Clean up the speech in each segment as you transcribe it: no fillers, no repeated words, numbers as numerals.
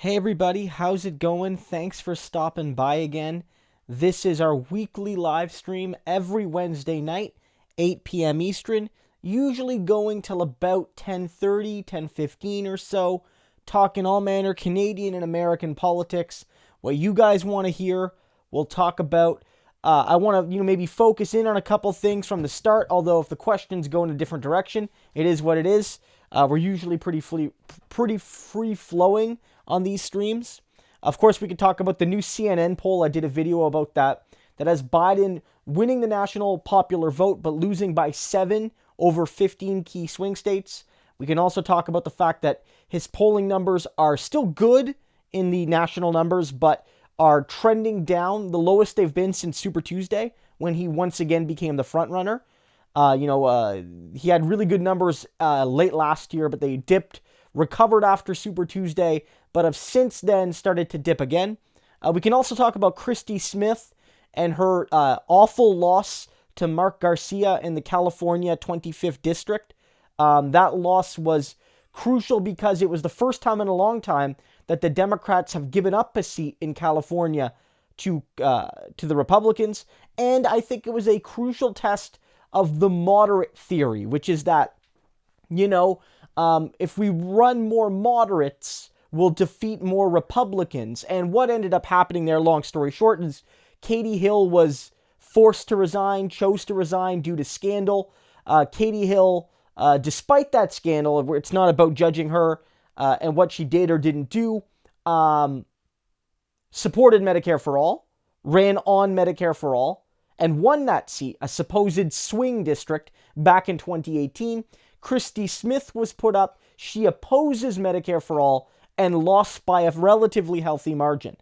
Hey everybody, how's it going? Thanks for stopping by again. This is our weekly live stream every Wednesday night, 8 p.m. Eastern, usually going till about 10:30, 10:15 or so, talking all manner Canadian and American politics. What you guys want to hear, we'll talk about. I want to, maybe focus in on a couple things from the start, although if the questions go in a different direction, it is what it is. We're usually pretty free-flowing on these streams. Of course, we could talk about the new CNN poll. I did a video about that has Biden winning the national popular vote, but losing by 7 over 15 key swing states. We can also talk about the fact that his polling numbers are still good in the national numbers, but are trending down, the lowest they've been since Super Tuesday, when he once again became the front runner. He had really good numbers late last year, but they dipped, recovered after Super Tuesday, but have since then started to dip again. We can also talk about Christy Smith and her awful loss to Mark Garcia in the California 25th District. That loss was crucial because it was the first time in a long time that the Democrats have given up a seat in California to the Republicans, and I think it was a crucial test of the moderate theory, which is that, if we run more moderates, we'll defeat more Republicans. And what ended up happening there, long story short, is Katie Hill was forced to resign, chose to resign due to scandal. Katie Hill, despite that scandal, it's not about judging her and what she did or didn't do, supported Medicare for All, ran on Medicare for All, and won that seat, a supposed swing district, back in 2018. Christy Smith was put up. She opposes Medicare for All and lost by a relatively healthy margin.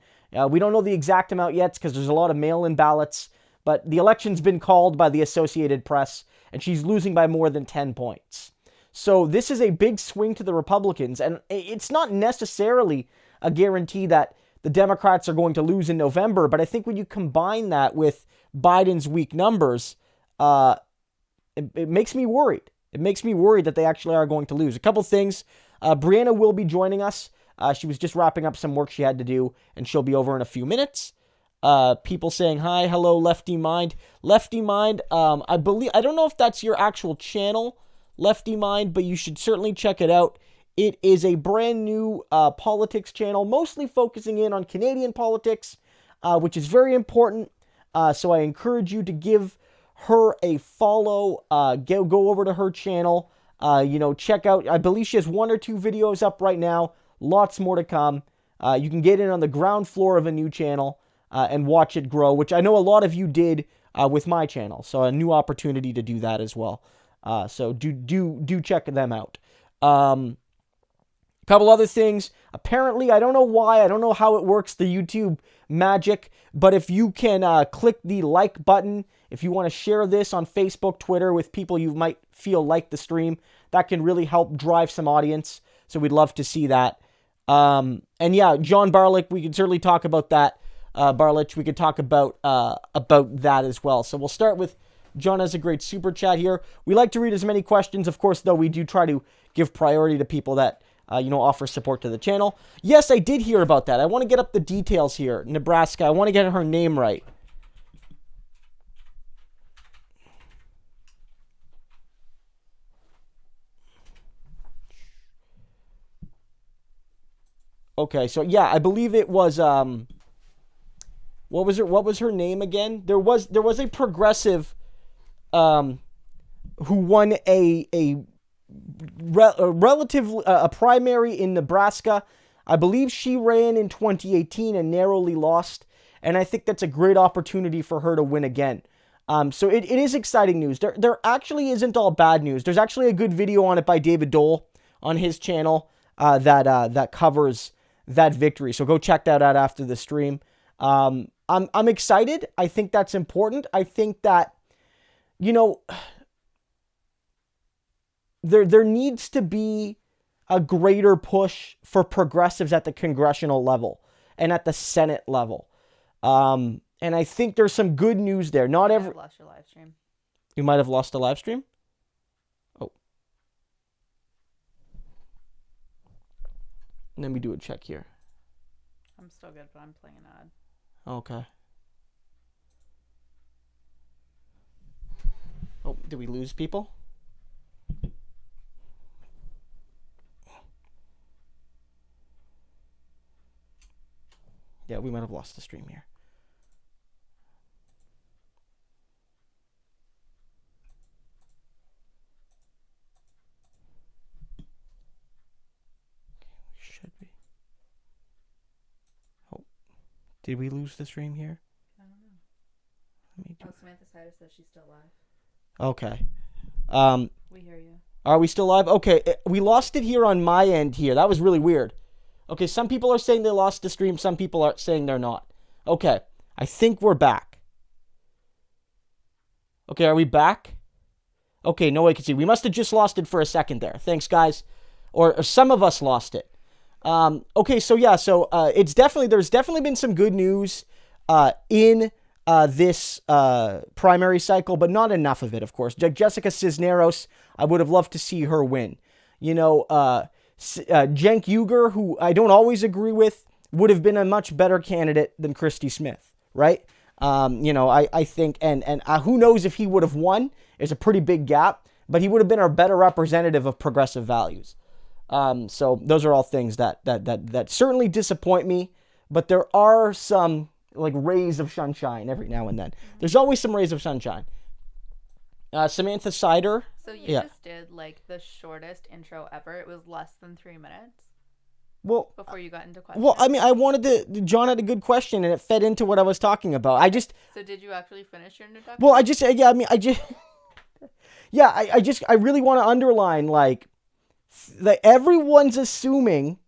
We don't know the exact amount yet because there's a lot of mail-in ballots, but the election's been called by the Associated Press, and she's losing by more than 10 points. So this is a big swing to the Republicans, and it's not necessarily a guarantee that the Democrats are going to lose in November, but I think when you combine that with Biden's weak numbers, it makes me worried. It makes me worried that they actually are going to lose. A couple things. Brianna will be joining us. She was just wrapping up some work she had to do, and she'll be over in a few minutes. People saying hi, hello, Lefty Mind. Lefty Mind, I don't know if that's your actual channel, Lefty Mind, but you should certainly check it out. It is a brand new politics channel, mostly focusing in on Canadian politics, which is very important. So I encourage you to give her a follow. Go over to her channel. Check out. I believe she has 1 or 2 videos up right now. Lots more to come. You can get in on the ground floor of a new channel and watch it grow, which I know a lot of you did with my channel. So a new opportunity to do that as well. So do check them out. Couple other things. Apparently, I don't know why, I don't know how it works, the YouTube magic, but if you can click the like button, if you want to share this on Facebook, Twitter with people you might feel like the stream, that can really help drive some audience. So we'd love to see that. And yeah, John Barlick, we could certainly talk about that. Barlich, we could talk about that as well. So we'll start with John has a great super chat here. We like to read as many questions. Of course, though, we do try to give priority to people that offer support to the channel. Yes, I did hear about that. I want to get up the details here. Nebraska, I want to get her name right. Okay, so yeah, I believe it was what was her name again? There was a progressive who won a primary in Nebraska. I believe she ran in 2018 and narrowly lost, and I think that's a great opportunity for her to win again. So it is exciting news. There actually isn't all bad news. There's actually a good video on it by David Dole on his channel that covers that victory. So go check that out after the stream. I'm excited. I think that's important. I think that there needs to be a greater push for progressives at the congressional level and at the Senate level. And I think there's some good news there. Not every. You lost your live stream. You might have lost a live stream? Oh. Let me do a check here. I'm still good, but I'm playing an ad. Okay. Oh, did we lose people? Yeah, we might have lost the stream here. Should be. Oh, did we lose the stream here? I don't know. Let me do Samantha Sider says she's still live. Okay. We hear you. Are we still live? Okay, we lost it here on my end here. That was really weird. Okay, some people are saying they lost the stream. Some people are saying they're not. Okay, I think we're back. Okay, are we back? Okay, no one can see. We must have just lost it for a second there. Thanks, guys. Or some of us lost it. Okay, so yeah, there's definitely been some good news in this primary cycle, but not enough of it, of course. Jessica Cisneros, I would have loved to see her win. You know, Cenk Uygur, who I don't always agree with, would have been a much better candidate than Christy Smith, right? I think, and who knows if he would have won. There's a pretty big gap, but he would have been a better representative of progressive values. So those are all things that certainly disappoint me, but there are some like rays of sunshine every now and then. Mm-hmm. There's always some rays of sunshine. Samantha Sider. So you just did like the shortest intro ever. It was less than 3 minutes. Well, before you got into questions. Well, I mean, I wanted to. John had a good question, and it fed into what I was talking about. So did you actually finish your introduction? Well, I really want to underline like everyone's assuming,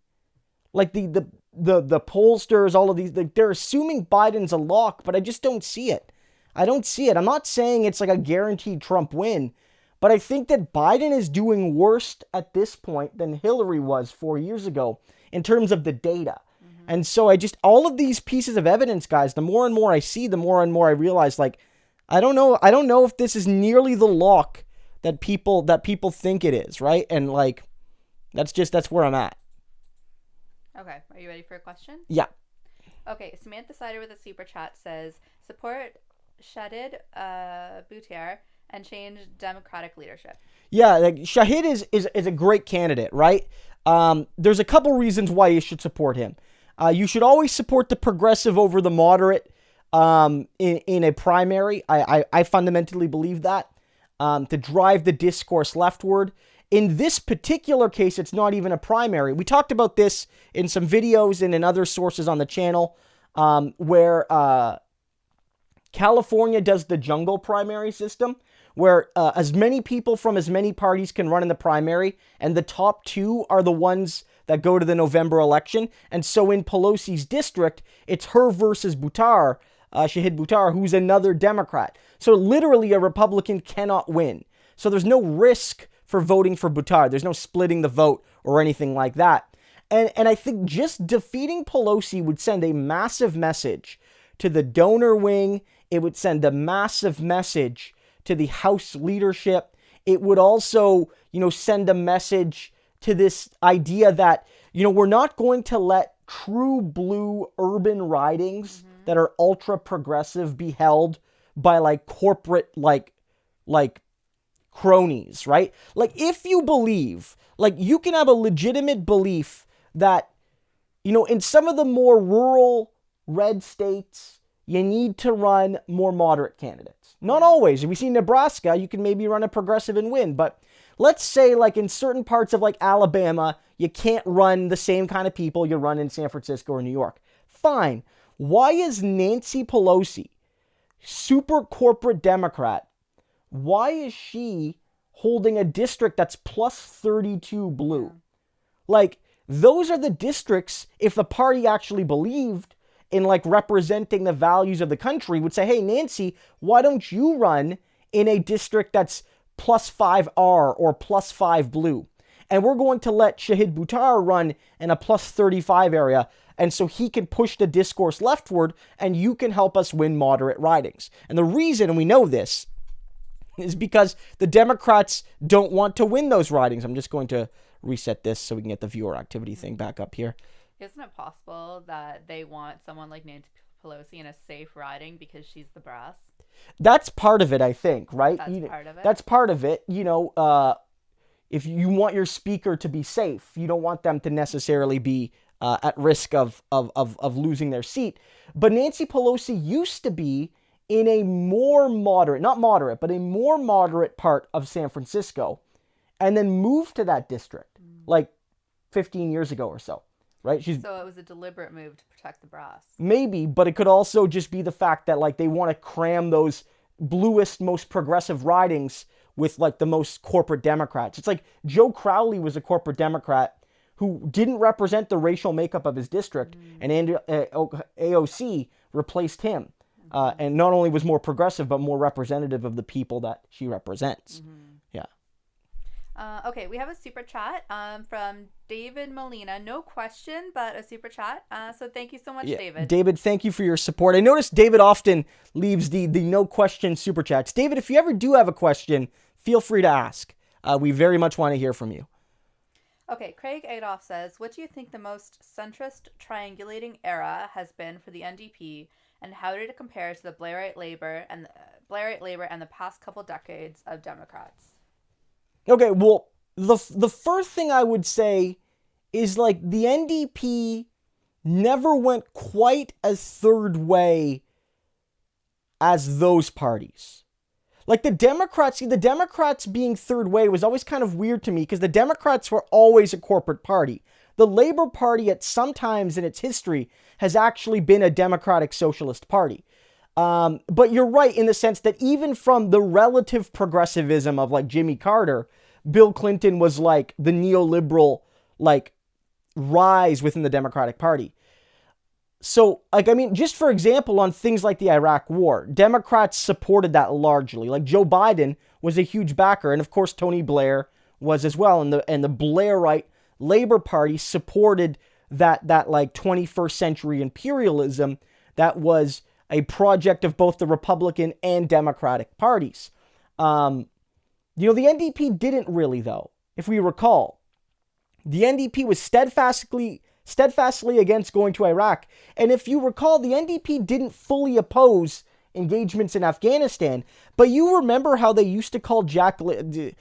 like the pollsters, all of these, like, they're assuming Biden's a lock, but I just don't see it. I don't see it. I'm not saying it's like a guaranteed Trump win, but I think that Biden is doing worse at this point than Hillary was 4 years ago in terms of the data. Mm-hmm. And so all of these pieces of evidence, guys, the more and more I see, the more and more I realize, like, I don't know if this is nearly the lock that people think it is, right? And like, that's where I'm at. Okay, are you ready for a question? Yeah. Okay, Samantha Sider with a super chat says, support Shahid Buttigieg and change Democratic leadership. Yeah, like Shahid is a great candidate, right? There's a couple reasons why you should support him. You should always support the progressive over the moderate in a primary. I fundamentally believe that to drive the discourse leftward. In this particular case, it's not even a primary. We talked about this in some videos and in other sources on the channel where California does the jungle primary system, where as many people from as many parties can run in the primary, and the top two are the ones that go to the November election. And so in Pelosi's district, it's her versus Shahid Buttigieg, who's another Democrat. So literally a Republican cannot win. So there's no risk for voting for Buttigieg. There's no splitting the vote or anything like that. And I think just defeating Pelosi would send a massive message to the donor wing. It would send a massive message to the House leadership. It would also, send a message to this idea that, we're not going to let true blue urban ridings that are ultra progressive be held by like corporate, like cronies, right? Like, if you believe, like, you can have a legitimate belief that, in some of the more rural red states, you need to run more moderate candidates. Not always. If we see Nebraska, you can maybe run a progressive and win. But let's say, like, in certain parts of, like, Alabama, you can't run the same kind of people you run in San Francisco or New York. Fine. Why is Nancy Pelosi, super corporate Democrat, why is she holding a district that's plus 32 blue? Like, those are the districts, if the party actually believed in like representing the values of the country, would say, hey, Nancy, why don't you run in a district that's plus 5R or plus 5 blue? And we're going to let Shahid Buttigieg run in a plus 35 area. And so he can push the discourse leftward and you can help us win moderate ridings. And the reason, and we know this, is because the Democrats don't want to win those ridings. I'm just going to reset this so we can get the viewer activity thing back up here. Isn't it possible that they want someone like Nancy Pelosi in a safe riding because she's the brass? That's part of it, I think, right? That's part of it. That's part of it. If you want your speaker to be safe, you don't want them to necessarily be at risk of losing their seat. But Nancy Pelosi used to be in a more moderate, not moderate, but a more moderate part of San Francisco, and then moved to that district like 15 years ago or so, right? So it was a deliberate move to protect the brass. Maybe, but it could also just be the fact that like they want to cram those bluest, most progressive ridings with like the most corporate Democrats. It's like Joe Crowley was a corporate Democrat who didn't represent the racial makeup of his district, and AOC replaced him. And not only was more progressive, but more representative of the people that she represents. Yeah. Okay, we have a super chat from David Molina. No question, but a super chat. So thank you so much, David. David, thank you for your support. I notice David often leaves the no question super chats. David, if you ever do have a question, feel free to ask. We very much want to hear from you. Okay, Craig Adolph says, what do you think the most centrist triangulating era has been for the NDP, and how did it compare to the Blairite Labor and the past couple decades of Democrats? Okay, well, the first thing I would say is like the NDP never went quite as third way as those parties. Like the Democrats being third way was always kind of weird to me because the Democrats were always a corporate party. The Labor Party at some times in its history has actually been a democratic socialist party. But you're right in the sense that even from the relative progressivism of like Jimmy Carter, Bill Clinton was like the neoliberal like rise within the Democratic Party. So, like, I mean, just for example, on things like the Iraq War, Democrats supported that largely. Like, Joe Biden was a huge backer, and of course, Tony Blair was as well. And the Blairite Labor Party supported that like 21st century imperialism that was a project of both the Republican and Democratic parties. The NDP didn't really, though. If we recall, the NDP was steadfastly against going to Iraq. And if you recall, the NDP didn't fully oppose engagements in Afghanistan. But you remember how they used to call Jack... we're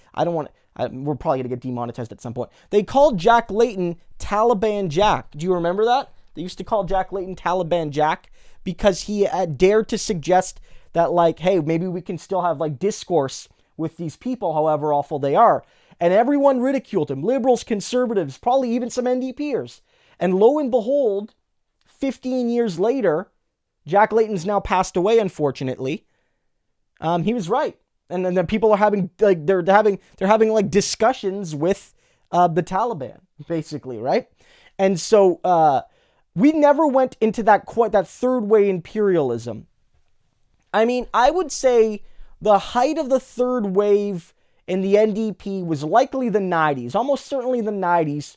probably going to get demonetized at some point. They called Jack Layton Taliban Jack. Do you remember that? They used to call Jack Layton Taliban Jack because he dared to suggest that, like, hey, maybe we can still have, like, discourse with these people, however awful they are. And everyone ridiculed him. Liberals, conservatives, probably even some NDPers. And lo and behold, 15 years later, Jack Layton's now passed away, unfortunately. He was right. And then people are having like they're having like discussions with the Taliban, basically, right? And so we never went into that third way imperialism. I mean, I would say the height of the third wave in the NDP was likely the 90s, almost certainly the 90s.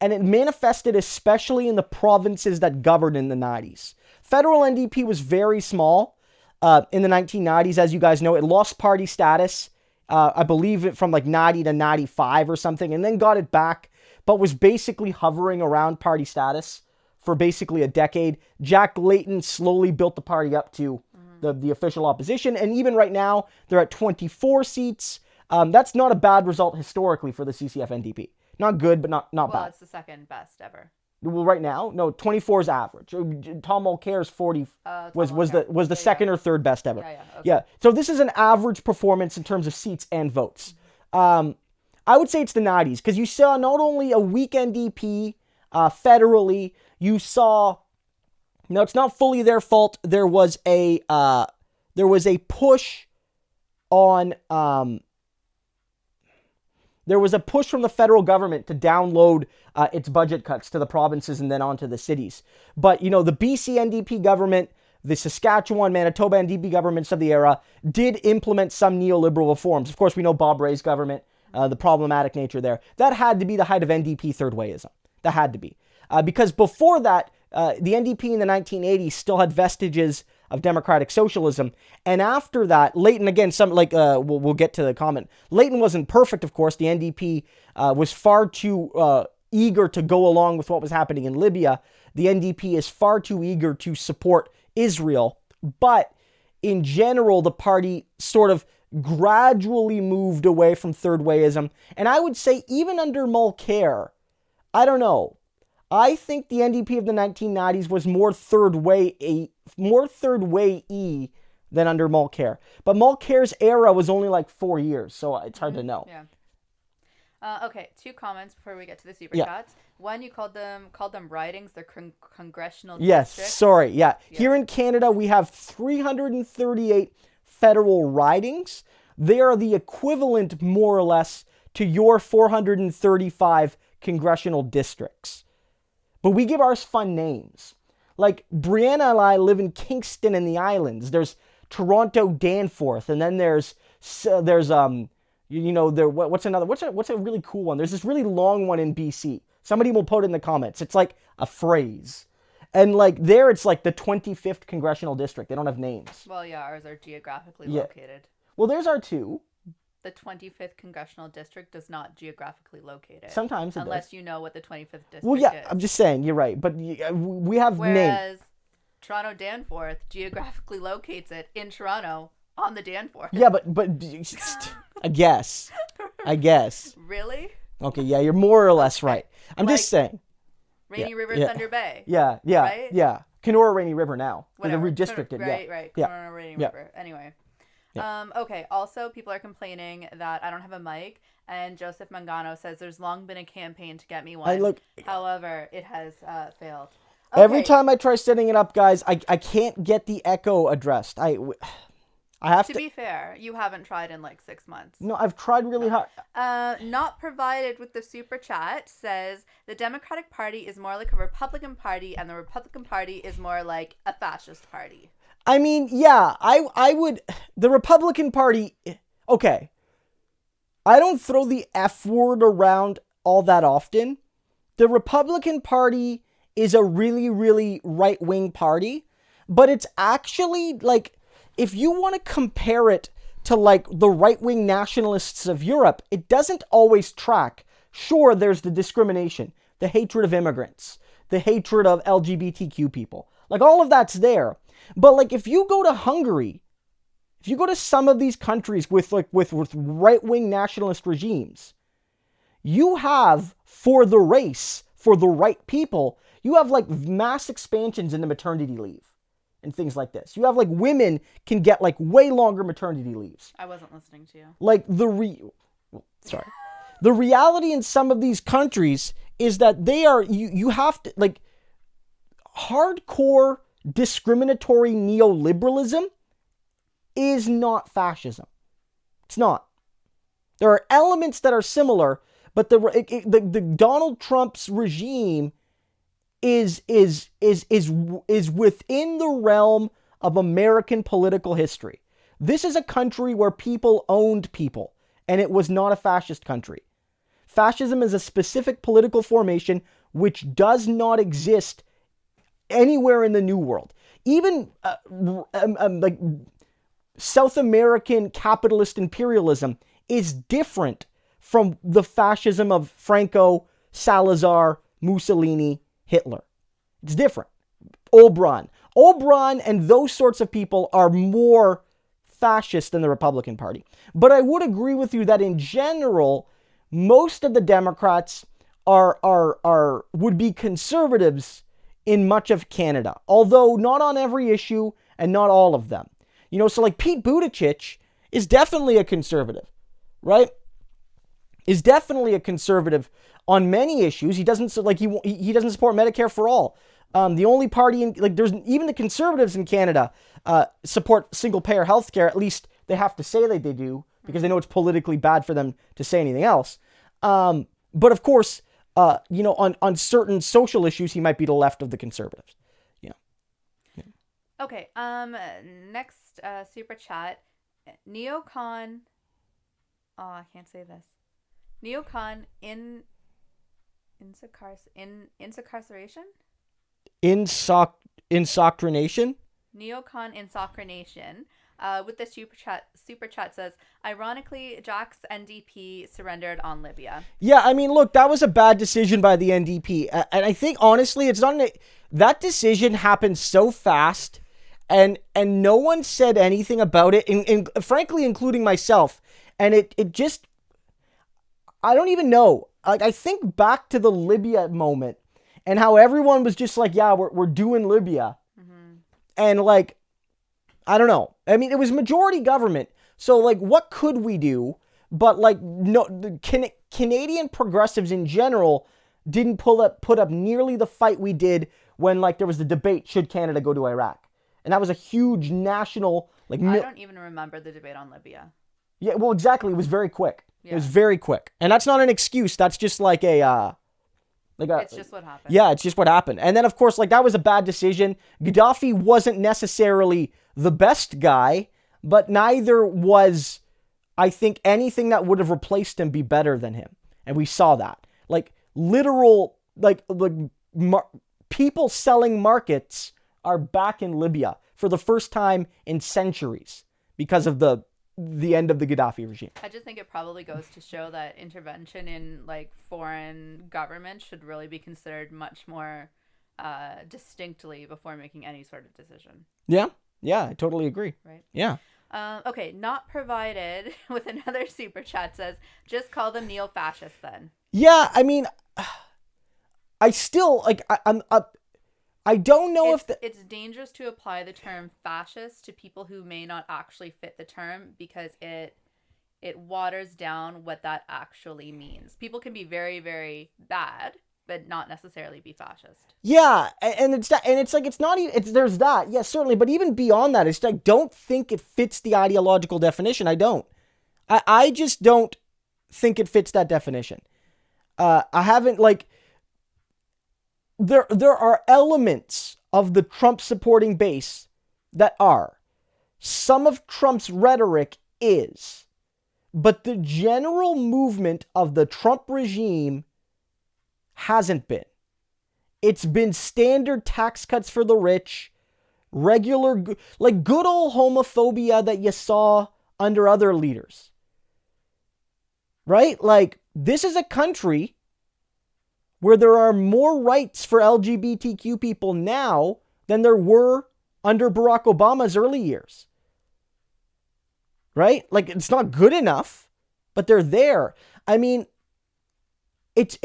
And it manifested especially in the provinces that governed in the 90s. Federal NDP was very small in the 1990s. As you guys know, it lost party status, I believe it from like 90 to 95 or something, and then got it back, but was basically hovering around party status for basically a decade. Jack Layton slowly built the party up to the official opposition, and even right now, they're at 24 seats. That's not a bad result historically for the CCF NDP. Not good, but not bad. Well, it's the second best ever. Well, right now, no, 24 is average. Tom Mulcair's 40 was the second or third best ever. Okay. Yeah. So this is an average performance in terms of seats and votes. I would say it's the 90s because you saw not only a weak NDP federally, you saw. Now it's not fully their fault. There was a push on. There was a push from the federal government to download its budget cuts to the provinces and then onto the cities. But, the BC NDP government, the Saskatchewan, Manitoba NDP governments of the era did implement some neoliberal reforms. Of course, we know Bob Rae's government, the problematic nature there. That had to be the height of NDP third wayism. That had to be. Because before that, the NDP in the 1980s still had vestiges of democratic socialism. And after that, Layton, again, we'll get to the comment. Layton wasn't perfect, of course. The NDP was far too eager to go along with what was happening in Libya. The NDP is far too eager to support Israel. But in general, the party sort of gradually moved away from third wayism. And I would say even under Mulcair, I don't know. I think the NDP of the 1990s was more third way than under Mulcair. But Mulcair's era was only like 4 years, so it's hard to know. Yeah. Okay, 2 comments before we get to the super chats. One, you called them ridings. They're congressional districts. Yes, sorry. Yeah. Here in Canada, we have 338 federal ridings. They are the equivalent, more or less, to your 435 congressional districts. But we give ours fun names. Like, Brianna and I live in Kingston and the Islands. There's Toronto Danforth, and then there's what's a really cool one? There's this really long one in BC. Somebody will put it in the comments. It's like a phrase. And like there, it's like the 25th Congressional District. They don't have names. Well, yeah, ours are geographically located. Well, there's our 2. The 25th Congressional District does not geographically locate it. Sometimes it unless does. You know what the 25th District is. Well, yeah, is. I'm just saying, you're right. But we have names. Whereas Toronto Danforth geographically locates it in Toronto on the Danforth. Yeah, but I guess. Really? Okay, yeah, you're more or less right. I'm just saying. Rainy River, Thunder Bay. Yeah, right? yeah. Kenora Rainy River now. Whatever. They're redistricted. Right. Kenora Rainy River. Anyway. Yeah. Okay, also, people are complaining that I don't have a mic, and Joseph Mangano says there's long been a campaign to get me one. However, it has failed. Okay. Every time I try setting it up, guys, I can't get the echo addressed. I have to be fair, you haven't tried in like 6 months. No, I've tried really hard. Not provided with the super chat says the Democratic Party is more like a Republican Party, and the Republican Party is more like a fascist party. I mean, yeah, I would... The Republican Party... Okay. I don't throw the F word around all that often. The Republican Party is a really, really right-wing party. But it's actually, like... If you want to compare it to, like, the right-wing nationalists of Europe, it doesn't always track. Sure, there's the discrimination, the hatred of immigrants, the hatred of LGBTQ people. Like, all of that's there. But, like, if you go to Hungary, if you go to some of these countries with right-wing nationalist regimes, you have, for the race, for the right people, you have, like, mass expansions into maternity leave and things like this. You have, like, women can get, like, way longer maternity leaves. I wasn't listening to you. Like, the reality in some of these countries is that they are, you have to, like, hardcore discriminatory neoliberalism is not fascism. It's not. There are elements that are similar, but the Donald Trump's regime is within the realm of American political history. This is a country where people owned people, and it was not a fascist country. Fascism is a specific political formation which does not exist anywhere in the New World. Even like South American capitalist imperialism is different from the fascism of Franco, Salazar, Mussolini, Hitler. It's different. Oberon and those sorts of people are more fascist than the Republican Party. But I would agree with you that in general, most of the Democrats would be conservatives in much of Canada, although not on every issue and not all of them. You know, so like Pete Buttigieg is definitely a conservative, right? Is definitely a conservative on many issues. He doesn't he doesn't support Medicare for all. The only party in there's even the conservatives in Canada support single payer healthcare. At least they have to say that they do because they know it's politically bad for them to say anything else. But of course, on certain social issues, he might be to the left of the conservatives. Yeah. Okay. Next super chat, neocon. Oh, I can't say this. Neocon incarceration. Insoctrination. Neocon insoctrination With the super chat says, ironically, Jack's NDP surrendered on Libya. Yeah, I mean, look, that was a bad decision by the NDP. And I think, honestly, it's not that decision happened so fast, and no one said anything about it, frankly, including myself. And it just, I don't even know. Like, I think back to the Libya moment and how everyone was just like, yeah, we're doing Libya. Mm-hmm. And, like, I don't know. I mean, it was majority government. So, like, what could we do? But, like, no, the Canadian progressives in general didn't put up nearly the fight we did when, like, there was the debate, should Canada go to Iraq? And that was a huge national, like... I don't even remember the debate on Libya. Yeah, well, exactly. It was very quick. Yeah. It was very quick. And that's not an excuse. That's just like it's just what happened. Yeah, it's just what happened. And then, of course, like, that was a bad decision. Gaddafi wasn't necessarily the best guy, but neither was, I think, anything that would have replaced him be better than him. And we saw that. Like, literal, people selling markets are back in Libya for the first time in centuries because of the end of the Gaddafi regime. I just think it probably goes to show that intervention in, like, foreign government should really be considered much more distinctly before making any sort of decision. Yeah, I totally agree. Right? Yeah. Okay, not provided with another super chat says, just call them neo-fascists then. Yeah, I mean, I still, like, I don't know if... It's dangerous to apply the term fascist to people who may not actually fit the term because it waters down what that actually means. People can be very, very bad, but not necessarily be fascist. Yeah, and it's that, and it's like, it's not even, there's that, yes, certainly, but even beyond that, it's like, don't think it fits the ideological definition. I don't. I just don't think it fits that definition. I haven't, like... There are elements of the Trump supporting base that are. Some of Trump's rhetoric is. But the general movement of the Trump regime hasn't been. It's been standard tax cuts for the rich, regular, like, good old homophobia that you saw under other leaders. Right? Like, this is a country where there are more rights for LGBTQ people now than there were under Barack Obama's early years. Right? Like, it's not good enough, but they're there. I mean, it's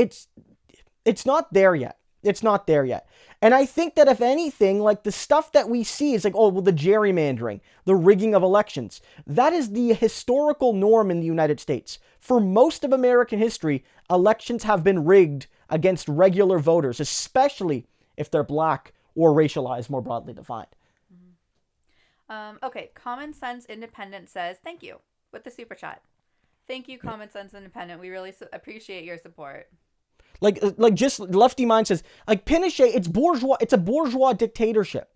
not there yet. It's not there yet. And I think that, if anything, like, the stuff that we see is like, oh, well, the gerrymandering, the rigging of elections. That is the historical norm in the United States. For most of American history, elections have been rigged against regular voters, especially if they're black or racialized, more broadly defined. Okay, Common Sense Independent says, thank you, with the super chat. Thank you, Common Sense Independent. We really appreciate your support. Like just Lefty Mind says, like, Pinochet, it's bourgeois. It's a bourgeois dictatorship.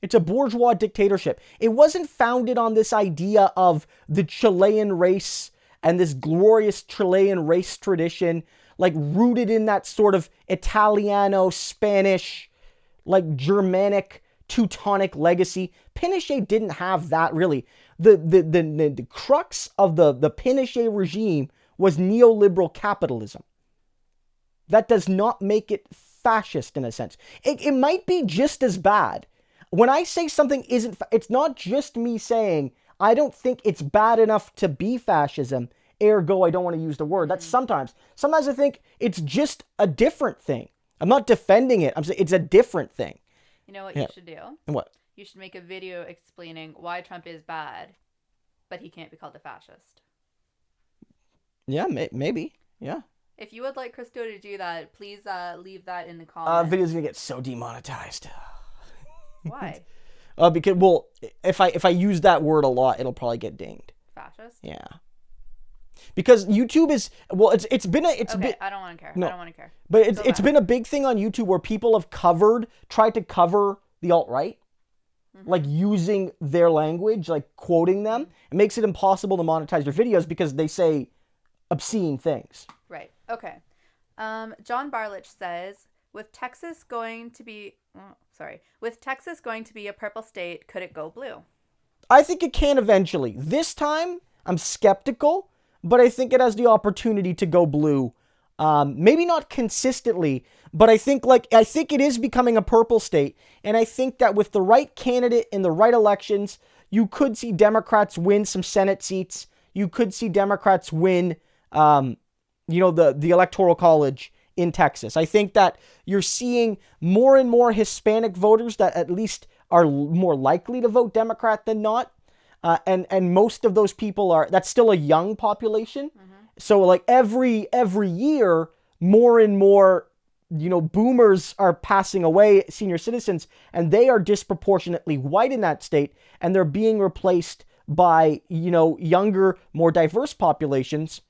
It's a bourgeois dictatorship. It wasn't founded on this idea of the Chilean race and this glorious Chilean race tradition, like, rooted in that sort of Italiano, Spanish, like, Germanic, Teutonic legacy. Pinochet didn't have that, really. The crux of the Pinochet regime was neoliberal capitalism. That does not make it fascist in a sense. It might be just as bad. When I say something isn't, it's not just me saying, I don't think it's bad enough to be fascism, ergo I don't want to use the word. That's sometimes. Sometimes I think it's just a different thing. I'm not defending it. I'm saying it's a different thing. You know what you should do? And what? You should make a video explaining why Trump is bad, but he can't be called a fascist. Yeah, maybe. Yeah. If you would like Christo to do that, please leave that in the comments. Video's gonna get so demonetized. Why? Because, well, if I use that word a lot, it'll probably get dinged. Fascist? Yeah. Because YouTube is, well, it's been a I don't want to care. No. I don't want to care. But it's been a big thing on YouTube where people have tried to cover the alt-right, like, using their language, like, quoting them. It makes it impossible to monetize their videos because they say obscene things. Right. Okay. John Barlich says, with Texas going to be a purple state, could it go blue? I think it can eventually. This time, I'm skeptical, but I think it has the opportunity to go blue. Maybe not consistently, but I think it is becoming a purple state, and I think that with the right candidate in the right elections, you could see Democrats win some Senate seats. You could see Democrats win, the Electoral College in Texas. I think that you're seeing more and more Hispanic voters that at least are more likely to vote Democrat than not. And most of those people that's still a young population. Mm-hmm. So like every year, more and more, boomers are passing away, senior citizens, and they are disproportionately white in that state, and they're being replaced by, younger, more diverse populations.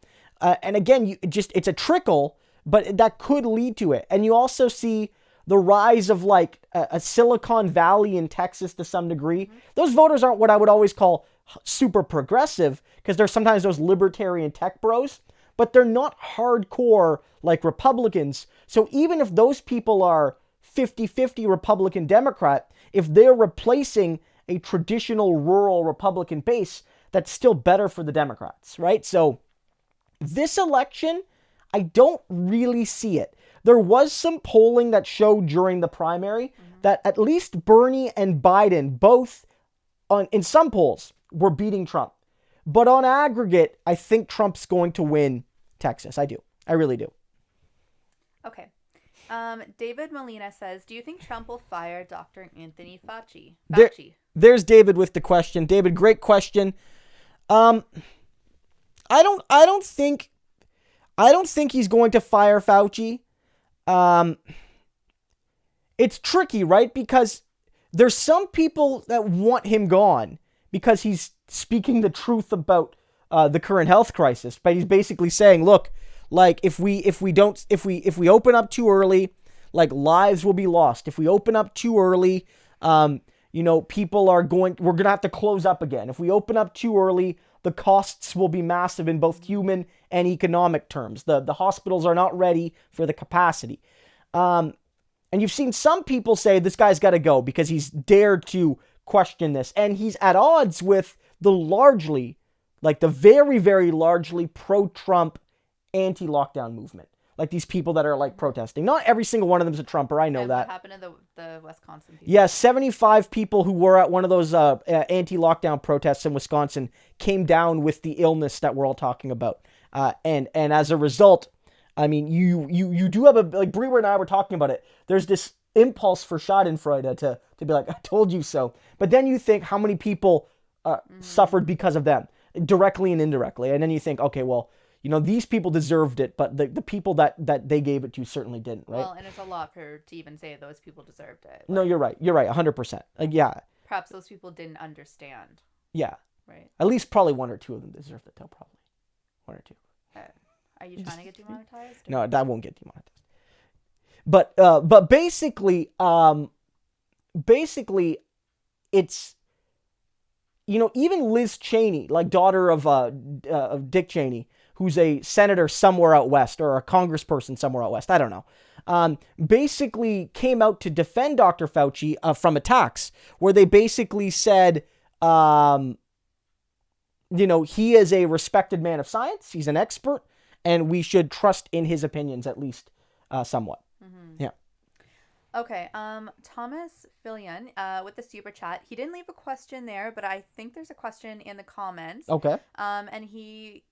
And again, it's a trickle, but that could lead to it. And you also see the rise of like a Silicon Valley in Texas to some degree. Mm-hmm. Those voters aren't what I would always call super progressive, because there's sometimes those libertarian tech bros, but they're not hardcore like Republicans. So even if those people are 50-50 Republican Democrat, if they're replacing a traditional rural Republican base, that's still better for the Democrats, right? So this election, I don't really see it. There was some polling that showed during the primary that at least Bernie and Biden both, in some polls, were beating Trump. But on aggregate, I think Trump's going to win Texas. I do. I really do. Okay. David Molina says, do you think Trump will fire Dr. Anthony Fauci? There's David with the question. David, great question. I don't think he's going to fire Fauci. It's tricky, right? Because there's some people that want him gone because he's speaking the truth about the current health crisis. But he's basically saying, look, like if we open up too early, like lives will be lost. If we open up too early, we're going to have to close up again. If we open up too early, the costs will be massive in both human and economic terms. The hospitals are not ready for the capacity. And you've seen some people say this guy's got to go because he's dared to question this. And he's at odds with the very, very largely pro-Trump anti-lockdown movement. Like these people that are like protesting. Not every single one of them is a Trumper. I know that. What happened to the Wisconsin people? Yeah, 75 people who were at one of those anti-lockdown protests in Wisconsin came down with the illness that we're all talking about. And as a result, I mean, you do have like Brewer and I were talking about it. There's this impulse for Schadenfreude to be like, I told you so. But then you think how many people suffered because of them, directly and indirectly. And then you think, okay, well, these people deserved it, but the people that they gave it to certainly didn't, right? Well, and it's a lot to even say those people deserved it. No, you're right. You're right, 100%. Yeah. Perhaps those people didn't understand. Yeah. Right. At least probably one or two of them deserved it, though, probably. One or two. Are you trying to get demonetized? No, that won't get demonetized. But basically, it's, even Liz Cheney, like daughter of Dick Cheney, who's a senator somewhere out west or a congressperson somewhere out west, I don't know, basically came out to defend Dr. Fauci from attacks where they basically said, he is a respected man of science, he's an expert, and we should trust in his opinions at least somewhat. Mm-hmm. Yeah. Okay, Thomas Fillion with the super chat. He didn't leave a question there, but I think there's a question in the comments. Okay. And he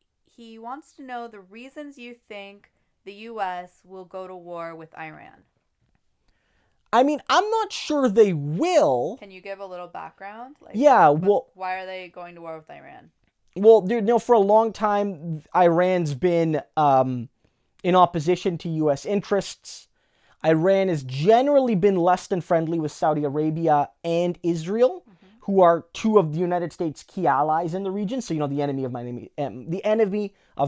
wants to know the reasons you think the U.S. will go to war with Iran. I mean, I'm not sure they will. Can you give a little background? Why are they going to war with Iran? Well, for a long time, Iran's been in opposition to U.S. interests. Iran has generally been less than friendly with Saudi Arabia and Israel, who are two of the United States' key allies in the region. So, the enemy of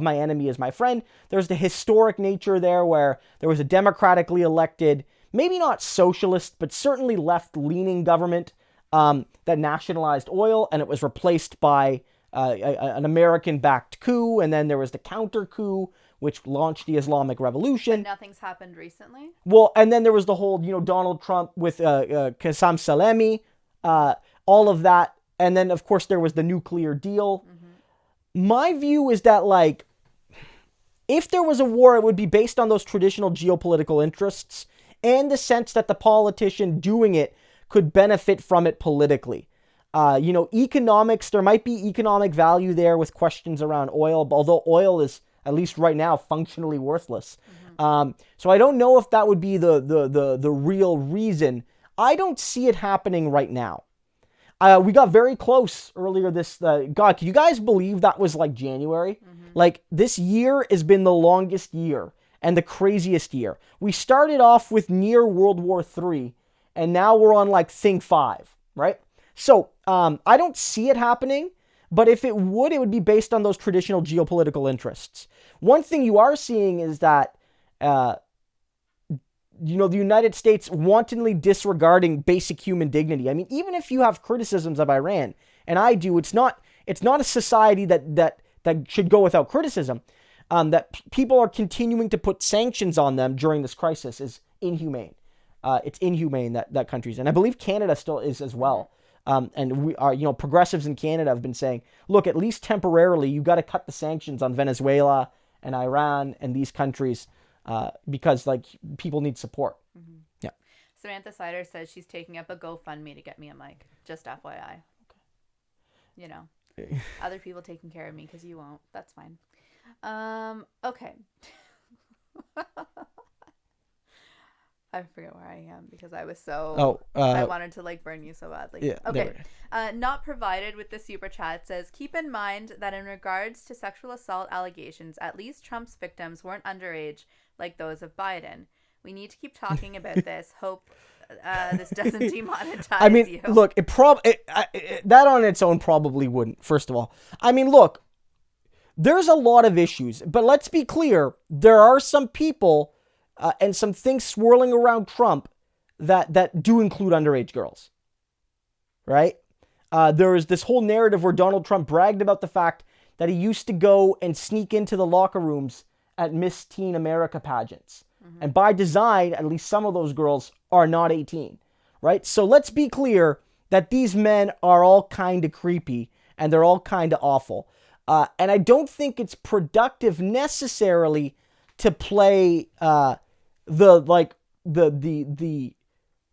my enemy is my friend. There's the historic nature there where there was a democratically elected, maybe not socialist, but certainly left-leaning government that nationalized oil, and it was replaced by an American-backed coup, and then there was the counter-coup, which launched the Islamic Revolution. But nothing's happened recently? Well, and then there was the whole, Donald Trump with Qasem Soleimani, all of that. And then, of course, there was the nuclear deal. My view is that, like, if there was a war, it would be based on those traditional geopolitical interests and the sense that the politician doing it could benefit from it politically. Economics, there might be economic value there with questions around oil, although oil is, at least right now, functionally worthless. So I don't know if that would be the real reason. I don't see it happening right now. We got very close earlier this... God, can you guys believe that was like January? Like, this year has been the longest year and the craziest year. We started off with near World War III, and now we're on like thing 5, right? So, I don't see it happening, but if it would be based on those traditional geopolitical interests. One thing you are seeing is that, the United States wantonly disregarding basic human dignity. I mean, even if you have criticisms of Iran, and I do, it's not a society that should go without criticism. That people are continuing to put sanctions on them during this crisis is inhumane. It's inhumane that countries, and I believe Canada still is as well. And we are, progressives in Canada have been saying, look, at least temporarily, you got to cut the sanctions on Venezuela and Iran and these countries. Because like people need support. Yeah. Samantha Sider says she's taking up a GoFundMe to get me a mic. Just FYI. Okay. Other people taking care of me because you won't. That's fine. Okay. I forget where I am because I was so... I wanted to like burn you so badly. Yeah, okay. Not provided with the super chat says, keep in mind that in regards to sexual assault allegations, at least Trump's victims weren't underage like those of Biden. We need to keep talking about this. Hope this doesn't demonetize I mean, you. look, that on its own probably wouldn't, first of all. I mean, look, there's a lot of issues, but let's be clear. There are some people... and some things swirling around Trump that do include underage girls, right? There is this whole narrative where Donald Trump bragged about the fact that he used to go and sneak into the locker rooms at Miss Teen America pageants. And by design, at least some of those girls are not 18, right? So let's be clear that these men are all kind of creepy and they're all kind of awful. And I don't think it's productive necessarily to play the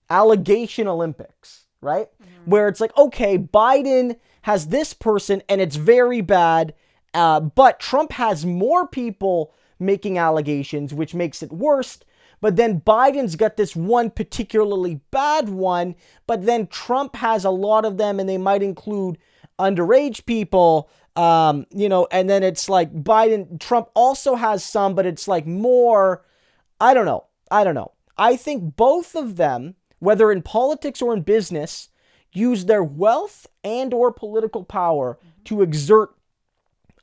allegation Olympics, right? Where it's like, okay, Biden has this person and it's very bad, but Trump has more people making allegations, which makes it worse. But then Biden's got this one particularly bad one, but then Trump has a lot of them and they might include underage people. And then it's like Trump also has some, but it's like more, I don't know. I think both of them, whether in politics or in business, use their wealth and or political power to exert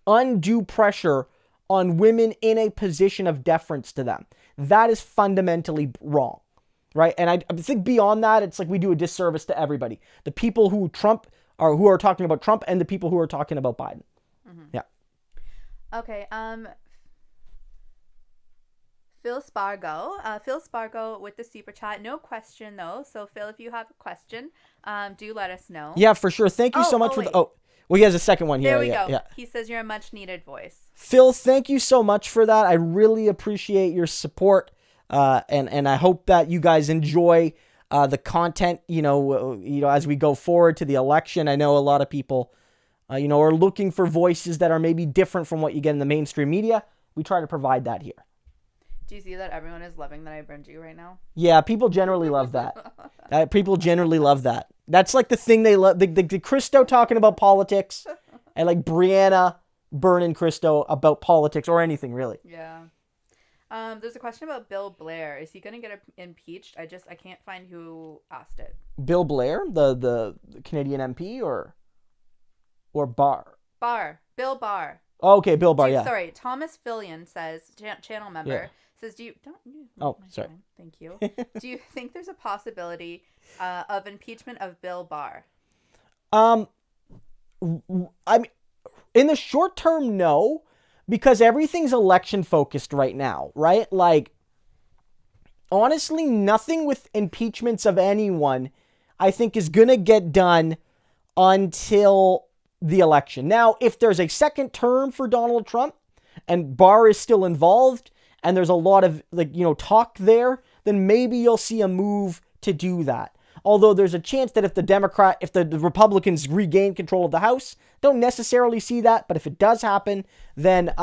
undue pressure on women in a position of deference to them. That is fundamentally wrong, right? And I think beyond that, it's like we do a disservice to everybody. The people who are talking about Trump and the people who are talking about Biden. Yeah. Okay. Phil Spargo with the super chat. No question though. So Phil, if you have a question, do let us know. Yeah, for sure. Thank you so much for the. Well, he has a second one here. There we go. Yeah. He says you're a much needed voice. Phil, thank you so much for that. I really appreciate your support. And I hope that you guys enjoy the content, as we go forward to the election. I know a lot of people, are looking for voices that are maybe different from what you get in the mainstream media. We try to provide that here. Do you see that everyone is loving that I burned you right now? Yeah, people generally love that. People generally love that. That's like the thing they love. The Christo talking about politics and like Brianna burning Christo about politics or anything really. Yeah. There's a question about Bill Blair. Is he going to get impeached? I can't find who asked it. Bill Blair, the Canadian MP or Barr? Barr. Bill Barr. Oh, okay, Bill Barr, yeah. Sorry, Thomas Fillion says, channel member, says, sorry. Thank you. Do you think there's a possibility of impeachment of Bill Barr? I mean, in the short term, no, because everything's election focused right now, right? Like, honestly, nothing with impeachments of anyone, I think, is going to get done until the election. Now, if there's a second term for Donald Trump and Barr is still involved and there's a lot of talk there, then maybe you'll see a move to do that. Although there's a chance that if the Republicans regain control of the House, don't necessarily see that. But if it does happen, then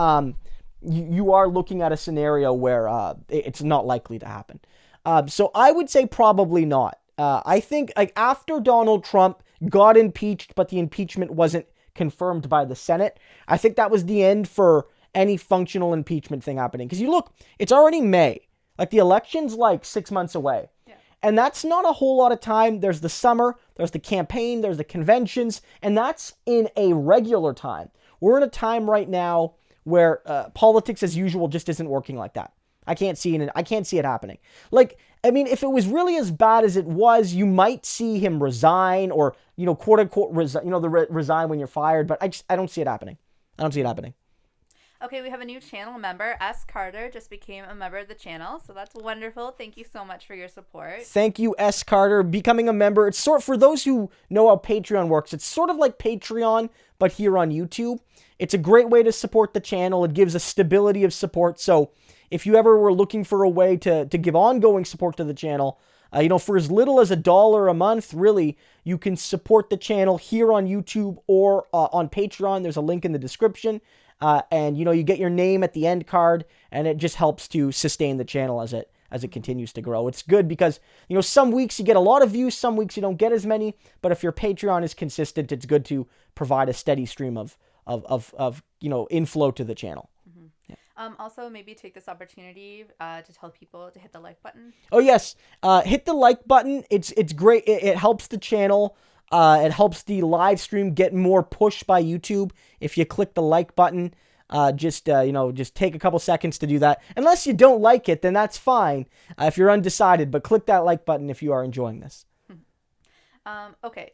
you are looking at a scenario where it's not likely to happen. So I would say probably not. I think after Donald Trump got impeached, but the impeachment wasn't confirmed by the Senate, I think that was the end for any functional impeachment thing happening. Because you look, it's already May. The election's 6 months away. And that's not a whole lot of time. There's the summer, there's the campaign, there's the conventions, and that's in a regular time. We're in a time right now where politics as usual just isn't working like that. I can't see it happening. If it was really as bad as it was, you might see him resign or, quote unquote, resign when you're fired, but I don't see it happening. I don't see it happening. Okay, we have a new channel member. S. Carter just became a member of the channel, so that's wonderful. Thank you so much for your support. Thank you, S. Carter. Becoming a member, it's for those who know how Patreon works, it's sort of like Patreon, but here on YouTube. It's a great way to support the channel. It gives a stability of support, so if you ever were looking for a way to give ongoing support to the channel, for as little as $1 a month, really, you can support the channel here on YouTube or on Patreon. There's a link in the description. And you get your name at the end card, and it just helps to sustain the channel as it continues to grow. It's good because some weeks you get a lot of views, some weeks you don't get as many. But if your Patreon is consistent, it's good to provide a steady stream of inflow to the channel. Mm-hmm. Yeah. Also, maybe take this opportunity to tell people to hit the like button. Oh yes, hit the like button. It's great. It helps the channel. It helps the live stream get more push by YouTube. If you click the like button, just take a couple seconds to do that. Unless you don't like it, then that's fine. If you're undecided, but click that like button if you are enjoying this. Okay.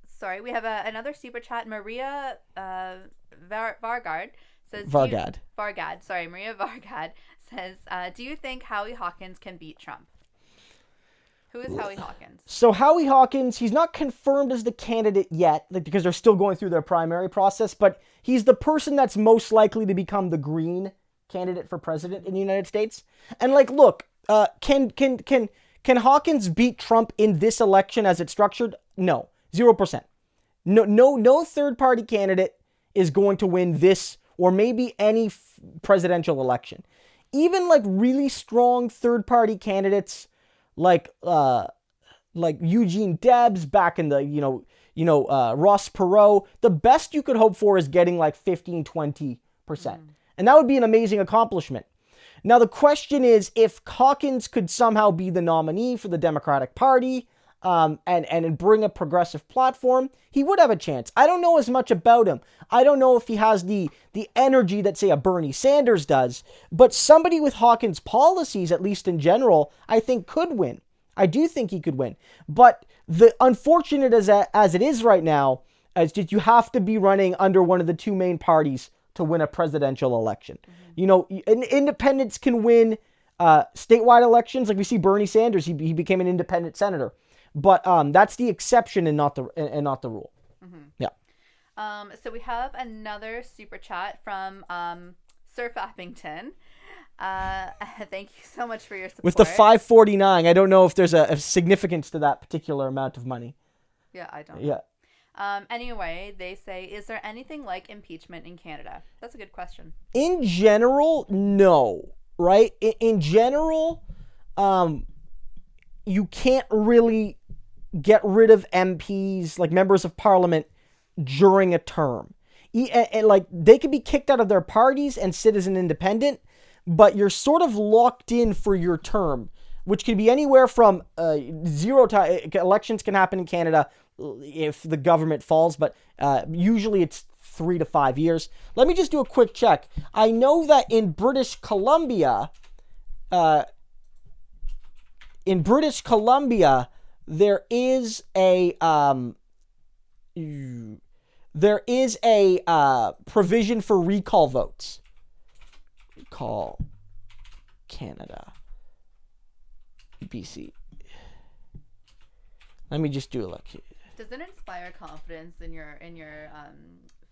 Sorry. We have another super chat. Maria Vargad says. Vargad. Sorry, Maria Vargad says, do you think Howie Hawkins can beat Trump? Who is Howie Hawkins? So Howie Hawkins, he's not confirmed as the candidate yet, because they're still going through their primary process, but he's the person that's most likely to become the green candidate for president in the United States. And look, can Hawkins beat Trump in this election as it's structured? No, 0%. No third-party candidate is going to win this or maybe any presidential election. Even really strong third-party candidates like Eugene Debs back in the, Ross Perot, the best you could hope for is getting 15-20%. And that would be an amazing accomplishment. Now, the question is, if Hawkins could somehow be the nominee for the Democratic Party and bring a progressive platform, he would have a chance. I don't know as much about him. I don't know if he has the energy that, say, a Bernie Sanders does, but somebody with Hawkins' policies, at least in general, I think could win. I do think he could win. But the unfortunate as it is right now, is just you have to be running under one of the two main parties to win a presidential election. Mm-hmm. Independents can win statewide elections. We see Bernie Sanders, he became an independent senator. But that's the exception and not the rule. Mm-hmm. Yeah. So we have another super chat from Sir Fappington. Thank you so much for your support. With the $5.49, I don't know if there's a significance to that particular amount of money. Yeah, I don't. Yeah. Anyway, they say, is there anything like impeachment in Canada? That's a good question. In general, no. Right? In general, you can't really get rid of MPs, members of parliament, during a term. They could be kicked out of their parties and sit as an independent, but you're sort of locked in for your term, which can be anywhere from 0 time. Elections can happen in Canada if the government falls, but usually it's 3 to 5 years. Let me just do a quick check. I know that in British Columbia, there is a provision for recall votes. Recall Canada, BC. Let me just do a look. Does it inspire confidence in your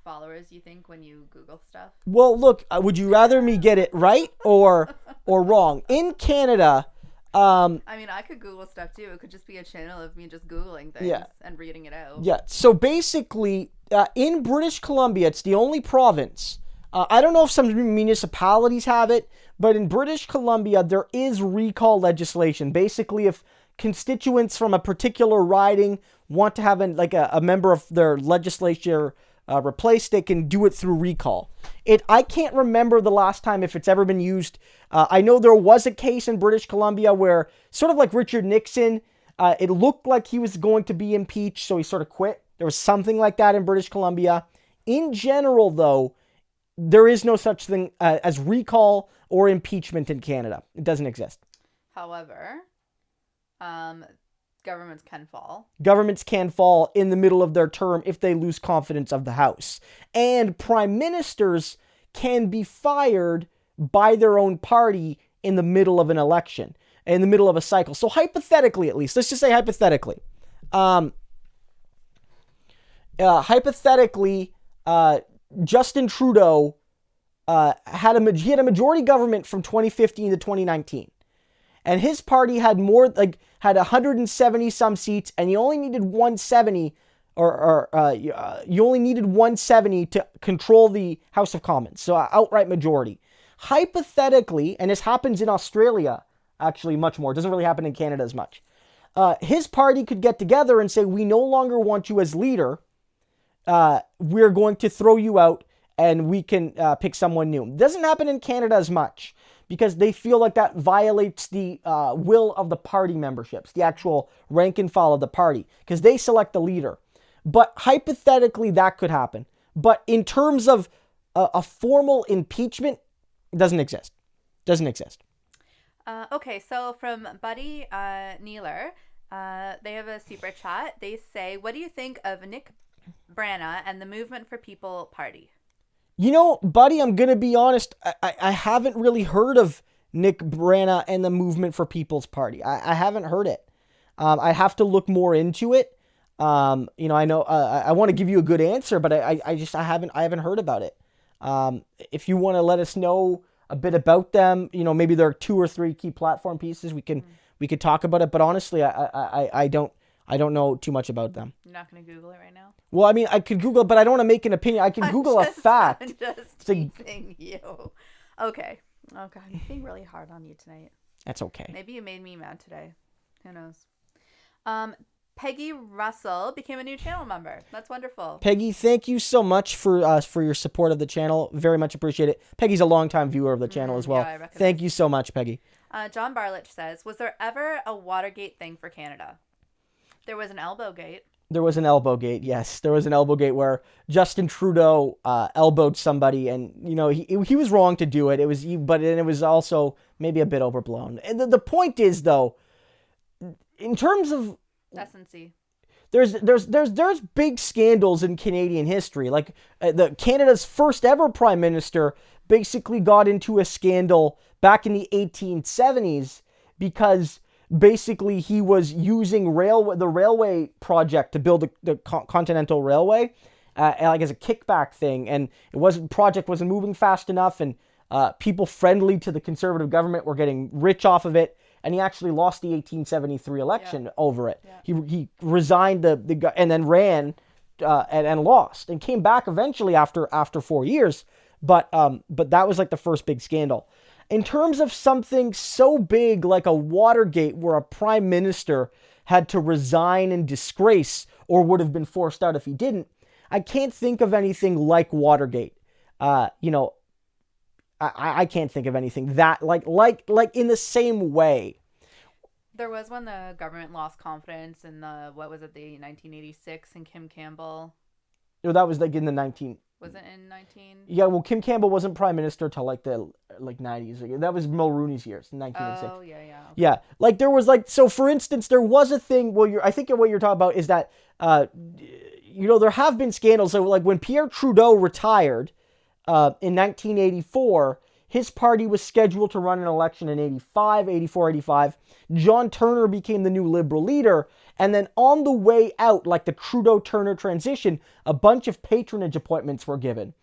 followers, you think, when you Google stuff? Well, look, would you rather me get it right or wrong? In Canada, I mean, I could Google stuff too. It could just be a channel of me just Googling things and reading it out. Yeah. So basically, in British Columbia, it's the only province. I don't know if some municipalities have it, but in British Columbia, there is recall legislation. Basically, if constituents from a particular riding want to have a member of their legislature replaced, they can do it through recall. I can't remember the last time if it's ever been used. I know there was a case in British Columbia where, sort of like Richard Nixon, it looked like he was going to be impeached, so he sort of quit. There was something like that in British Columbia. In general, though, there is no such thing as recall or impeachment in Canada. It doesn't exist. However, governments can fall. Governments can fall in the middle of their term if they lose confidence of the House. And prime ministers can be fired by their own party in the middle of an election, in the middle of a cycle. So hypothetically, at least, let's just say hypothetically, Justin Trudeau had a majority government from 2015 to 2019. And his party had had 170 some seats, and you only needed 170, you only needed 170 to control the House of Commons, so outright majority. Hypothetically, and this happens in Australia actually much more, it doesn't really happen in Canada as much. His party could get together and say, we no longer want you as leader, we're going to throw you out, and we can pick someone new. It doesn't happen in Canada as much, because they feel like that violates the will of the party memberships, the actual rank and file of the party, because they select the leader. But hypothetically, that could happen. But in terms of a formal impeachment, it doesn't exist. Doesn't exist. Okay, so from Buddy Neeler, they have a super chat. They say, what do you think of Nick Brana and the Movement for People party? You know, buddy, I'm going to be honest. I haven't really heard of Nick Brana and the Movement for People's Party. I haven't heard it. I have to look more into it. I know I want to give you a good answer, but I haven't heard about it. If you want to let us know a bit about them, maybe there are 2 or 3 key platform pieces we could talk about it. But honestly, I don't know too much about them. You're not going to Google it right now? Well, I mean, I could Google, but I don't want to make an opinion. I can Google a fact. I'm just teasing you. Okay. I'm being really hard on you tonight. That's okay. Maybe you made me mad today. Who knows? Peggy Russell became a new channel member. That's wonderful. Peggy, thank you so much for your support of the channel. Very much appreciate it. Peggy's a longtime viewer of the channel as well. Yeah, thank you so much, Peggy. John Barlich says, was there ever a Watergate thing for Canada? There was an Elbowgate. There was an Elbowgate, yes. There was an Elbowgate where Justin Trudeau elbowed somebody, and he was wrong to do it. It was also maybe a bit overblown. And the point is, though, in terms of S&C, there's big scandals in Canadian history. Like Canada's first ever prime minister basically got into a scandal back in the 1870s because basically he was using the railway project to build the Continental Railway as a kickback thing, and project wasn't moving fast enough, and people friendly to the Conservative government were getting rich off of it, and he actually lost the 1873 election over it. Yeah. He resigned and then ran and lost, and came back eventually after 4 years, but that was like the first big scandal. In terms of something so big like a Watergate where a prime minister had to resign in disgrace or would have been forced out if he didn't, I can't think of anything like Watergate. I can't think of anything that like in the same way. There was when the government lost confidence in the 1986 and Kim Campbell. No, that was like in the 19... Was it in 19? Yeah, well, Kim Campbell wasn't prime minister till the 90s. That was Mulroney's years, 1986. Oh, yeah. Okay. Yeah, there was so for instance, there was a thing, I think what you're talking about is that, there have been scandals. So when Pierre Trudeau retired in 1984, His party was scheduled to run an election in 85, 84, 85. John Turner became the new Liberal leader. And then on the way out, like the Trudeau-Turner transition, a bunch of patronage appointments were given.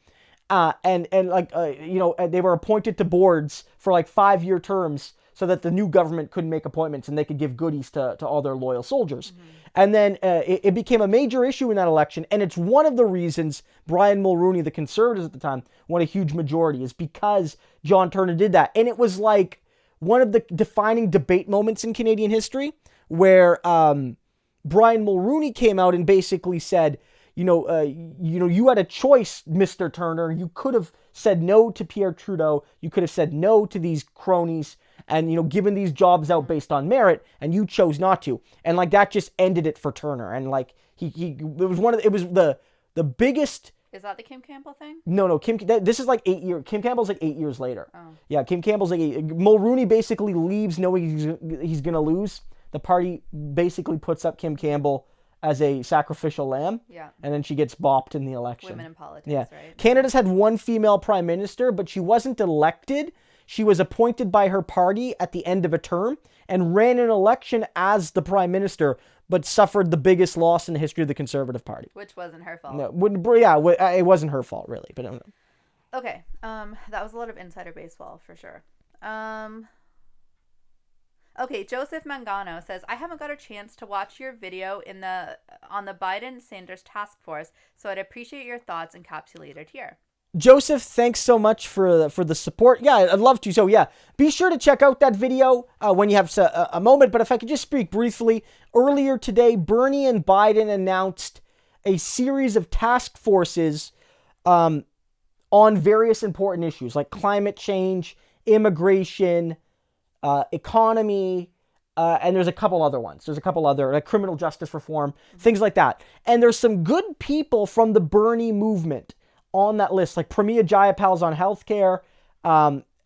They were appointed to boards for like 5-year terms so that the new government couldn't make appointments and they could give goodies to all their loyal soldiers. Mm-hmm. And then it became a major issue in that election, and it's one of the reasons Brian Mulroney, the Conservatives at the time, won a huge majority, is because John Turner did that. And it was like one of the defining debate moments in Canadian history where Brian Mulroney came out and basically said, you had a choice, Mr. Turner. You could have said no to Pierre Trudeau. You could have said no to these cronies and, given these jobs out based on merit, and you chose not to. And like that just ended it for Turner. And like it was the biggest. Is that the Kim Campbell thing? No, this is like 8 years. Kim Campbell's like 8 years later. Oh. Yeah, Kim Campbell's like Mulroney basically leaves knowing he's going to lose. The party basically puts up Kim Campbell as a sacrificial lamb. Yeah. And then she gets bopped in the election. Women in politics, yeah. Right? Canada's had one female prime minister, but she wasn't elected. She was appointed by her party at the end of a term and ran an election as the prime minister, but suffered the biggest loss in the history of the Conservative Party. Which wasn't her fault. No, it wasn't her fault, really. But okay, that was a lot of insider baseball for sure. Okay, Joseph Mangano says, I haven't got a chance to watch your video on the Biden-Sanders task force, so I'd appreciate your thoughts encapsulated here. Joseph, thanks so much for the support. Yeah, I'd love to. So yeah, be sure to check out that video when you have a moment. But if I could just speak briefly, earlier today, Bernie and Biden announced a series of task forces on various important issues like climate change, immigration, economy, and there's a couple other ones. There's a couple other, like criminal justice reform, things like that. And there's some good people from the Bernie movement on that list, like Pramila Jayapal's on healthcare,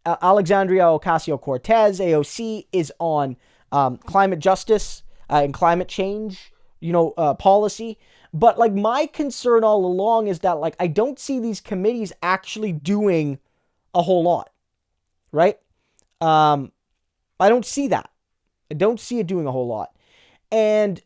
Alexandria Ocasio-Cortez, AOC, is on climate justice and climate change, policy. But like my concern all along is that like I don't see these committees actually doing a whole lot, right? I don't see that. I don't see it doing a whole lot. And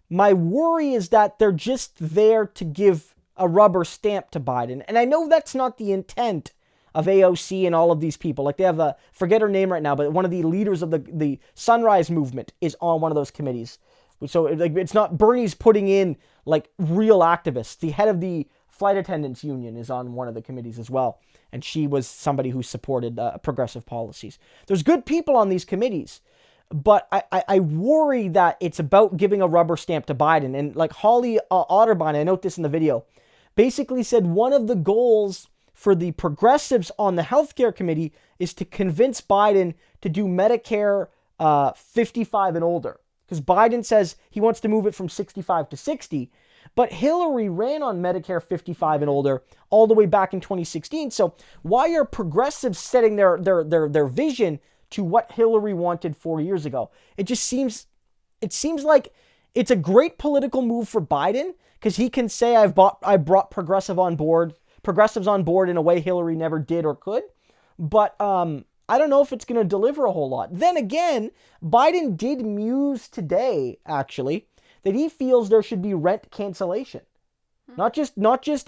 my worry is that they're just there to give a rubber stamp to Biden. And I know that's not the intent of AOC and all of these people. Like they have forget her name right now, but one of the leaders of the Sunrise Movement is on one of those committees. So like it's not Bernie's putting in like real activists. The head of the flight attendants union is on one of the committees as well. And she was somebody who supported progressive policies. There's good people on these committees, but I worry that it's about giving a rubber stamp to Biden. And like Holly Otterbein, I note this in the video, basically said one of the goals for the progressives on the healthcare committee is to convince Biden to do Medicare 55 and older. Because Biden says he wants to move it from 65 to 60. But Hillary ran on Medicare 55 and older all the way back in 2016. So why are progressives setting their vision to what Hillary wanted 4 years ago? It seems like it's a great political move for Biden because he can say I brought progressives on board in a way Hillary never did or could. But I don't know if it's going to deliver a whole lot. Then again, Biden did muse today, actually, that he feels there should be rent cancellation. Not just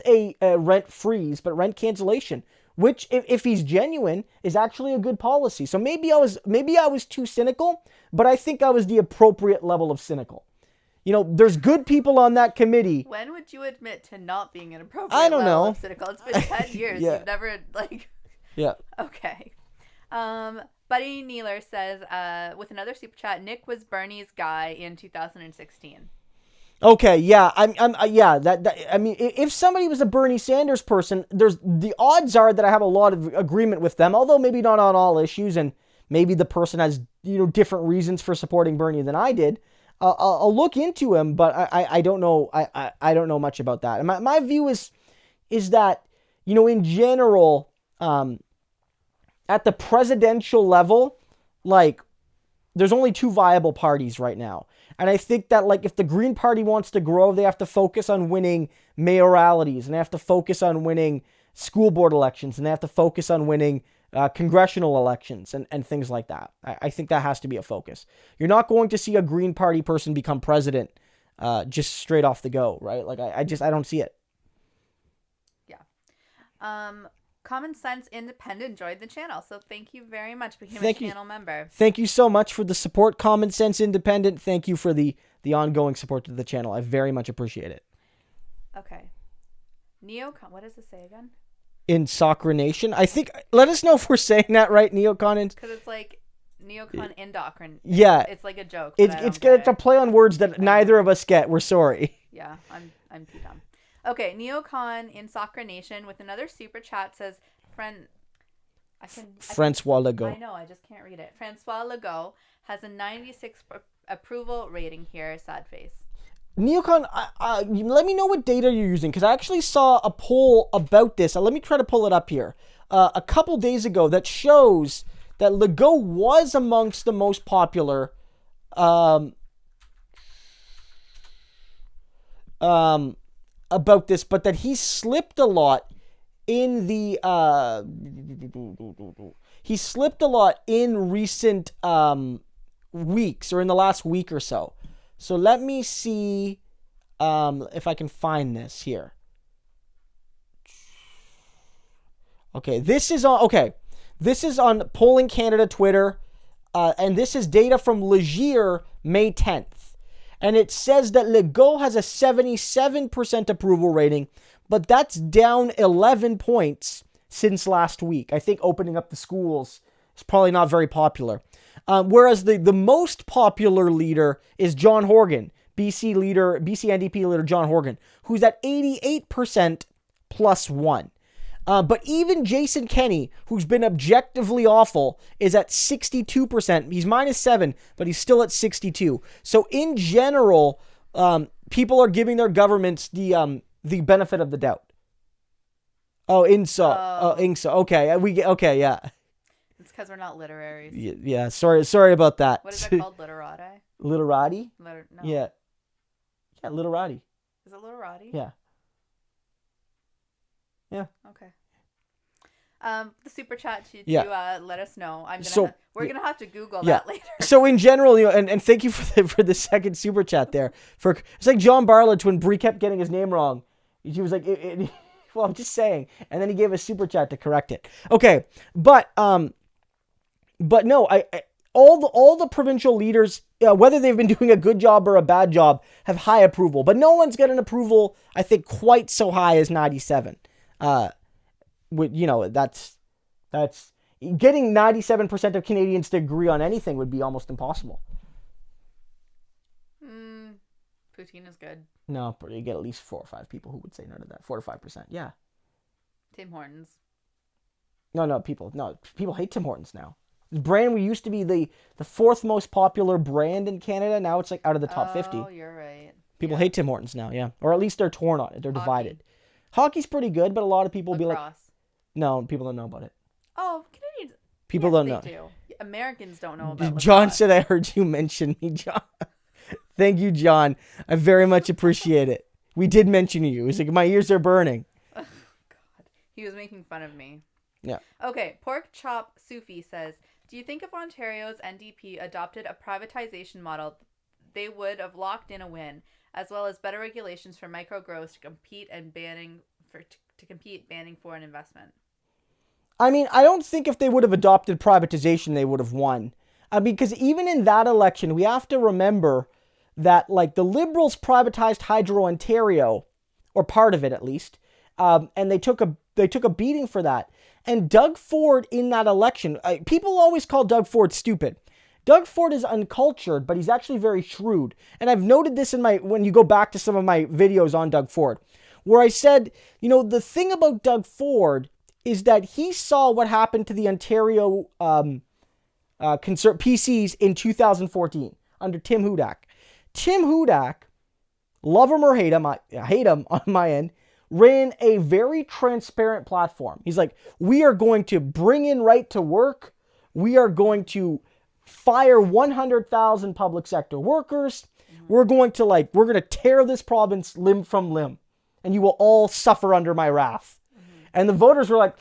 a rent freeze, but rent cancellation, which if he's genuine is actually a good policy. So maybe I was too cynical, but I think I was the appropriate level of cynical. There's good people on that committee. When would you admit to not being an appropriate I don't level know. of cynical? It's been 10 years. Yeah. You've never Yeah. Okay. Buddy Neeler says, with another super chat, Nick was Bernie's guy in 2016. Okay, yeah, I mean, if somebody was a Bernie Sanders person, the odds are that I have a lot of agreement with them, although maybe not on all issues, and maybe the person has different reasons for supporting Bernie than I did. I'll look into him, but I don't know. I don't know much about that. And my view is that in general, at the presidential level, like there's only two viable parties right now. And I think that like if the Green Party wants to grow, they have to focus on winning mayoralities and they have to focus on winning school board elections, and they have to focus on winning congressional elections and things like that. I think that has to be a focus. You're not going to see a Green Party person become president just straight off the go, right? Like, I don't see it. Yeah. Common Sense Independent joined the channel, so thank you very much for becoming a channel member. Thank you so much for the support, Common Sense Independent. Thank you for the ongoing support to the channel. I very much appreciate it. Okay. What does it say again? Indoctrination. I think, let us know if we're saying that right, Neocon. Because it's like Neocon indoctrination. Yeah. It's like a joke. It's a play on words that neither of us get. We're sorry. Yeah, I'm too dumb. Okay, Neocon Insocrination with another super chat says, Francois Legault. I know, I just can't read it. Francois Legault has a 96 approval rating here. Sad face. Neocon, let me know what data you're using, because I actually saw a poll about this. Let me try to pull it up here. A couple days ago that shows that Legault was amongst the most popular about this, but that he slipped a lot in the recent weeks, or in the last week or so. So let me see if I can find this here. Okay, this is on Polling Canada Twitter, and this is data from Leger, May 10th. And it says that Legault has a 77% approval rating, but that's down 11 points since last week. I think opening up the schools is probably not very popular. Whereas the most popular leader is John Horgan, BC NDP leader John Horgan, who's at 88% +1. But even Jason Kenney, who's been objectively awful, is at 62%. He's -7, but he's still at 62. So in general, people are giving their governments the benefit of the doubt. Ingso. Okay, yeah. It's because we're not literaries. Yeah. Sorry about that. What is it called? Literati? Literati? No. Yeah, literati. Is it literati? Yeah. Yeah. Okay. The super chat to let us know. We're gonna have to Google that later. So in general, and thank you for the second super chat there. It's like John Barlage when Bree kept getting his name wrong. He was like, well, I'm just saying, and then he gave a super chat to correct it. Okay, but no, all the provincial leaders, whether they've been doing a good job or a bad job, have high approval. But no one's got an approval, I think, quite so high as 97. That's getting 97% of Canadians to agree on anything would be almost impossible. Poutine is good. No, but you get at least 4 or 5 people who would say no to that. 4 to 5%. Yeah. Tim Hortons. No, people hate Tim Hortons now. The brand, we used to be the 4th most popular brand in Canada. Now it's like out of the top 50. Oh, you're right. People hate Tim Hortons now, yeah. Or at least they're torn on it. They're divided. Hockey's pretty good, but a lot of people will be like, no, people don't know about it. Oh, Canadians. People don't know. Do. Americans don't know about it. John said, I heard you mention me, John. Thank you, John. I very much appreciate it. We did mention you. It was like, my ears are burning. Oh, God. He was making fun of me. Yeah. Okay, Pork Chop Sufi says, do you think if Ontario's NDP adopted a privatization model, they would have locked in a win, as well as better regulations for micro growers to compete banning foreign investment? I mean, I don't think if they would have adopted privatization, they would have won. Because even in that election, we have to remember that, like, the Liberals privatized Hydro Ontario, or part of it at least, and they took a beating for that. And Doug Ford in that election, people always call Doug Ford stupid. Doug Ford is uncultured, but he's actually very shrewd. And I've noted this when you go back to some of my videos on Doug Ford, where I said, the thing about Doug Ford is that he saw what happened to the Ontario PCs in 2014 under Tim Hudak. Tim Hudak, love him or hate him, I hate him on my end, ran a very transparent platform. He's like, we are going to bring in right to work. We are going to fire 100,000 public sector workers. Mm-hmm. We're going to tear this province limb from limb, and you will all suffer under my wrath. Mm-hmm. And the voters were like,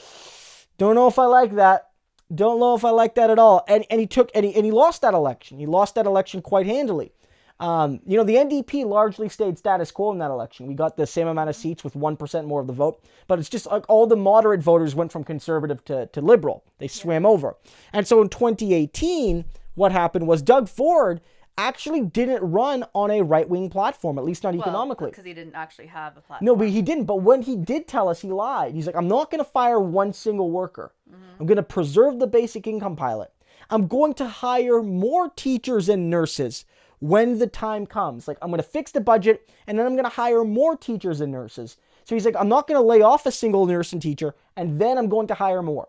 don't know if I like that. Don't know if I like that at all. And he lost that election. He lost that election quite handily. The NDP largely stayed status quo in that election. We got the same amount of seats with 1% more of the vote. But it's just like all the moderate voters went from conservative to liberal. They swam over. And so in 2018, what happened was Doug Ford actually didn't run on a right-wing platform, at least not economically. Because he didn't actually have a platform. No, but he didn't. But when he did tell us, he lied. He's like, I'm not going to fire one single worker. I'm going to preserve the basic income pilot. I'm going to hire more teachers and nurses when the time comes. Like, I'm going to fix the budget, and then I'm going to hire more teachers and nurses. So he's like, I'm not going to lay off a single nurse and teacher, and then I'm going to hire more.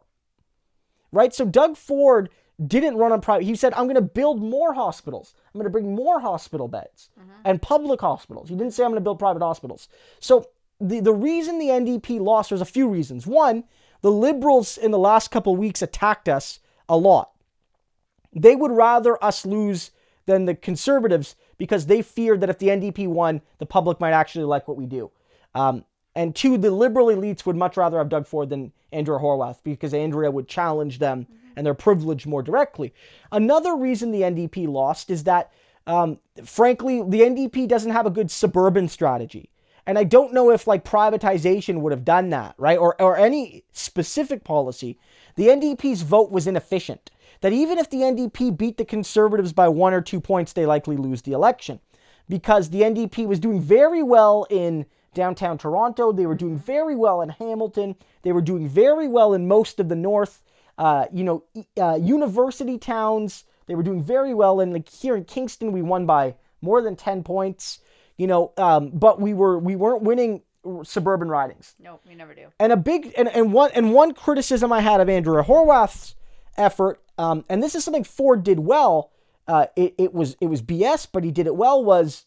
Right? So Doug Ford didn't run on private. He said, I'm going to build more hospitals. I'm going to bring more hospital beds and public hospitals. He didn't say I'm going to build private hospitals. So the reason the NDP lost, there's a few reasons. One, the Liberals in the last couple of weeks attacked us a lot. They would rather us lose than the Conservatives because they feared that if the NDP won, the public might actually like what we do. And two, the Liberal elites would much rather have Doug Ford than Andrea Horwath because Andrea would challenge them and their privilege more directly. Another reason the NDP lost is that, frankly, the NDP doesn't have a good suburban strategy. And I don't know if privatization would have done that, right? Or any specific policy. The NDP's vote was inefficient. That even if the NDP beat the Conservatives by 1 or 2 points, they likely lose the election. Because the NDP was doing very well in downtown Toronto. They were doing very well in Hamilton. They were doing very well in most of the north, university towns. They were doing very well in here in Kingston. We won by more than 10 points. But we weren't winning suburban ridings. No, we never do. And one criticism I had of Andrea Horwath's effort, and this is something Ford did well. It was BS, but he did it well. Was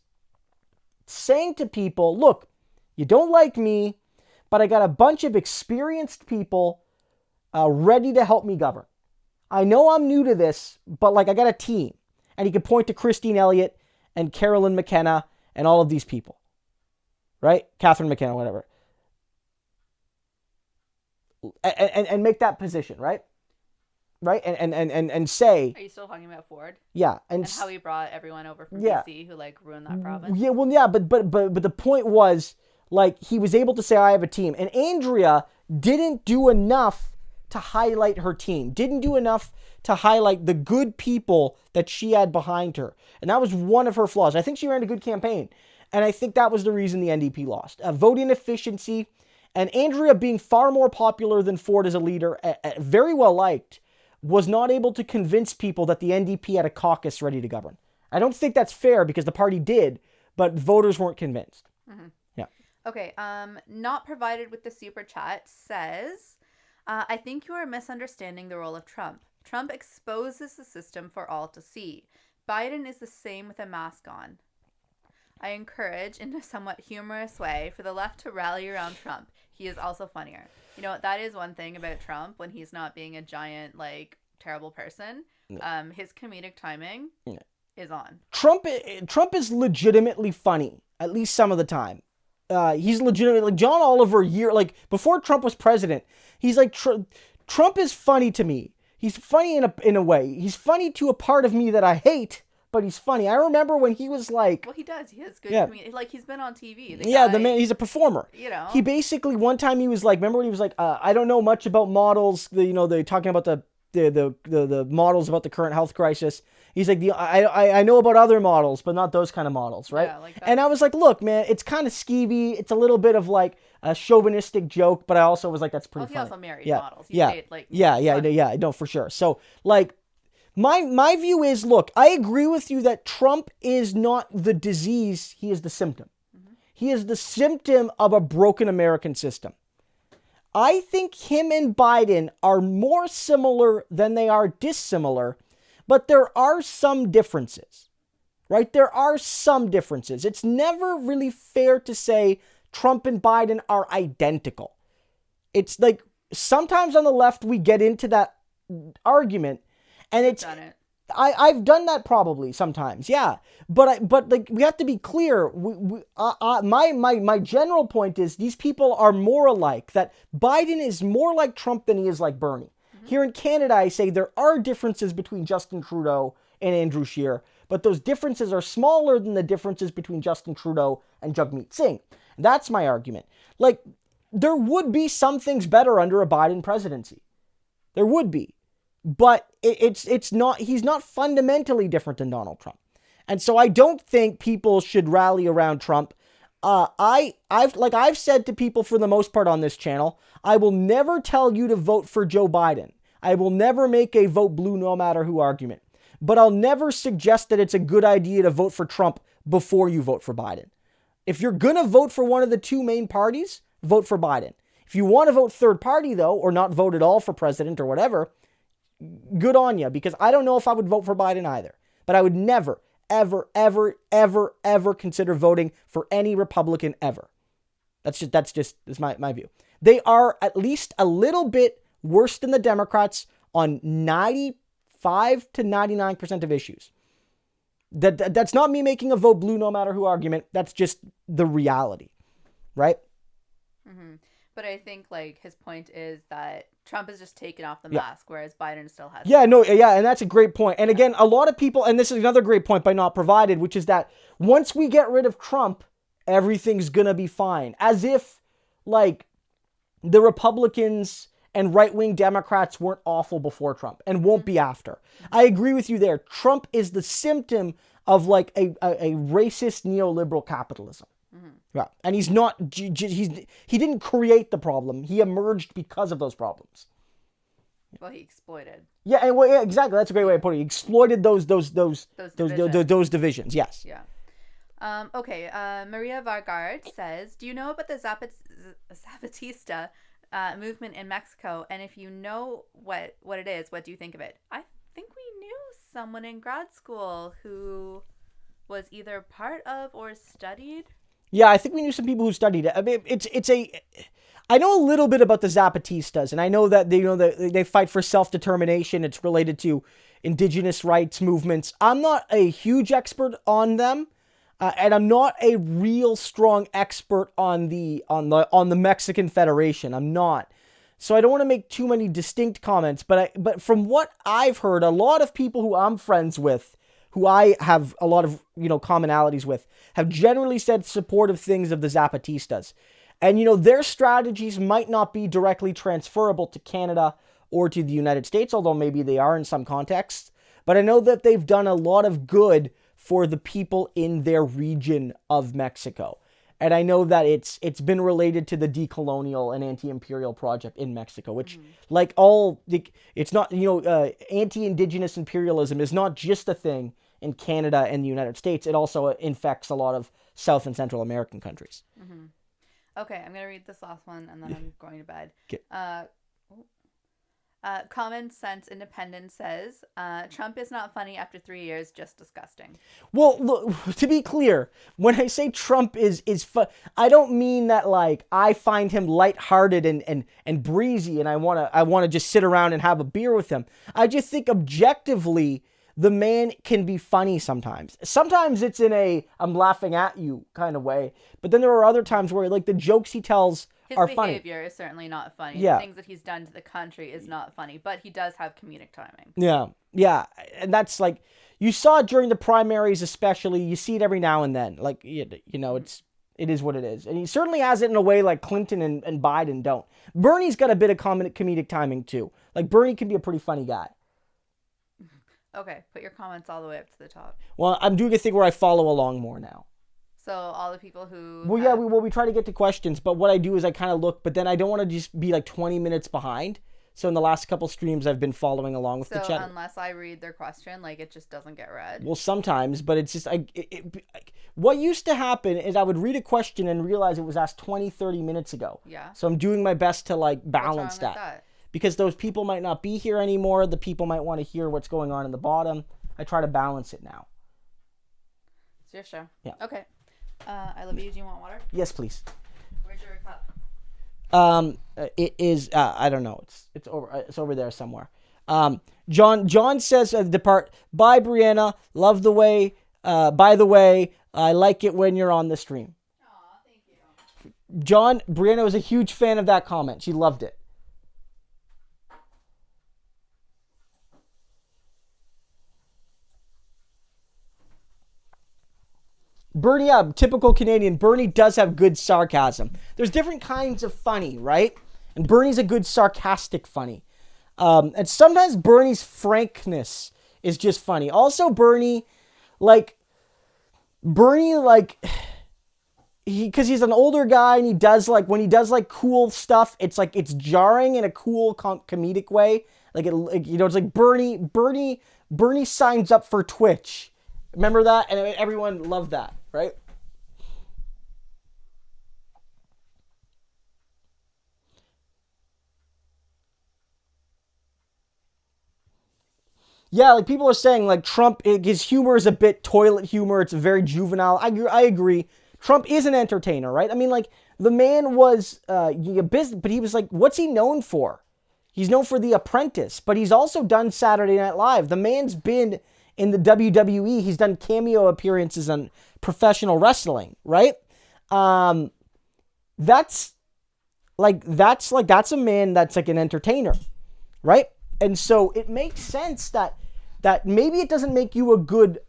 saying to people, look, you don't like me, but I got a bunch of experienced people ready to help me govern. I know I'm new to this, but I got a team. And he could point to Christine Elliott and Carolyn McKenna and all of these people. Right? Catherine McKenna, whatever. And make that position, right? Right? And say... Are you still talking about Ford? Yeah. And how he brought everyone over from BC who ruined that province? Yeah, well, yeah, but the point was, he was able to say, I have a team. And Andrea didn't do enough to highlight her team. Didn't do enough to highlight the good people that she had behind her. And that was one of her flaws. I think she ran a good campaign. And I think that was the reason the NDP lost. Voting efficiency and Andrea being far more popular than Ford as a leader, very well liked, was not able to convince people that the NDP had a caucus ready to govern. I don't think that's fair because the party did, but voters weren't convinced. Mm-hmm. Yeah. Okay. Not provided with the super chat says, I think you are misunderstanding the role of Trump. Trump exposes the system for all to see. Biden is the same with a mask on. I encourage, in a somewhat humorous way, for the left to rally around Trump. He is also funnier. You know, that is one thing about Trump when he's not being a giant, terrible person. No. His comedic timing is on. Trump is legitimately funny, at least some of the time. He's legitimately, John Oliver, before Trump was president, he's Trump is funny to me. He's funny in a way. He's funny to a part of me that I hate, but he's funny. I remember when he was well, he does. He has good comedy. He's been on TV. The man, he's a performer. He basically, one time he was remember when he was I don't know much about models. They're talking about the models about the current health crisis. He's I know about other models, but not those kind of models, right? Yeah, and I was look, man, it's kind of skeevy. It's a little bit of a chauvinistic joke, but I also was that's pretty funny. He also married models. No, for sure. So my view is, look, I agree with you that Trump is not the disease. He is the symptom. Mm-hmm. He is the symptom of a broken American system. I think him and Biden are more similar than they are dissimilar, but there are some differences, right? There are some differences. It's never really fair to say Trump and Biden are identical. It's sometimes on the left we get into that argument, and I've done that probably sometimes, yeah. But like we have to be clear. My general point is these people are more alike. That Biden is more like Trump than he is like Bernie. Here in Canada, I say there are differences between Justin Trudeau and Andrew Scheer, but those differences are smaller than the differences between Justin Trudeau and Jagmeet Singh. That's my argument. Like, there would be some things better under a Biden presidency. There would be. But it's not, he's not fundamentally different than Donald Trump. And so I don't think people should rally around Trump. I've said to people for the most part on this channel, I will never tell you to vote for Joe Biden. I will never make a vote blue no matter who argument. But I'll never suggest that it's a good idea to vote for Trump before you vote for Biden. If you're going to vote for one of the two main parties, vote for Biden. If you want to vote third party, though, or not vote at all for president or whatever, good on you, because I don't know if I would vote for Biden either. But I would never, ever, ever, ever, ever consider voting for any Republican ever. That's my view. They are at least a little bit worse than the Democrats on 95 to 99% of issues. That's not me making a vote blue no matter who argument. That's just the reality, right? Mm-hmm. But I think like his point is that Trump has just taken off the mask, whereas Biden still has. And that's a great point. And again, a lot of people, and this is another great point by Not Provided, which is that once we get rid of Trump, everything's gonna be fine. As if like the Republicans and right-wing Democrats weren't awful before Trump and won't be after. I agree with you there. Trump is the symptom of like a racist neoliberal capitalism. Mm-hmm. Yeah. And he's not, he didn't create the problem. He emerged because of those problems. Well, he exploited. Yeah, and yeah, exactly. That's a great way to put it. He exploited those divisions. Yes. Yeah. Okay. Maria Vargard says, "Do you know about the Zapatista movement in Mexico? And if you know what it is, what do you think of it?" I think we knew someone in grad school who was either part of or studied. Yeah, I think we knew some people who studied it. I mean, I know a little bit about the Zapatistas, and I know that they fight for self-determination. It's related to indigenous rights movements. I'm not a huge expert on them, and I'm not a real strong expert on the Mexican Federation. I'm not. So I don't want to make too many distinct comments, but from what I've heard, a lot of people who I'm friends with, who I have a lot of, commonalities with, have generally said supportive things of the Zapatistas. And, their strategies might not be directly transferable to Canada or to the United States, although maybe they are in some contexts. But I know that they've done a lot of good for the people in their region of Mexico. And I know that it's been related to the decolonial and anti-imperial project in Mexico, which, it's not, anti-indigenous imperialism is not just a thing in Canada and the United States. It also infects a lot of South and Central American countries. Mm-hmm. Okay, I'm going to read this last one, and then I'm going to bed. Okay. Common Sense Independent says, Trump is not funny after 3 years, just disgusting. Well, look, to be clear, when I say Trump is I don't mean that like I find him lighthearted and breezy and I want to just sit around and have a beer with him. I just think objectively the man can be funny sometimes. Sometimes it's in a I'm laughing at you kind of way, but then there are other times where like the jokes he tells are funny. His behavior is certainly not funny. Yeah. The things that he's done to the country is not funny, but he does have comedic timing. Yeah. And that's like, you saw it during the primaries especially. You see it every now and then. Like, it is what it is. And he certainly has it in a way like Clinton and Biden don't. Bernie's got a bit of comedic timing too. Like, Bernie can be a pretty funny guy. Okay, put your comments all the way up to the top. Well, I'm doing a thing where I follow along more now. So all the people who... Well, we try to get to questions, but what I do is I kind of look, but then I don't want to just be like 20 minutes behind. So in the last couple streams, I've been following along with the chat. So unless I read their question, like, it just doesn't get read? Well, sometimes, but it's just... what used to happen is I would read a question and realize it was asked 20, 30 minutes ago. Yeah. So I'm doing my best to like balance What's wrong with that? Because those people might not be here anymore. The people might want to hear what's going on in the bottom. I try to balance it now. It's your show. Yeah. Okay. I love you. Do you want water? Yes, please. Where's your cup? It is. I don't know. It's over there somewhere. John says, depart. Bye, Brianna. Love the way. By the way, I like it when you're on the stream. Aw, thank you. John, Brianna was a huge fan of that comment. She loved it. Bernie, yeah, typical Canadian. Bernie does have good sarcasm. There's different kinds of funny, right? And Bernie's a good sarcastic funny. And sometimes Bernie's frankness is just funny. Also, Bernie, because he's an older guy and he does when he does cool stuff, it's jarring in a cool comedic way. It's like Bernie signs up for Twitch. Remember that? And everyone loved that, right? Yeah, people are saying Trump, his humor is a bit toilet humor. It's very juvenile. I agree. Trump is an entertainer, right? I mean, the man was a business, but he was what's he known for? He's known for The Apprentice, but he's also done Saturday Night Live. The man's been in the WWE. He's done cameo appearances on professional wrestling, right? That's a man that's an entertainer, right? And so it makes sense that maybe it doesn't make you a good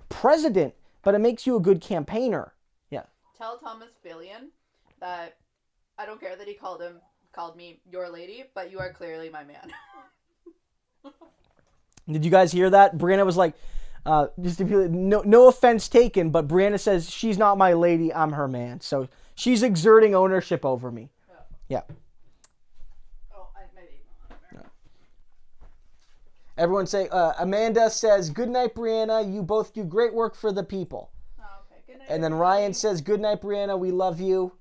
president, but it makes you a good campaigner. Yeah. Tell Thomas Fillion that I don't care that he called me your lady, but you are clearly my man. Did you guys hear that? Brianna was just to be, no offense taken, but Brianna says she's not my lady, I'm her man. So she's exerting ownership over me. Oh. Yeah. Oh, maybe. Yeah. Everyone say, Amanda says, good night, Brianna. You both do great work for the people. Oh, okay. Good night. And then Ryan says, good night, Brianna. We love you.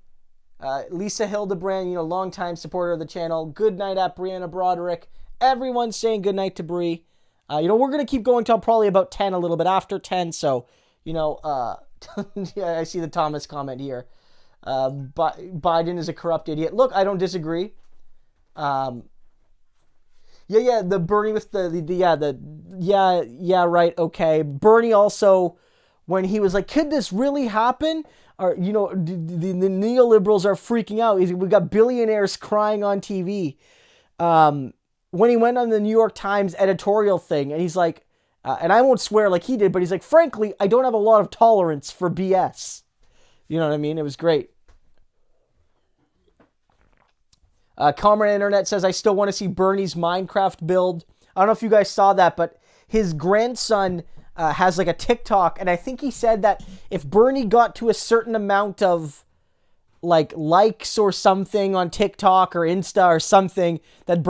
Lisa Hildebrand, longtime supporter of the channel. Good night at Brianna Broderick. Everyone's saying good night to Brie. We're going to keep going till probably about 10, a little bit after 10. So, yeah, I see the Thomas comment here. Biden is a corrupt idiot. Look, I don't disagree. The Bernie with right, okay. Bernie also, when he was could this really happen? Or, the neoliberals are freaking out. We got billionaires crying on TV. When he went on the New York Times editorial thing, and he's and I won't swear like he did, but he's frankly, I don't have a lot of tolerance for BS. You know what I mean? It was great. Comrade Internet says, I still want to see Bernie's Minecraft build. I don't know if you guys saw that, but his grandson has a TikTok, and I think he said that if Bernie got to a certain amount of likes or something on TikTok or Insta or something, that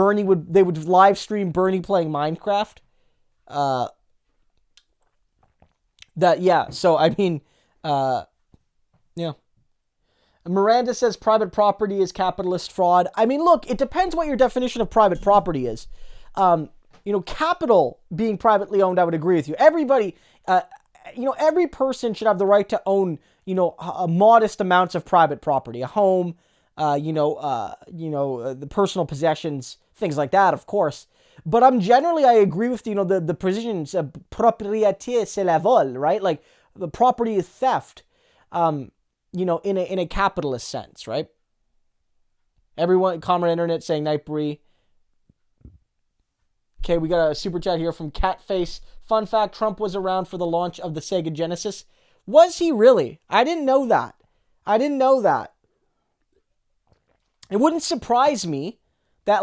they would live stream Bernie playing Minecraft. So I mean, yeah. Miranda says private property is capitalist fraud. I mean, look, it depends what your definition of private property is. Capital being privately owned, I would agree with you. Everybody, every person should have the right to own, a modest amounts of private property, a home, the personal possessions, things like that, of course. But I agree with, the positions, propriété c'est la vol, right? The property is theft, in a capitalist sense, right? Everyone, Comrade Internet saying night Bree. Okay, we got a super chat here from Catface. Fun fact, Trump was around for the launch of the Sega Genesis. Was he really? I didn't know that. It wouldn't surprise me that,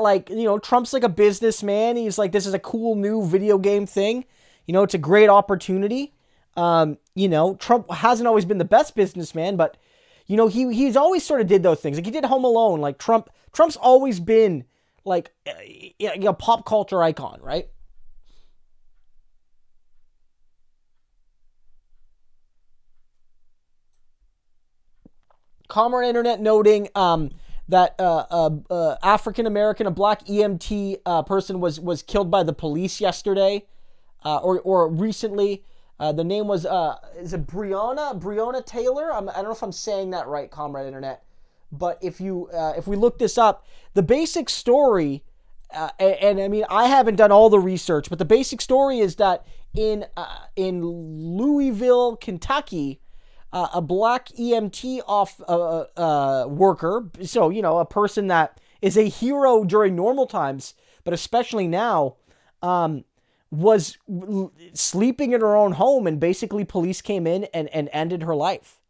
Trump's a businessman. He's this is a cool new video game thing. It's a great opportunity. Trump hasn't always been the best businessman, but, he's always sort of did those things. He did Home Alone. Trump's always been, a pop culture icon, right? Comrade Internet noting that African American, a black EMT person was killed by the police yesterday, or recently. The name was is it Breonna Taylor? I don't know if I'm saying that right, Comrade Internet. But if we look this up, the basic story and I mean, I haven't done all the research, but the basic story is that in Louisville, Kentucky, a black EMT worker, so, you know, a person that is a hero during normal times, but especially now, was sleeping in her own home, and basically police came in and ended her life,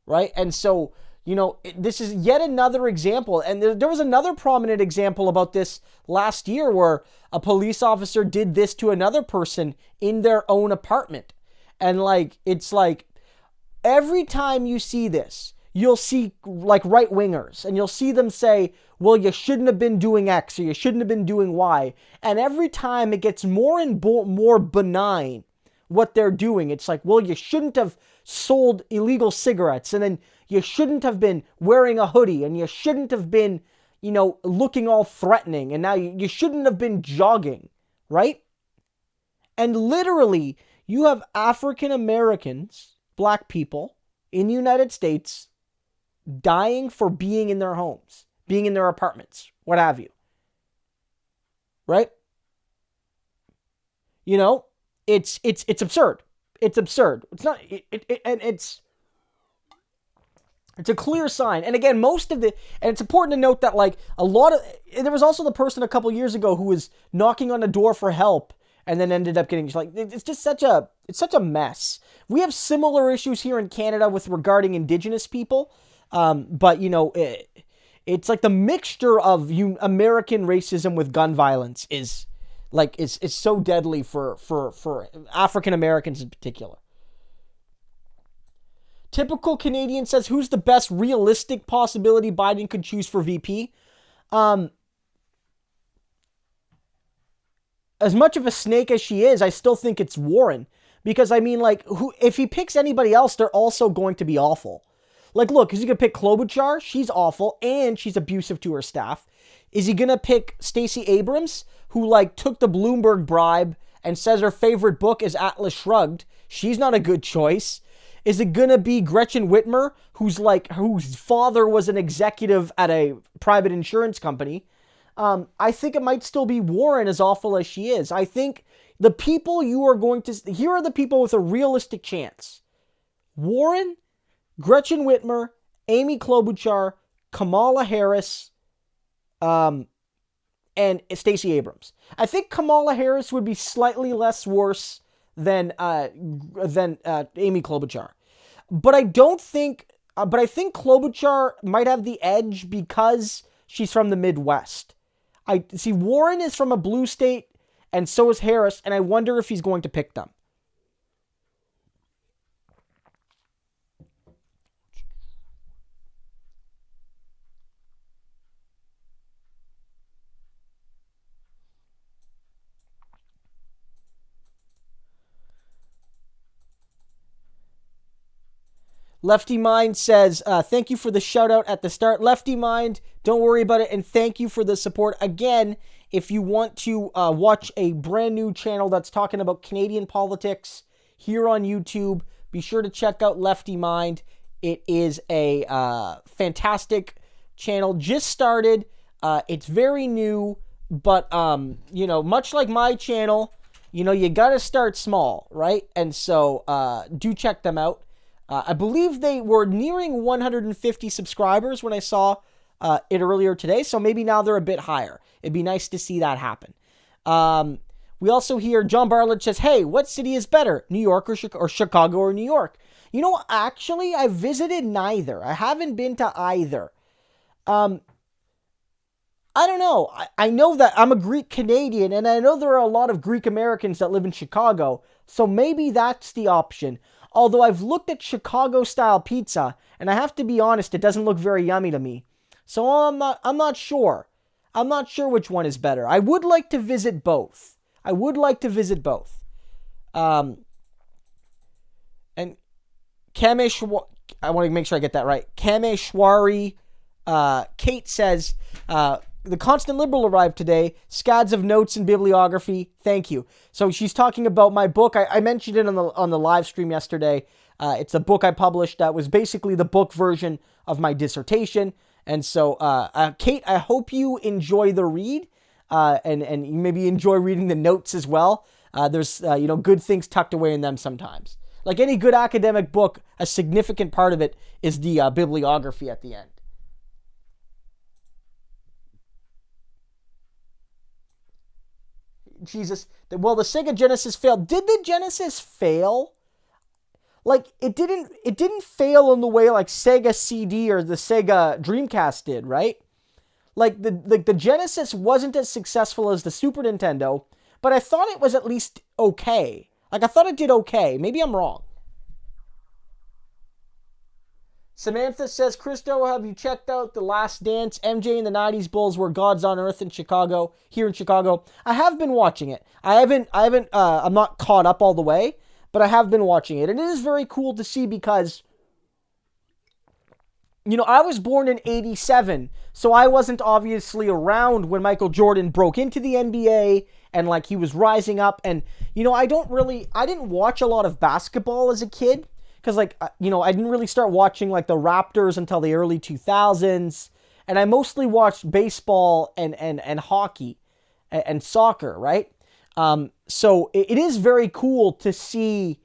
right? And so, you know, this is yet another example. And there was another prominent example about this last year where a police officer did this to another person in their own apartment. And like, it's like every time you see this, you'll see like right-wingers and you'll see them say, well, you shouldn't have been doing X or you shouldn't have been doing Y. And every time it gets more and more benign what they're doing. It's like, well, you shouldn't have sold illegal cigarettes, and then you shouldn't have been wearing a hoodie, and you shouldn't have been, you know, looking all threatening, and now you shouldn't have been jogging, right? And literally, you have African Americans, black people in the United States dying for being in their homes, being in their apartments, what have you. Right? You know, it's absurd. It's absurd. It's not, and it's a clear sign. And again, and it's important to note that like there was also the person a couple years ago who was knocking on a door for help and then ended up getting, like, it's just such a mess. We have similar issues here in Canada regarding Indigenous people. But you know, it's like the mixture of American racism with gun violence is so deadly for African Americans in particular. Typical Canadian says, who's the best realistic possibility Biden could choose for VP? As much of a snake as she is, I still think it's Warren. Because, I mean, like, if he picks anybody else, they're also going to be awful. Like, look, is he going to pick Klobuchar? She's awful, and she's abusive to her staff. Is he going to pick Stacey Abrams, who, like, took the Bloomberg bribe and says her favorite book is Atlas Shrugged? She's not a good choice. Is it going to be Gretchen Whitmer, whose father was an executive at a private insurance company? I think it might still be Warren, as awful as she is. I think the people here are the people with a realistic chance. Warren, Gretchen Whitmer, Amy Klobuchar, Kamala Harris, and Stacey Abrams. I think Kamala Harris would be slightly less worse than Amy Klobuchar. But I think Klobuchar might have the edge because she's from the Midwest. I see Warren is from a blue state, and so is Harris, and I wonder if he's going to pick them. Lefty Mind says, thank you for the shout out at the start. Lefty Mind, don't worry about it, and thank you for the support. Again, if you want to watch a brand new channel that's talking about Canadian politics here on YouTube, be sure to check out Lefty Mind. It is a fantastic channel, just started. It's very new, but, you know, much like my channel, you know, you gotta start small, right? And so do check them out. I believe they were nearing 150 subscribers when I saw it earlier today, so maybe now they're a bit higher. It'd be nice to see that happen. We also hear John Bartlett says, hey, what city is better, New York or Chicago or New York? You know, actually, I visited neither. I haven't been to either. I don't know. I know that I'm a Greek Canadian, and I know there are a lot of Greek Americans that live in Chicago, so maybe that's the option. Although I've looked at Chicago-style pizza, and I have to be honest, it doesn't look very yummy to me. So I'm not sure. I'm not sure which one is better. I would like to visit both. And Kameshwari, I want to make sure I get that right. Kameshwari, Kate says, the Constant Liberal arrived today. Scads of notes and bibliography. Thank you. So she's talking about my book. I mentioned it on the live stream yesterday. It's a book I published that was basically the book version of my dissertation. And so, Kate, I hope you enjoy the read. and you maybe enjoy reading the notes as well. There's good things tucked away in them sometimes. Like any good academic book, a significant part of it is the bibliography at the end. Jesus. Well, the Sega Genesis failed. Did the Genesis fail? Like it didn't fail in the way like Sega CD or the Sega Dreamcast did, right? Like the Genesis wasn't as successful as the Super Nintendo, but I thought it was at least okay. Like I thought it did okay. Maybe I'm wrong. Samantha says, Christo, have you checked out The Last Dance? MJ and the 90s Bulls were gods on earth in Chicago, here in Chicago. I have been watching it. I'm not caught up all the way, but I have been watching it. And it is very cool to see because, I was born in 87, so I wasn't obviously around when Michael Jordan broke into the NBA and like he was rising up. And, I didn't watch a lot of basketball as a kid. Because, I didn't really start watching, like, the Raptors until the early 2000s. And I mostly watched baseball and hockey and soccer, right? So it is very cool to see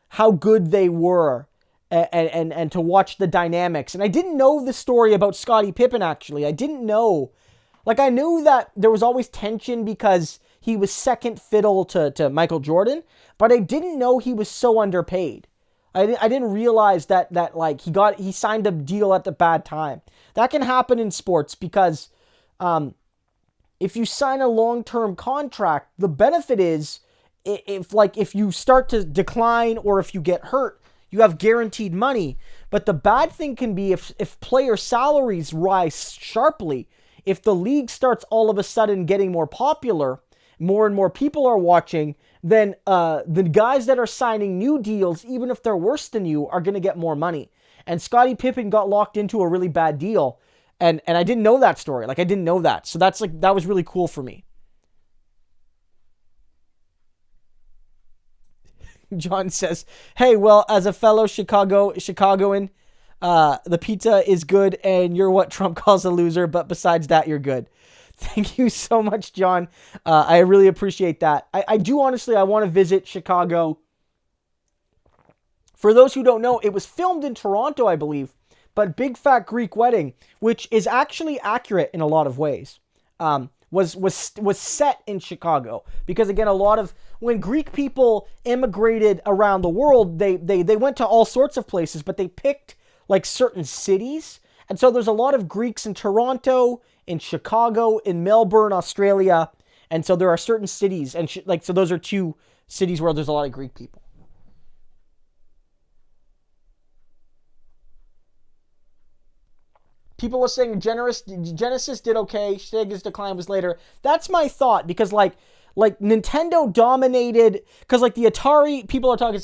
how good they were and to watch the dynamics. And I didn't know the story about Scottie Pippen, actually. I didn't know. Like, I knew that there was always tension because he was second fiddle to Michael Jordan. But I didn't know he was so underpaid. I didn't realize that like he signed a deal at the bad time. That can happen in sports because if you sign a long-term contract, the benefit is if you start to decline or if you get hurt, you have guaranteed money. But the bad thing can be if player salaries rise sharply, if the league starts all of a sudden getting more popular, more and more people are watching, then the guys that are signing new deals, even if they're worse than you, are going to get more money. And Scottie Pippen got locked into a really bad deal. And I didn't know that story. Like, I didn't know that. So that was really cool for me. John says, hey, well, as a fellow Chicagoan, the pizza is good and you're what Trump calls a loser, but besides that, you're good. Thank you so much, John. I really appreciate that. I do honestly, I want to visit Chicago. For those who don't know, it was filmed in Toronto, I believe, but Big Fat Greek Wedding, which is actually accurate in a lot of ways, was set in Chicago. Because again, when Greek people immigrated around the world, they went to all sorts of places, but they picked like certain cities. And so there's a lot of Greeks in Toronto, in Chicago, in Melbourne, Australia. And so there are certain cities, and so those are two cities where there's a lot of Greek people. People are saying Genesis did okay, Sega's decline was later. That's my thought, because like Nintendo dominated, because like the Atari, people are talking,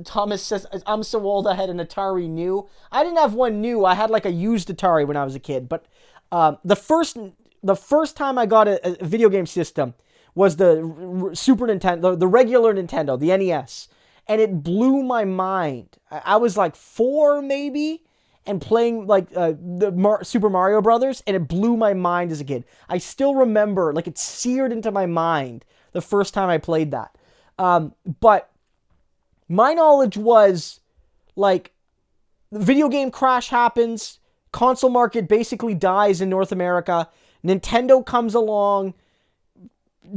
Thomas says, I'm so old I had an Atari new. I didn't have one new, I had like a used Atari when I was a kid, but the first time I got a video game system was the Super Nintendo, the regular Nintendo, the NES, and it blew my mind. I was like 4 maybe, and playing like Super Mario Brothers, and it blew my mind as a kid. I still remember, like, it seared into my mind the first time I played that. But my knowledge was, like, the video game crash happens, console market basically dies in North America, Nintendo comes along,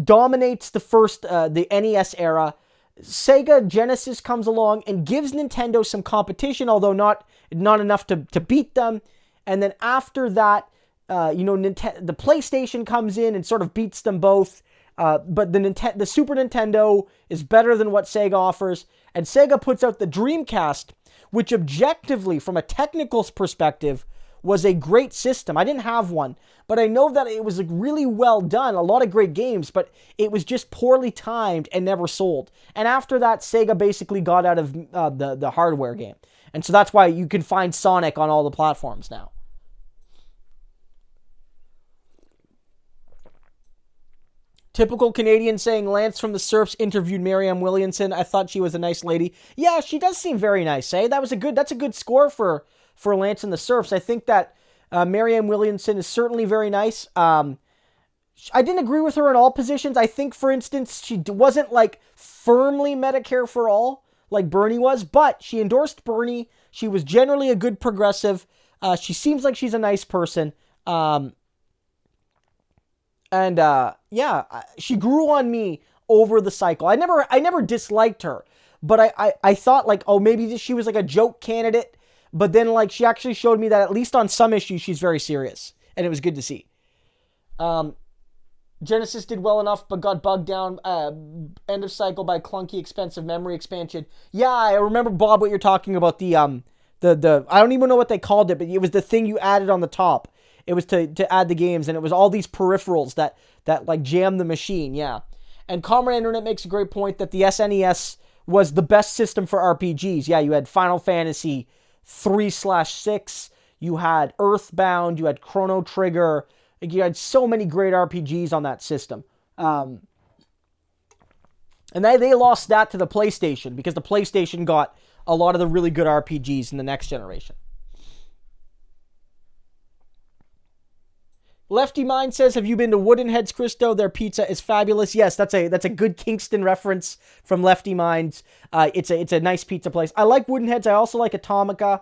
dominates the NES era, Sega Genesis comes along and gives Nintendo some competition, although not enough to beat them. And then after that, the PlayStation comes in and sort of beats them both. But the Super Nintendo is better than what Sega offers. And Sega puts out the Dreamcast, which objectively, from a technical perspective, was a great system. I didn't have one, but I know that it was like really well done, a lot of great games, but it was just poorly timed and never sold. And after that, Sega basically got out of the hardware game. And so that's why you can find Sonic on all the platforms now. Typical Canadian saying, Lance from the Surfs interviewed Marianne Williamson. I thought she was a nice lady. Yeah, she does seem very nice, eh? That's a good score for Lance and the Surfs. I think that Marianne Williamson is certainly very nice. I didn't agree with her in all positions. I think, for instance, she wasn't like firmly Medicare for all like Bernie was, but she endorsed Bernie. She was generally a good progressive. She seems like she's a nice person. She grew on me over the cycle. I never disliked her, but I thought like, oh, maybe she was like a joke candidate. But then like she actually showed me that at least on some issues she's very serious, and it was good to see. Genesis did well enough, but got bogged down end of cycle by clunky, expensive memory expansion. Yeah, I remember, Bob, what you're talking about. The I don't even know what they called it, but it was the thing you added on the top. It was to add the games, and it was all these peripherals that like jammed the machine. Yeah, and Comrade Internet makes a great point that the SNES was the best system for RPGs. Yeah, you had Final Fantasy 3/6, you had Earthbound, you had Chrono Trigger. You had so many great RPGs on that system. And they lost that to the PlayStation because the PlayStation got a lot of the really good RPGs in the next generation. Lefty Mind says, have you been to Wooden Heads, Christo? Their pizza is fabulous. Yes, that's a good Kingston reference from Lefty Minds. It's a nice pizza place. I like Wooden Heads. I also like Atomica.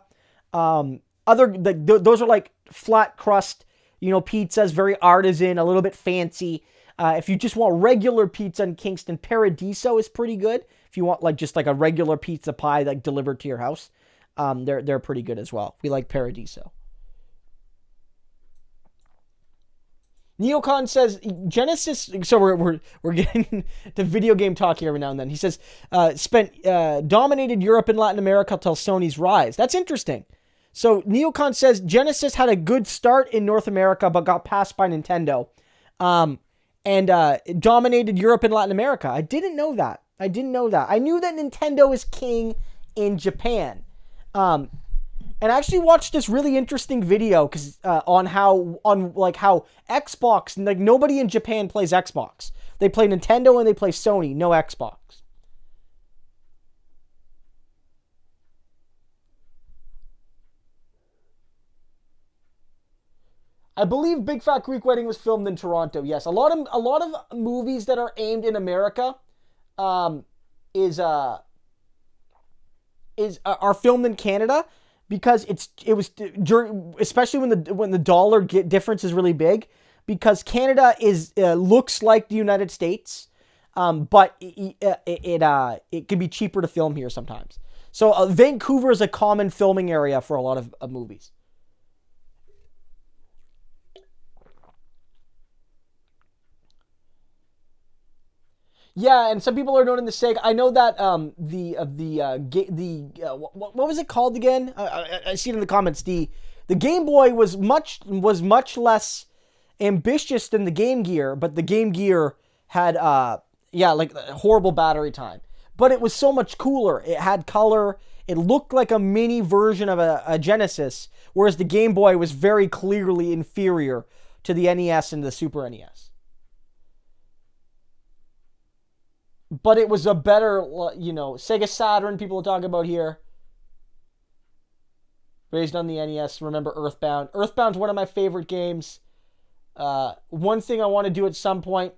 Those are like flat crust, pizzas, very artisan, a little bit fancy. If you just want regular pizza in Kingston, Paradiso is pretty good. If you want just a regular pizza pie like delivered to your house, they're pretty good as well. We like Paradiso. Neocon says Genesis. So we're getting to video game talk here every now and then. He says dominated Europe and Latin America till Sony's rise. That's interesting. So Neocon says Genesis had a good start in North America, but got passed by Nintendo, and dominated Europe and Latin America. I didn't know that. I knew that Nintendo is king in Japan. And I actually watched this really interesting video on how Xbox, like nobody in Japan plays Xbox. They play Nintendo and they play Sony, no Xbox. I believe Big Fat Greek Wedding was filmed in Toronto. Yes, a lot of movies that are aimed in America are filmed in Canada because it was during, especially when the dollar difference is really big, because Canada looks like the United States, but it can be cheaper to film here sometimes. So Vancouver is a common filming area for a lot of movies. Yeah, and some people are noting the Sega. I know that what was it called again? I see it in the comments. The Game Boy was much less ambitious than the Game Gear, but the Game Gear had horrible battery time. But it was so much cooler. It had color. It looked like a mini version of a Genesis, whereas the Game Boy was very clearly inferior to the NES and the Super NES. But it was a better, Sega Saturn, people talk about here. Raised on the NES, remember Earthbound. Earthbound's one of my favorite games. One thing I want to do at some point,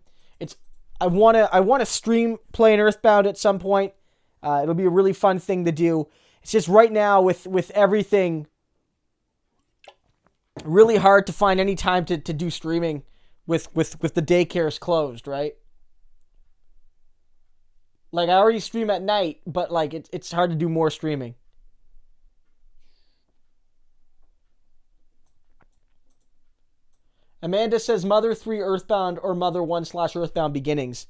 I want to stream playing Earthbound at some point. It'll be a really fun thing to do. It's just right now with everything, really hard to find any time to do streaming with the daycares closed, right? Like, I already stream at night, but, it's hard to do more streaming. Amanda says Mother 3 Earthbound or Mother 1/Earthbound Beginnings.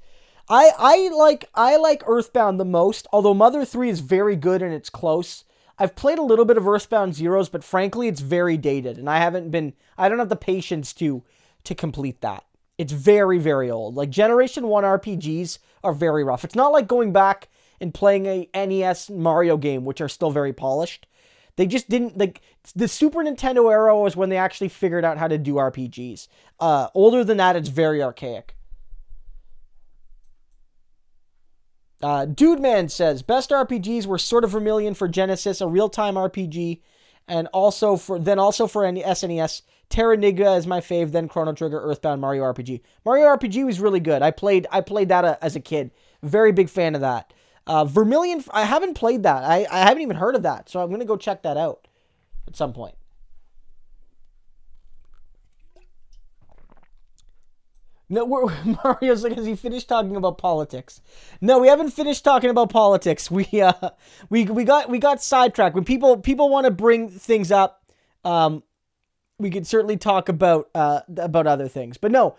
I like Earthbound the most, although Mother 3 is very good and it's close. I've played a little bit of Earthbound Zeros, but frankly, it's very dated, and I don't have the patience to complete that. It's very, very old. Like, Generation 1 RPGs are very rough. It's not like going back and playing a NES Mario game, which are still very polished. They just didn't, the Super Nintendo era was when they actually figured out how to do RPGs. Older than that, it's very archaic. Dude Man says, best RPGs were Sword of Vermilion for Genesis, a real-time RPG, And also for any SNES, Terranigma is my fave, then Chrono Trigger, Earthbound, Mario RPG. Mario RPG was really good. I played that as a kid. Very big fan of that. Vermilion, I haven't played that. I haven't even heard of that, so I'm going to go check that out at some point. No, Mario's like, has he finished talking about politics? No, we haven't finished talking about politics. We got sidetracked. When people want to bring things up, we could certainly talk about other things. But no,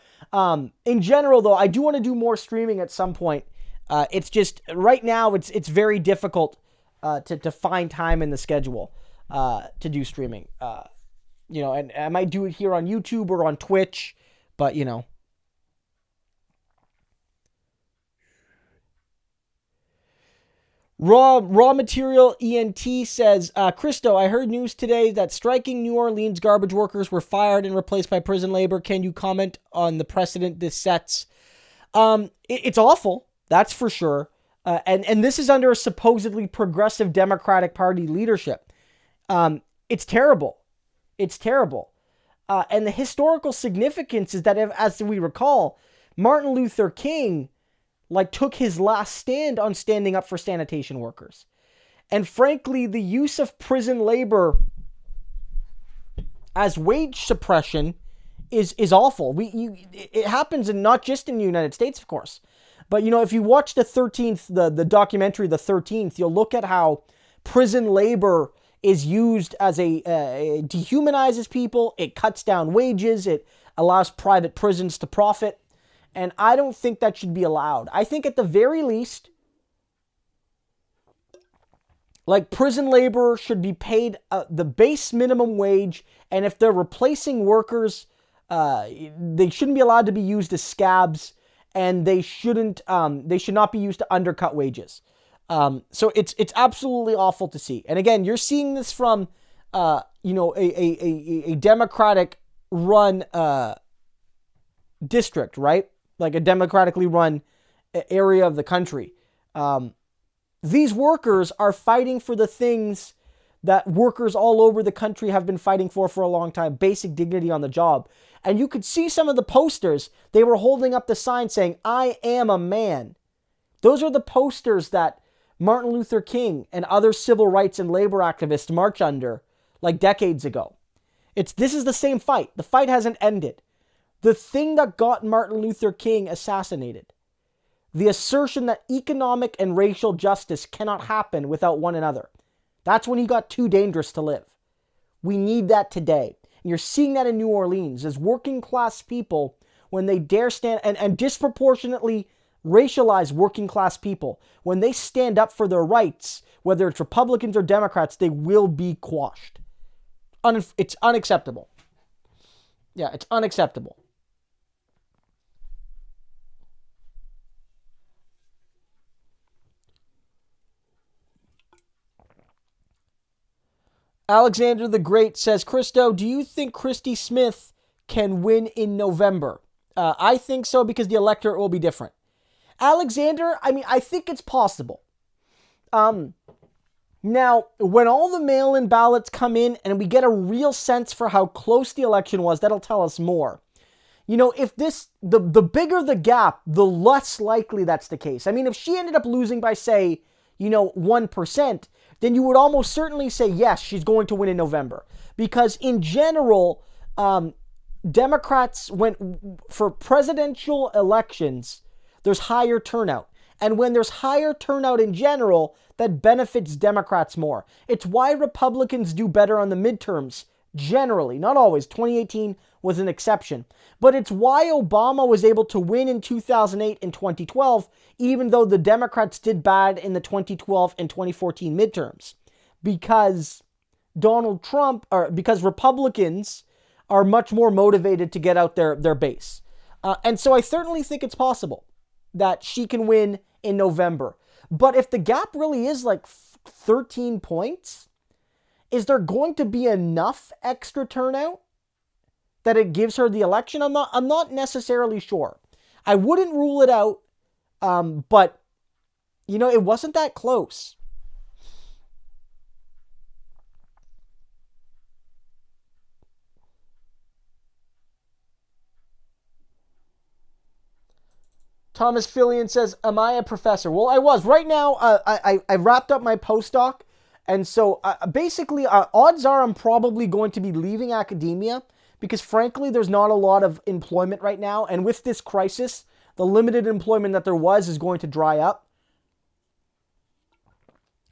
in general though, I do want to do more streaming at some point. It's just right now it's very difficult to find time in the schedule to do streaming. And I might do it here on YouTube or on Twitch, but Raw Material ENT says, Christo, I heard news today that striking New Orleans garbage workers were fired and replaced by prison labor. Can you comment on the precedent this sets? It's awful, that's for sure. And this is under a supposedly progressive Democratic Party leadership. It's terrible. It's terrible. And the historical significance is that, as we recall, Martin Luther King took his last stand on standing up for sanitation workers. And frankly, the use of prison labor as wage suppression is awful. It happens, and not just in the United States, of course. But, if you watch the 13th, the documentary, The 13th, you'll look at how prison labor is used as it dehumanizes people. It cuts down wages. It allows private prisons to profit. And I don't think that should be allowed. I think at the very least, prison labor should be paid the base minimum wage. And if they're replacing workers, they shouldn't be allowed to be used as scabs. And they should not be used to undercut wages. So it's absolutely awful to see. And again, you're seeing this from, a Democratic run district, right? Like a democratically run area of the country. These workers are fighting for the things that workers all over the country have been fighting for a long time. Basic dignity on the job. And you could see some of the posters. They were holding up the sign saying, "I am a man." Those are the posters that Martin Luther King and other civil rights and labor activists march under decades ago. This is the same fight. The fight hasn't ended. The thing that got Martin Luther King assassinated, the assertion that economic and racial justice cannot happen without one another. That's when he got too dangerous to live. We need that today. And you're seeing that in New Orleans as working class people, when they dare stand and disproportionately racialize working class people, when they stand up for their rights, whether it's Republicans or Democrats, they will be quashed. It's unacceptable. Yeah, it's unacceptable. Alexander the Great says, Christo, do you think Christy Smith can win in November? I think so, because the electorate will be different. Alexander, I think it's possible. Now, when all the mail-in ballots come in and we get a real sense for how close the election was, that'll tell us more. If the bigger the gap, the less likely that's the case. If she ended up losing by, say, 1%, then you would almost certainly say, yes, she's going to win in November. Because in general, Democrats, for presidential elections, there's higher turnout. And when there's higher turnout in general, that benefits Democrats more. It's why Republicans do better on the midterms, generally. Not always. 2018 was an exception. But it's why Obama was able to win in 2008 and 2012, even though the Democrats did bad in the 2012 and 2014 midterms. Because because Republicans are much more motivated to get out their base. And so I certainly think it's possible that she can win in November. But if the gap really is 13 points, is there going to be enough extra turnout that it gives her the election? I'm not necessarily sure. I wouldn't rule it out, but it wasn't that close. Thomas Fillion says, am I a professor? Well, I was. Right now, I wrapped up my postdoc. And so basically, odds are I'm probably going to be leaving academia because frankly, there's not a lot of employment right now. And with this crisis, the limited employment that there was is going to dry up.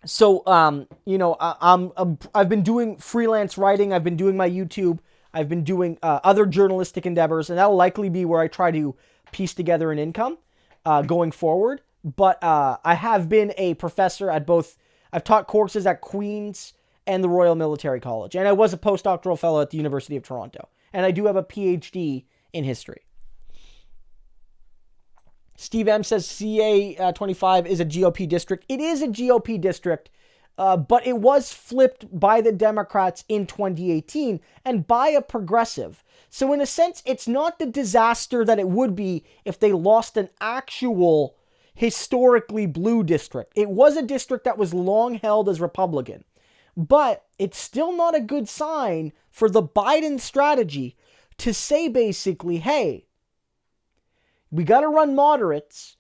So, I've been doing freelance writing. I've been doing my YouTube. I've been doing other journalistic endeavors, and that'll likely be where I try to piece together an income going forward. But I have been a professor at both. I've taught courses at Queen's and the Royal Military College, and I was a postdoctoral fellow at the University of Toronto, and I do have a PhD in history. Steve M says CA25 is a GOP district. It is a GOP district, but it was flipped by the Democrats in 2018 and by a progressive. So in a sense, it's not the disaster that it would be if they lost an actual historically blue district. It was a district that was long held as Republican, but it's still not a good sign for the Biden strategy to say basically, hey, we got to run moderates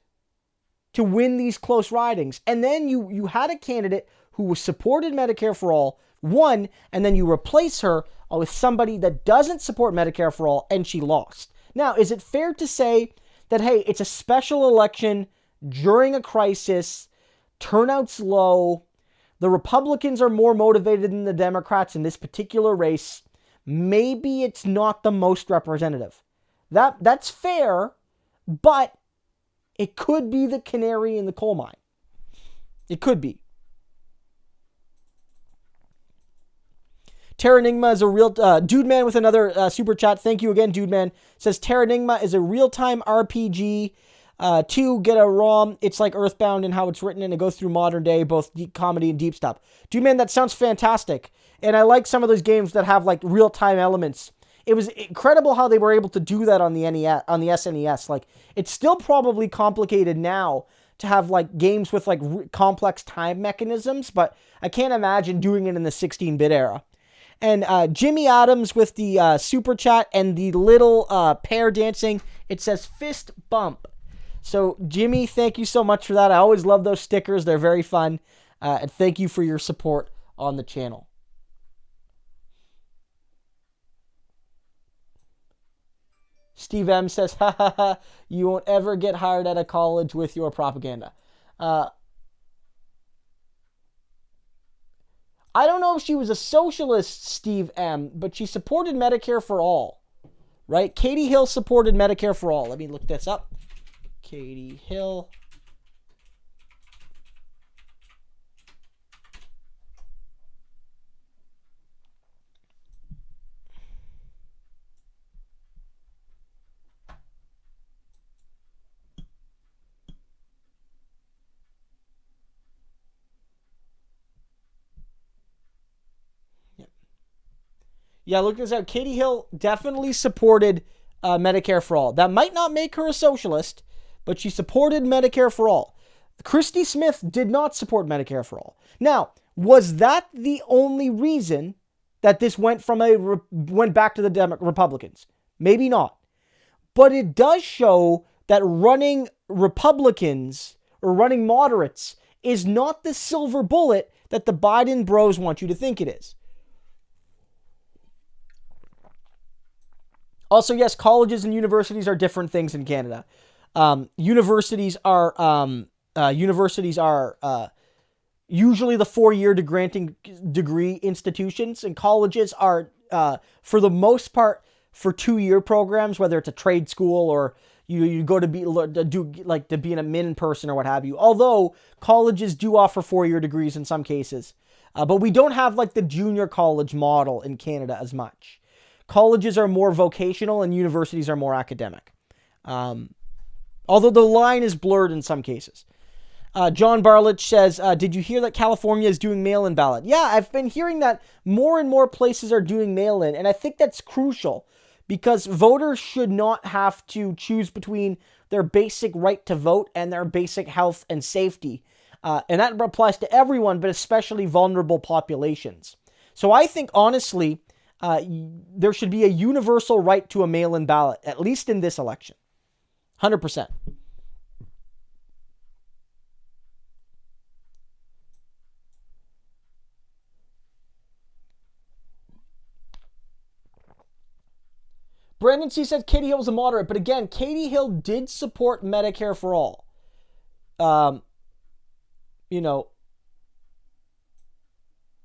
to win these close ridings. And then you had a candidate who supported Medicare for all, won, and then you replace her with somebody that doesn't support Medicare for all, and she lost. Now, is it fair to say that, hey, it's a special election during a crisis, turnout's low, the Republicans are more motivated than the Democrats in this particular race, maybe it's not the most representative? That's fair, but it could be the canary in the coal mine. It could be. Terranigma is a real... Dude Man with another super chat. Thank you again, Dude Man. Says Terranigma is a real-time RPG. 2, get a ROM. It's like Earthbound and how it's written, and it goes through modern day, both deep comedy and deep stuff. Dude Man, that sounds fantastic. And I like some of those games that have like real-time elements. It was incredible how they were able to do that on the NES, on the SNES. Like, it's still probably complicated now to have like games with like complex time mechanisms, but I can't imagine doing it in the 16-bit era. And Jimmy Adams with the super chat and the little pair dancing. It says fist bump. So Jimmy, thank you so much for that. I always love those stickers. They're very fun. And thank you for your support on the channel. Steve M says, ha ha ha, you won't ever get hired at a college with your propaganda. I don't know if she was a socialist, Steve M., but she supported Medicare for all, right? Katie Hill supported Medicare for all. Let me look this up. Katie Hill. Yeah, look this out. Katie Hill definitely supported Medicare for all. That might not make her a socialist, but she supported Medicare for all. Christy Smith did not support Medicare for all. Now, was that the only reason that this went back to the Republicans? Maybe not. But it does show that running Republicans or running moderates is not the silver bullet that the Biden bros want you to think it is. Also, yes, colleges and universities are different things in Canada. Universities are usually the 4-year degree institutions, and colleges are, for the most part, for 2-year programs, whether it's a trade school or you go to be an admin person or what have you. Although colleges do offer 4-year degrees in some cases, but we don't have like the junior college model in Canada as much. Colleges are more vocational and universities are more academic. Although the line is blurred in some cases. John Barlich says, did you hear that California is doing mail-in ballot? Yeah, I've been hearing that more and more places are doing mail-in, and I think that's crucial because voters should not have to choose between their basic right to vote and their basic health and safety. And that applies to everyone, but especially vulnerable populations. So I think, honestly, there should be a universal right to a mail-in ballot, at least in this election. 100%. Brandon C said Katie Hill was a moderate, but again, Katie Hill did support Medicare for all.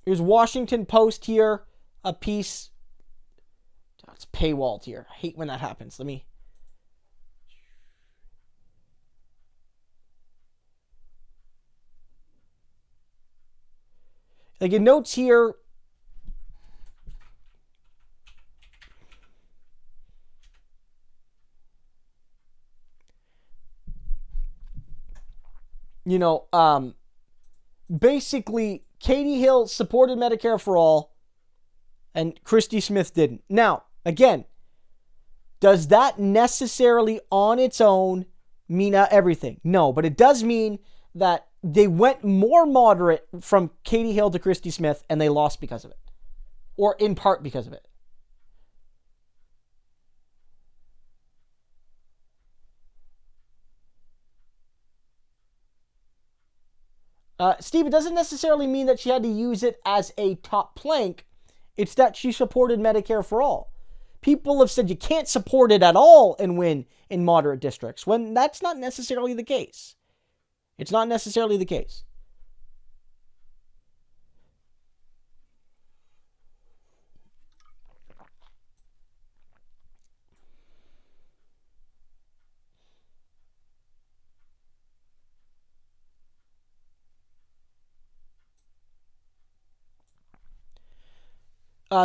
Here's Washington Post here, a piece. Oh, it's paywalled here. I hate when that happens. Let me. Like it notes here. Basically, Katie Hill supported Medicare for all, and Christy Smith didn't. Now, again, does that necessarily on its own mean everything? No, but it does mean that they went more moderate from Katie Hill to Christy Smith, and they lost because of it, or in part because of it. Steve, it doesn't necessarily mean that she had to use it as a top plank. It's that she supported Medicare for all. People have said you can't support it at all and win in moderate districts, when that's not necessarily the case. It's not necessarily the case.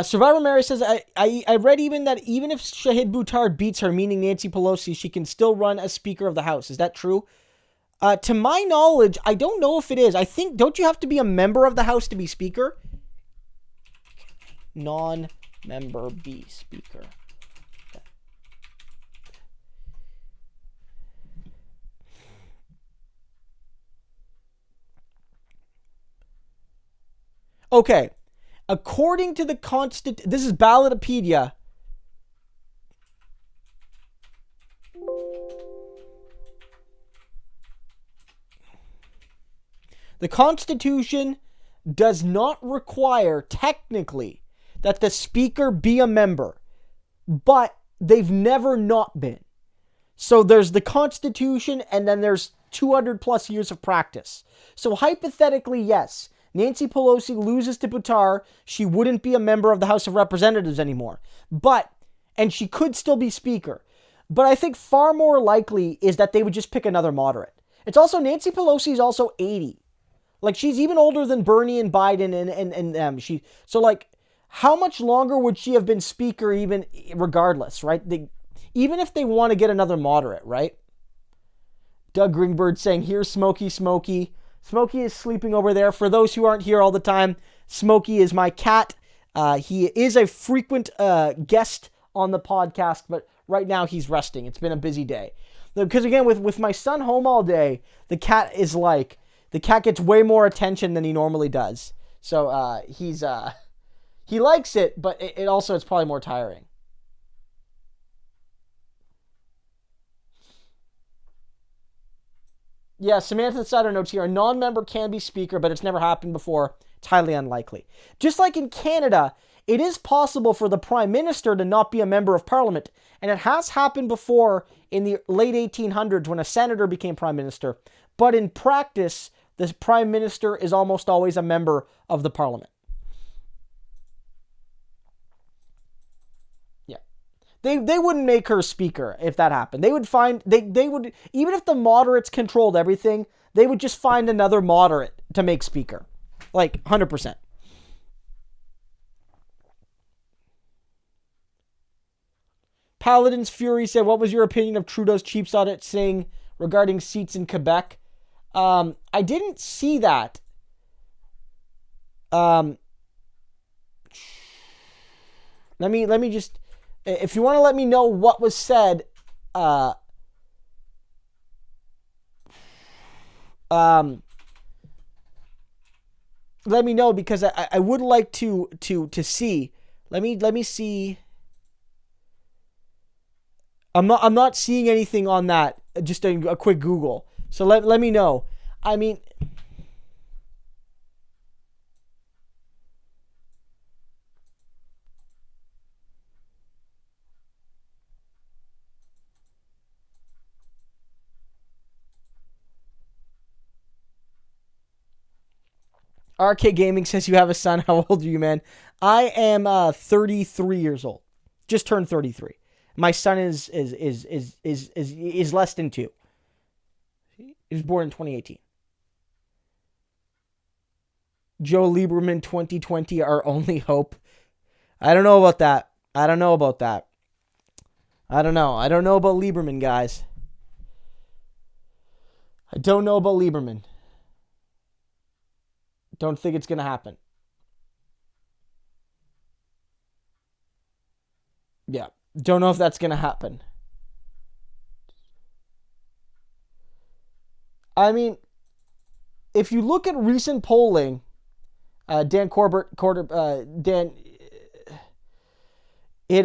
Survivor Mary says, I read even that even if Shahid Buttar beats her, meaning Nancy Pelosi, she can still run as Speaker of the House. Is that true? To my knowledge, I don't know if it is. I think, don't you have to be a member of the House to be Speaker? Non-member be Speaker. Okay. According to the this is Ballotopedia. The Constitution does not require, technically, that the Speaker be a member, but they've never not been. So there's the Constitution, and then there's 200 plus years of practice. So hypothetically, yes, Nancy Pelosi loses to Buttar, she wouldn't be a member of the House of Representatives anymore. And she could still be Speaker. But I think far more likely is that they would just pick another moderate. It's also, Nancy Pelosi is also 80. Like, she's even older than Bernie and Biden and them. So, like, how much longer would she have been Speaker even regardless, right? Even if they want to get another moderate, right? Doug Ringbird saying, here's Smokey. Smokey is sleeping over there. For those who aren't here all the time, Smokey is my cat. He is a frequent guest on the podcast, but right now he's resting. It's been a busy day. Because again, with my son home all day, the cat gets way more attention than he normally does. So he likes it, but it also it's probably more tiring. Yeah, Samantha Sider notes here, a non-member can be Speaker, but it's never happened before. It's highly unlikely. Just like in Canada, it is possible for the Prime Minister to not be a member of Parliament, and it has happened before in the late 1800s when a senator became Prime Minister. But in practice, the Prime Minister is almost always a member of the Parliament. They wouldn't make her Speaker if that happened. They would even if the moderates controlled everything, they would just find another moderate to make Speaker. Like, 100%. Paladin's Fury said, what was your opinion of Trudeau's cheap shot at saying regarding seats in Quebec? I didn't see that. Let me just... If you want to let me know what was said, let me know, because I would like to see. Let me see. I'm not seeing anything on that. Just a quick Google. So let me know. I mean, RK Gaming says you have a son. How old are you, man? I am 33 years old. Just turned 33. My son is less than 2. He was born in 2018. Joe Lieberman 2020, our only hope. I don't know about that. I don't know about Lieberman, guys. I don't know about Lieberman. Don't think it's going to happen. Yeah. Don't know if that's going to happen. I mean, if you look at recent polling, Dan Corbett, it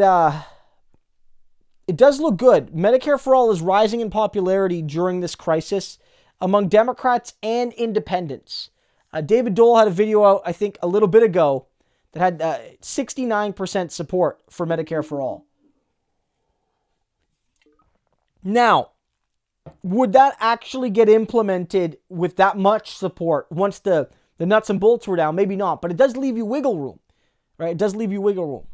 does look good. Medicare for All is rising in popularity during this crisis among Democrats and independents. David Dole had a video out, I think, a little bit ago that had 69% support for Medicare for All. Now, would that actually get implemented with that much support once the nuts and bolts were down? Maybe not, but it does leave you wiggle room, right? It does leave you wiggle room.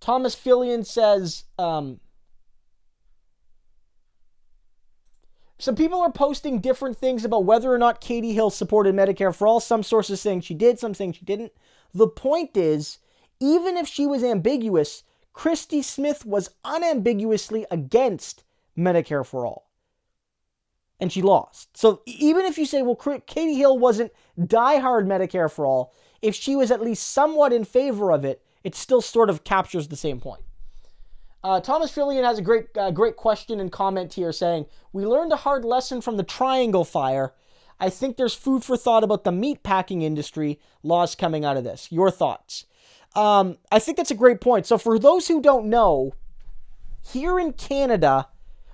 Thomas Fillion says, some people are posting different things about whether or not Katie Hill supported Medicare for All. Some sources saying she did, some saying she didn't. The point is, even if she was ambiguous, Christy Smith was unambiguously against Medicare for All. And she lost. So even if you say, well, Katie Hill wasn't diehard Medicare for All, if she was at least somewhat in favor of it, it still sort of captures the same point. Thomas Fillion has a great question and comment here saying, we learned a hard lesson from the Triangle Fire. I think there's food for thought about the meat packing industry laws coming out of this. Your thoughts? I think that's a great point. So for those who don't know, here in Canada,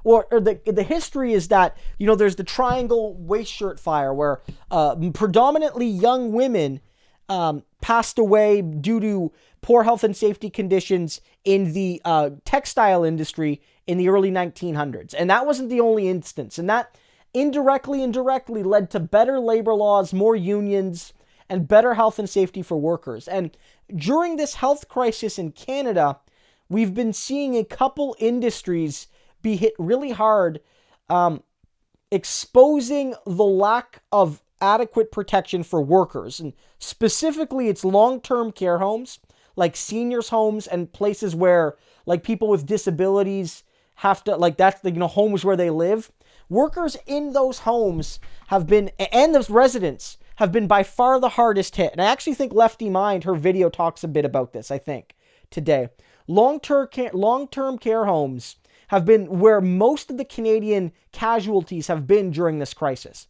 or the history is that, there's the Triangle waist shirt fire where predominantly young women passed away due to poor health and safety conditions in the textile industry in the early 1900s. And that wasn't the only instance. And that indirectly led to better labor laws, more unions, and better health and safety for workers. And during this health crisis in Canada, we've been seeing a couple industries be hit really hard, exposing the lack of adequate protection for workers. And specifically, it's long-term care homes, like seniors' homes and places where, like, people with disabilities have to, like, that's the, homes where they live. Workers in those homes have been, and those residents have been by far the hardest hit. And I actually think Lefty Mind, her video talks a bit about this, I think, today. Long-term care homes have been where most of the Canadian casualties have been during this crisis.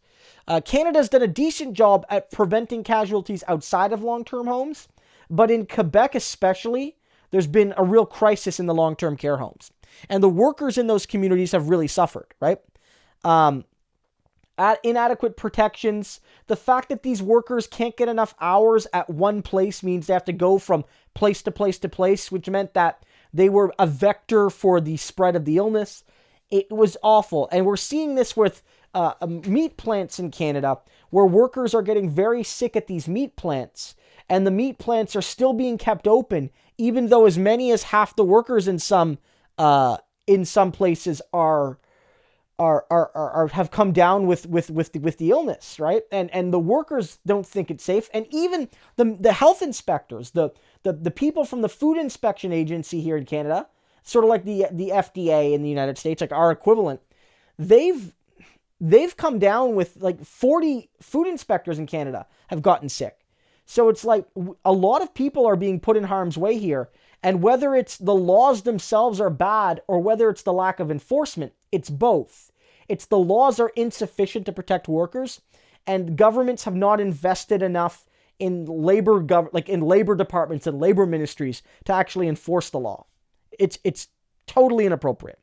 Canada's done a decent job at preventing casualties outside of long-term homes, but in Quebec especially, there's been a real crisis in the long-term care homes. And the workers in those communities have really suffered, right? Inadequate protections. The fact that these workers can't get enough hours at one place means they have to go from place to place to place, which meant that they were a vector for the spread of the illness. It was awful. And we're seeing this with meat plants in Canada, where workers are getting very sick at these meat plants. And the meat plants are still being kept open, even though as many as half the workers in some places have come down with the illness, right? And the workers don't think it's safe, and even the health inspectors, the people from the Food Inspection Agency here in Canada, sort of like the FDA in the United States, like our equivalent, they've come down with like 40 food inspectors in Canada have gotten sick. So it's like a lot of people are being put in harm's way here. And whether it's the laws themselves are bad or whether it's the lack of enforcement, it's both. It's the laws are insufficient to protect workers, and governments have not invested enough in labor departments and labor ministries to actually enforce the law. It's totally inappropriate.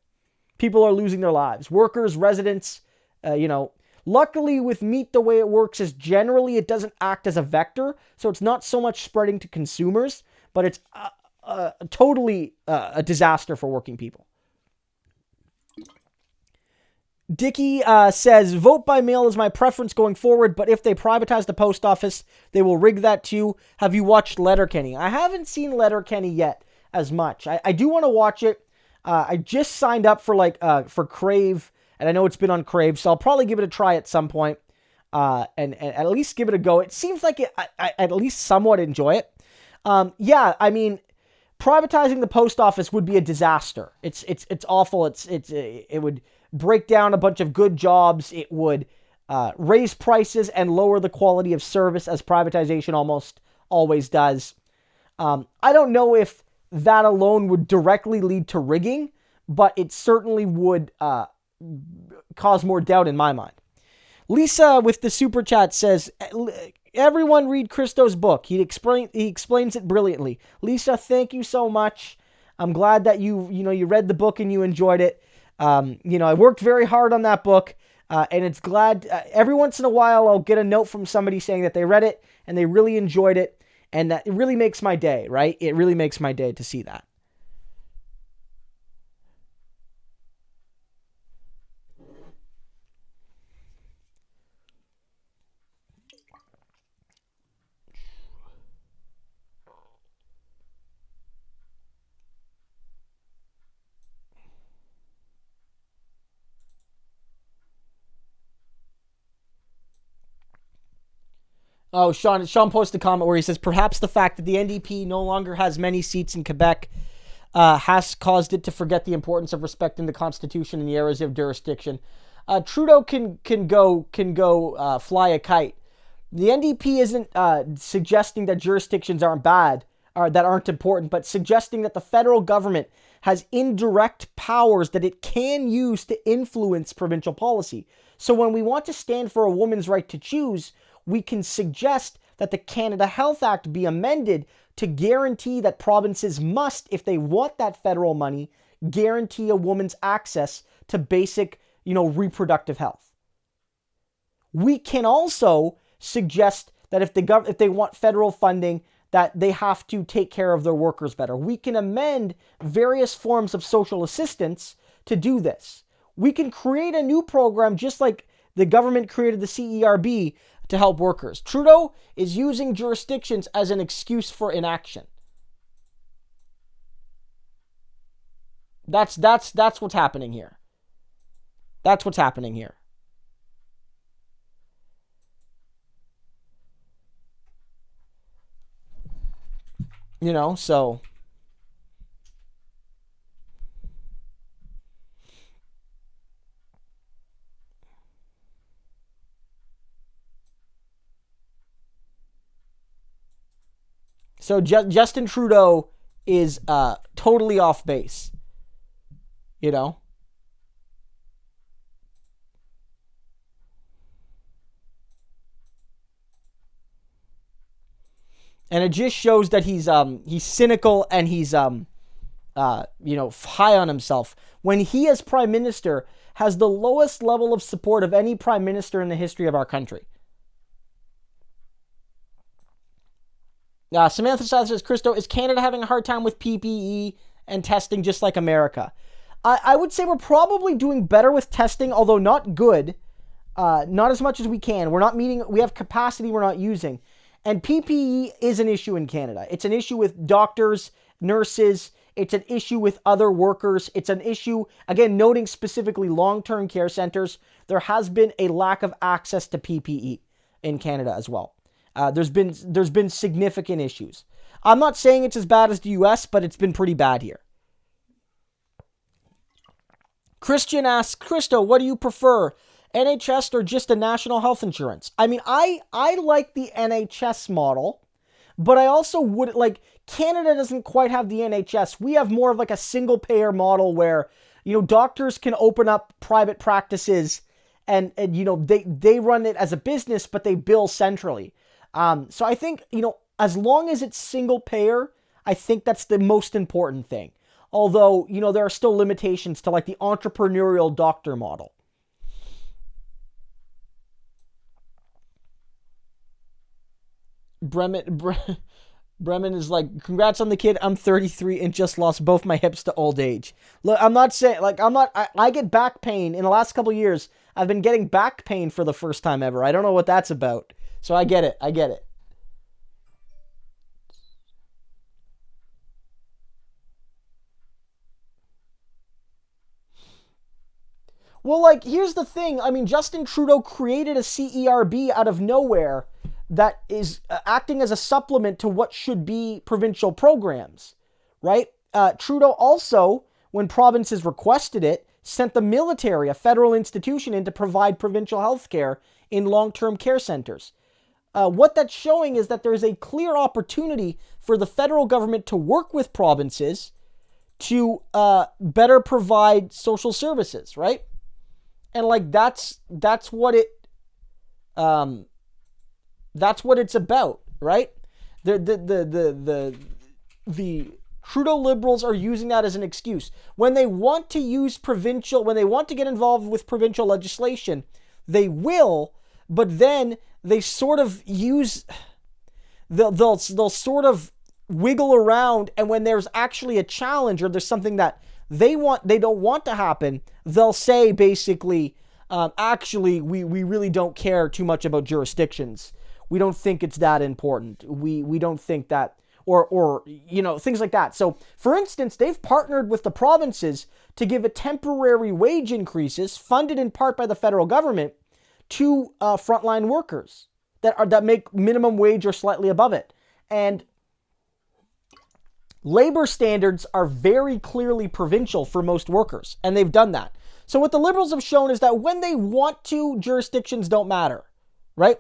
People are losing their lives. Workers, residents, Luckily, with meat, the way it works is generally it doesn't act as a vector, so it's not so much spreading to consumers, but it's totally a disaster for working people. Dicky says, vote by mail is my preference going forward, but if they privatize the post office, they will rig that too. Have you watched Letterkenny? I haven't seen Letterkenny yet as much. I do want to watch it. I just signed up for Crave, and I know it's been on Crave, so I'll probably give it a try at some point, and at least give it a go. It seems like I at least somewhat enjoy it. Yeah, I mean, privatizing the post office would be a disaster. It's awful. It would break down a bunch of good jobs. It would raise prices and lower the quality of service, as privatization almost always does. I don't know if that alone would directly lead to rigging, but it certainly would cause more doubt in my mind. Lisa with the super chat says, everyone read Christo's book. He explains it brilliantly. Lisa, thank you so much. I'm glad that you read the book and you enjoyed it. I worked very hard on that book, and it's glad every once in a while I'll get a note from somebody saying that they read it and they really enjoyed it, and that it really makes my day, right? It really makes my day to see that. Oh, Sean posted a comment where he says, perhaps the fact that the NDP no longer has many seats in Quebec has caused it to forget the importance of respecting the Constitution in the areas of jurisdiction. Trudeau can go fly a kite. The NDP isn't suggesting that jurisdictions aren't bad, or that aren't important, but suggesting that the federal government has indirect powers that it can use to influence provincial policy. So when we want to stand for a woman's right to choose, we can suggest that the Canada Health Act be amended to guarantee that provinces must, if they want that federal money, guarantee a woman's access to basic, reproductive health. We can also suggest that if they want federal funding, that they have to take care of their workers better. We can amend various forms of social assistance to do this. We can create a new program just like the government created the CERB to help workers. Trudeau is using jurisdictions as an excuse for inaction. That's what's happening here. That's what's happening here. So Justin Trudeau is totally off base. And it just shows that he's cynical and he's high on himself. When he, as prime minister, has the lowest level of support of any prime minister in the history of our country. Samantha says, Christo, is Canada having a hard time with PPE and testing just like America? I would say we're probably doing better with testing, although not good. Not as much as we can. We have capacity we're not using. And PPE is an issue in Canada. It's an issue with doctors, nurses. It's an issue with other workers. It's an issue, again, noting specifically long-term care centers. There has been a lack of access to PPE in Canada as well. There's been significant issues. I'm not saying it's as bad as the US, but it's been pretty bad here. Christian asks, Christo, what do you prefer? NHS or just a national health insurance? I mean, I like the NHS model, but I also would, Canada doesn't quite have the NHS. We have more of a single payer model where, doctors can open up private practices and they run it as a business, but they bill centrally. So I think, as long as it's single payer, I think that's the most important thing. Although, there are still limitations to the entrepreneurial doctor model. Bremen is like, congrats on the kid. I'm 33 and just lost both my hips to old age. Look, I'm not saying, like, I get back pain. In the last couple of years, I've been getting back pain for the first time ever. I don't know what that's about. So I get it. I get it. Well, like, here's the thing. I mean, Justin Trudeau created a CERB out of nowhere that is acting as a supplement to what should be provincial programs, right? Trudeau also, when provinces requested it, sent the military, a federal institution, in to provide provincial health care in long-term care centers. What that's showing is that there's a clear opportunity for the federal government to work with provinces to better provide social services, right? And like that's what it's about, right? The Trudeau Liberals are using that as an excuse when they want to when they want to get involved with provincial legislation, they will, but then they sort of they'll sort of wiggle around, and when there's actually a challenge or there's something that they don't want to happen, they'll say basically, actually, we really don't care too much about jurisdictions. We don't think it's that important. We don't think that, or things like that. So, for instance, they've partnered with the provinces to give a temporary wage increases, funded in part by the federal government, to frontline workers that make minimum wage or slightly above it. And labor standards are very clearly provincial for most workers, and they've done that. So what the Liberals have shown is that when they want to, jurisdictions don't matter, right?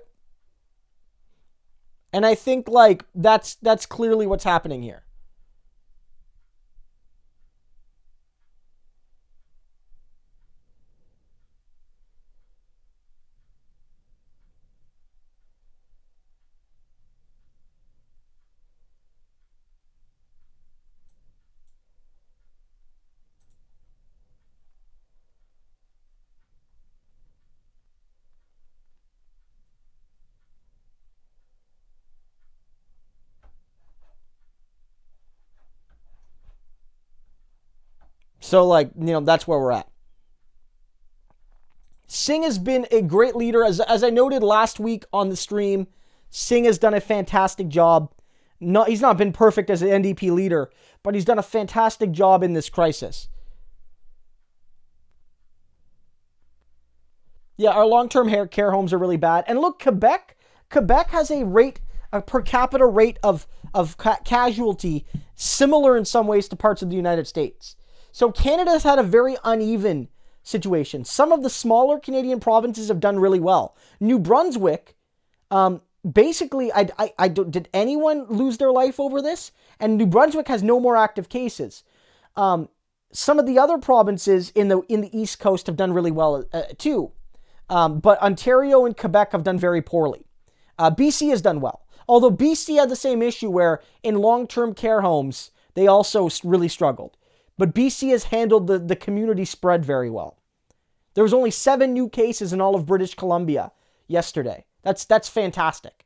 And I think like that's clearly what's happening here. So like, that's where we're at. Singh has been a great leader. As I noted last week on the stream, Singh has done a fantastic job. He's not been perfect as an NDP leader, but he's done a fantastic job in this crisis. Yeah, our long-term care homes are really bad. And look, Quebec has a per capita rate of casualty similar in some ways to parts of the United States. So Canada's had a very uneven situation. Some of the smaller Canadian provinces have done really well. New Brunswick, basically, did anyone lose their life over this? And New Brunswick has no more active cases. Some of the other provinces in the East Coast have done really well too. But Ontario and Quebec have done very poorly. BC has done well. Although BC had the same issue where in long-term care homes, they also really struggled. But BC has handled the community spread very well. There was only 7 new cases in all of British Columbia yesterday. That's fantastic.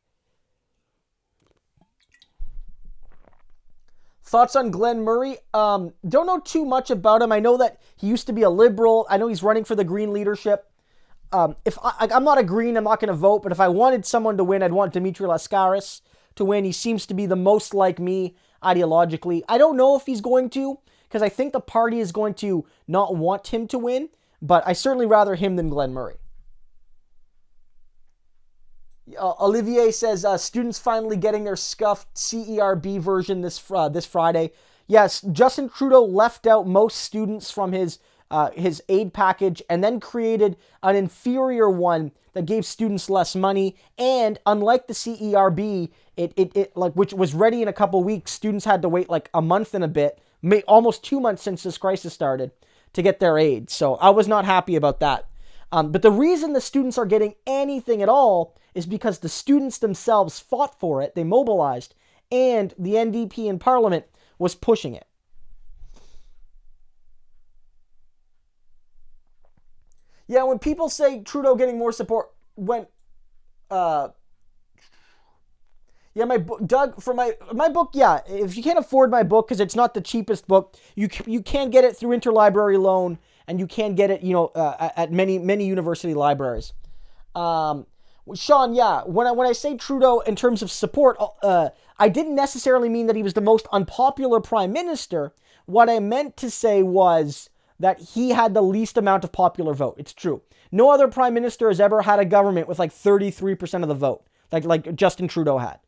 Thoughts on Glenn Murray? Don't know too much about him. I know that he used to be a Liberal. I know he's running for the Green leadership. If I'm not a Green, I'm not going to vote. But if I wanted someone to win, I'd want Dimitri Lascaris to win. He seems to be the most like me ideologically. I don't know if he's going to, because I think the party is going to not want him to win. But I certainly rather him than Glenn Murray. Olivier says students finally getting their scuffed CERB version this Friday. Yes, Justin Trudeau left out most students from his aid package and then created an inferior one that gave students less money. And unlike the CERB, which was ready in a couple weeks, students had to wait like a month and a bit, almost 2 months since this crisis started, to get their aid. So I was not happy about that. But the reason the students are getting anything at all is because the students themselves fought for it, they mobilized, and the NDP in Parliament was pushing it. Yeah, when people say Trudeau getting more support, Yeah, my book, Doug, for my book, yeah, if you can't afford my book because it's not the cheapest book, you can get it through interlibrary loan, and you can get it, at many university libraries. Sean, yeah, when I say Trudeau in terms of support, I didn't necessarily mean that he was the most unpopular prime minister. What I meant to say was that he had the least amount of popular vote. It's true. No other prime minister has ever had a government with like 33% of the vote, like Justin Trudeau had.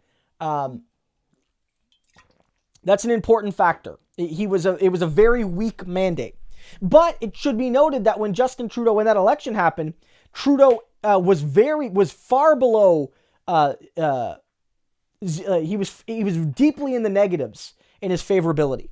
That's an important factor. It was a very weak mandate. But it should be noted that when Justin Trudeau, when that election happened, Trudeau was far below. He was deeply in the negatives in his favorability.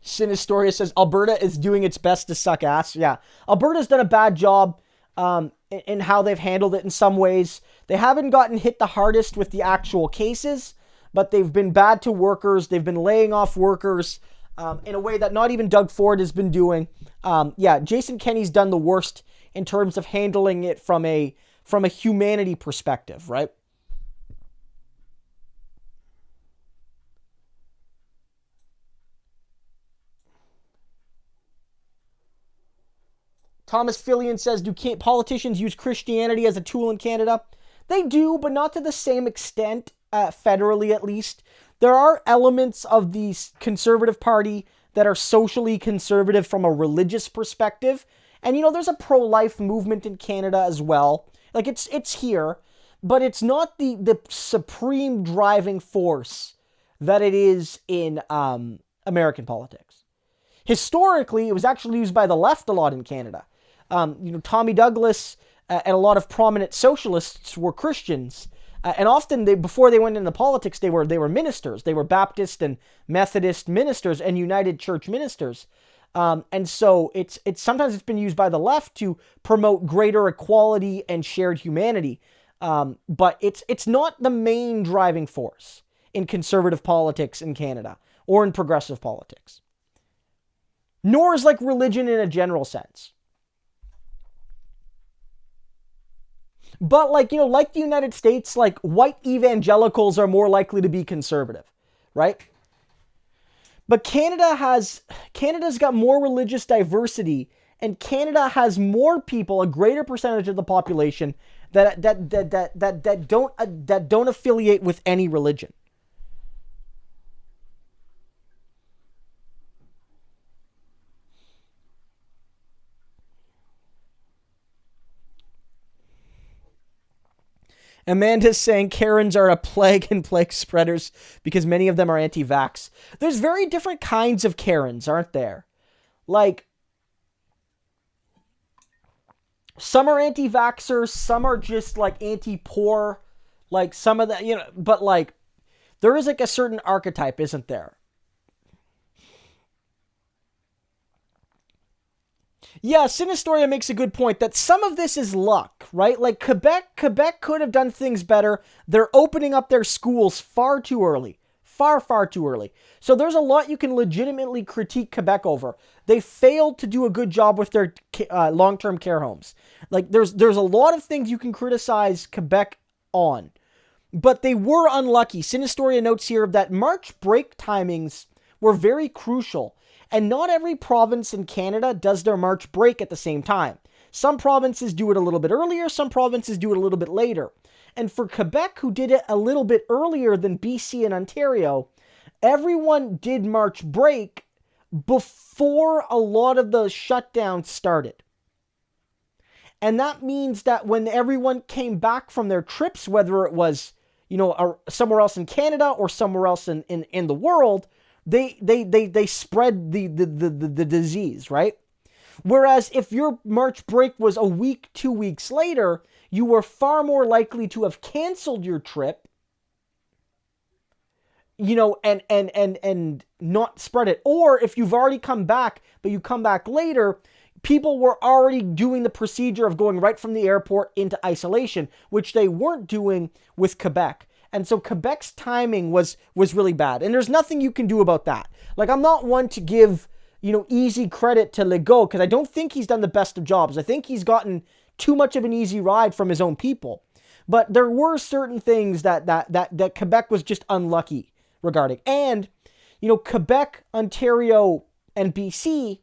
Sinistoria says Alberta is doing its best to suck ass. Yeah, Alberta's done a bad job in how they've handled it in some ways. They haven't gotten hit the hardest with the actual cases, but they've been bad to workers. They've been laying off workers in a way that not even Doug Ford has been doing. Jason Kenney's done the worst in terms of handling it from a humanity perspective, right? Thomas Fillion says, do politicians use Christianity as a tool in Canada? They do, but not to the same extent, federally at least. There are elements of the Conservative Party that are socially conservative from a religious perspective. And, there's a pro-life movement in Canada as well. Like, it's here, but it's not the supreme driving force that it is in American politics. Historically, it was actually used by the left a lot in Canada. Tommy Douglas and a lot of prominent socialists were Christians. And often, before they went into politics, they were ministers. They were Baptist and Methodist ministers and United Church ministers. And so it's sometimes been used by the left to promote greater equality and shared humanity. But it's not the main driving force in conservative politics in Canada or in progressive politics. Nor is like religion in a general sense. But like the United States, like white evangelicals are more likely to be conservative, right? But Canada's got more religious diversity, and Canada has more people, a greater percentage of the population that don't affiliate with any religion. Amanda's saying Karens are a plague and plague spreaders because many of them are anti-vax. There's very different kinds of Karens, aren't there? Like, some are anti-vaxxers, some are just like anti-poor, like some of the, but like, there is like a certain archetype, isn't there? Yeah, Sinistoria makes a good point that some of this is luck, right? Like Quebec could have done things better. They're opening up their schools far too early. Far too early. So there's a lot you can legitimately critique Quebec over. They failed to do a good job with their long-term care homes. Like there's a lot of things you can criticize Quebec on. But they were unlucky. Sinistoria notes here that March break timings were very crucial. And not every province in Canada does their March break at the same time. Some provinces do it a little bit earlier, some provinces do it a little bit later. And for Quebec, who did it a little bit earlier than BC and Ontario, everyone did March break before a lot of the shutdowns started. And that means that when everyone came back from their trips, whether it was, somewhere else in Canada or somewhere else in the world, they spread the disease, right? Whereas if your March break was a week, 2 weeks later, you were far more likely to have canceled your trip, and not spread it. Or if you've already come back, but you come back later, people were already doing the procedure of going right from the airport into isolation, which they weren't doing with Quebec. And so Quebec's timing was really bad. And there's nothing you can do about that. Like, I'm not one to give easy credit to Legault, because I don't think he's done the best of jobs. I think he's gotten too much of an easy ride from his own people. But there were certain things that Quebec was just unlucky regarding. And, Quebec, Ontario, and BC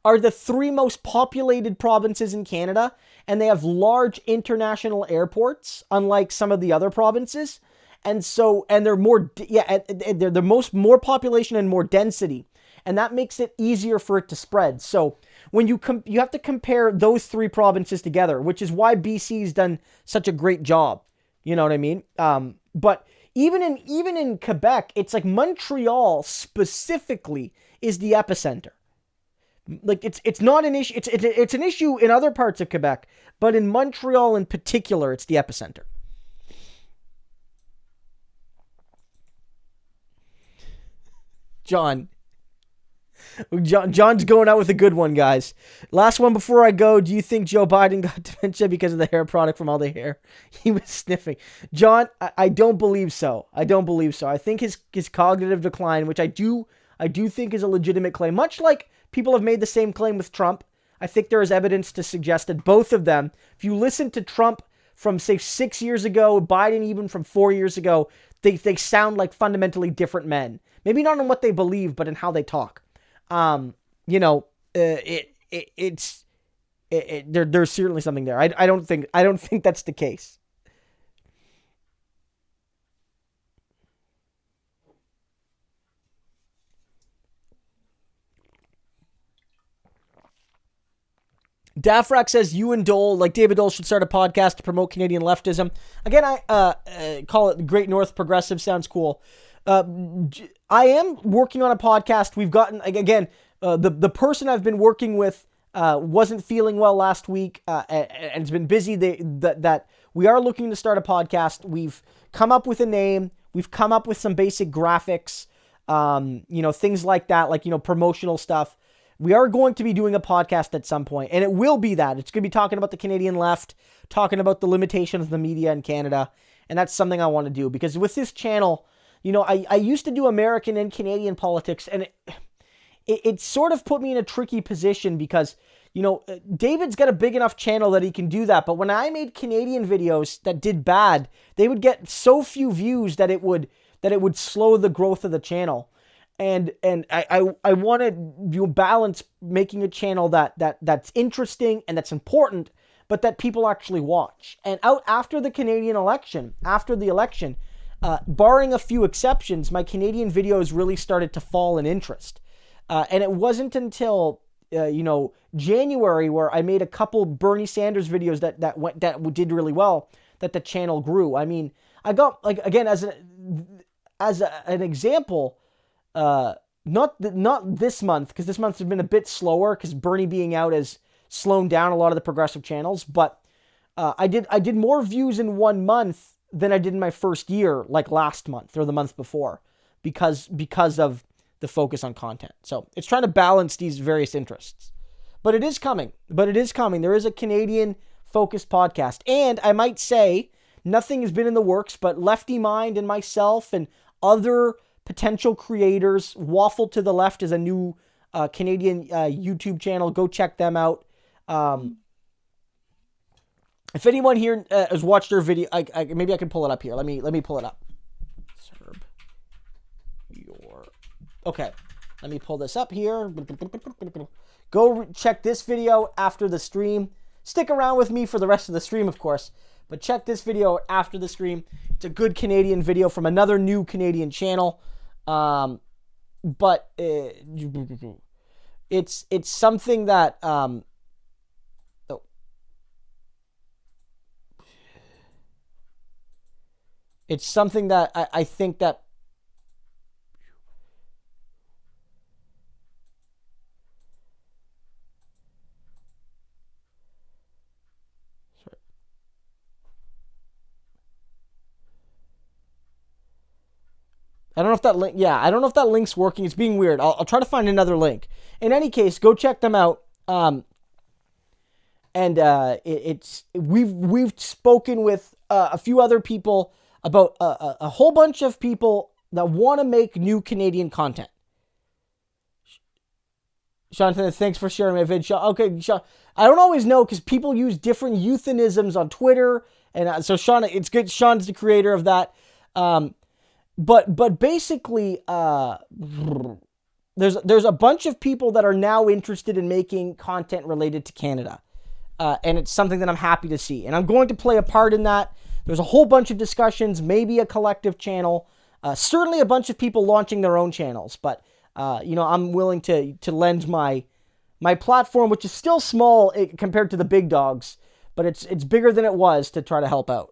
are the 3 most populated provinces in Canada, and they have large international airports, unlike some of the other provinces. And they're they're the more population and more density, and that makes it easier for it to spread. So when you have to compare those 3 provinces together, which is why BC's done such a great job. You know what I mean? But even in Quebec, it's like Montreal specifically is the epicenter. Like it's not an issue. It's an issue in other parts of Quebec, but in Montreal in particular, it's the epicenter. John's going out with a good one, guys. Last one before I go. Do you think Joe Biden got dementia because of the hair product from all the hair he was sniffing? John, I don't believe so. I think his cognitive decline, which I do think is a legitimate claim, much like people have made the same claim with Trump. I think there is evidence to suggest that both of them, if you listen to Trump from, say, 6 years ago, Biden even from 4 years ago, they sound like fundamentally different men. Maybe not in what they believe, but in how they talk. There's certainly something there. I don't think that's the case. Dafrak says you and Dole, like David Dole, should start a podcast to promote Canadian leftism. Again, I call it Great North Progressive. Sounds cool. I am working on a podcast. We've gotten, again, the person I've been working with wasn't feeling well last week, and it's been busy. That we are looking to start a podcast. We've come up with a name. We've come up with some basic graphics, things like that, like, promotional stuff. We are going to be doing a podcast at some point, and it will be that. It's going to be talking about the Canadian left, talking about the limitations of the media in Canada, and that's something I want to do, because with this channel, I used to do American and Canadian politics, and it sort of put me in a tricky position because, David's got a big enough channel that he can do that, but when I made Canadian videos that did bad, they would get so few views that it would slow the growth of the channel. And I want to balance making a channel that's interesting and that's important, but that people actually watch. And after the Canadian election, barring a few exceptions, my Canadian videos really started to fall in interest. And it wasn't until January, where I made a couple Bernie Sanders videos that did really well, that the channel grew. I mean, I got, like, again, as an example. Not this month, because this month has been a bit slower because Bernie being out has slowed down a lot of the progressive channels. But I did more views in 1 month than I did in my first year, like last month or the month before, because of the focus on content. So it's trying to balance these various interests. But it is coming. There is a Canadian focused podcast, and I might say nothing has been in the works, but Lefty Mind and myself and other potential creators. Waffle to the Left is a new Canadian YouTube channel. Go check them out. If anyone here has watched their video, maybe I can pull it up here. Let me pull it up. Okay. Let me pull this up here. Go check this video after the stream. Stick around with me for the rest of the stream, of course. But check this video after the stream. It's a good Canadian video from another new Canadian channel. But it's something that it's something that I think that I don't know if that link, I don't know if that link's working. It's being weird. I'll try to find another link. In any case, go check them out. We've spoken with a few other people about a whole bunch of people that want to make new Canadian content. Sean, thanks for sharing my vid. Sean, okay, Sean, I don't always know because people use different euphemisms on Twitter, and so Sean, it's good. Sean's the creator of that. But basically, there's a bunch of people that are now interested in making content related to Canada, and it's something that I'm happy to see, and I'm going to play a part in that. There's a whole bunch of discussions, maybe a collective channel, certainly a bunch of people launching their own channels, but I'm willing to lend my platform, which is still small compared to the big dogs, but it's bigger than it was, to try to help out.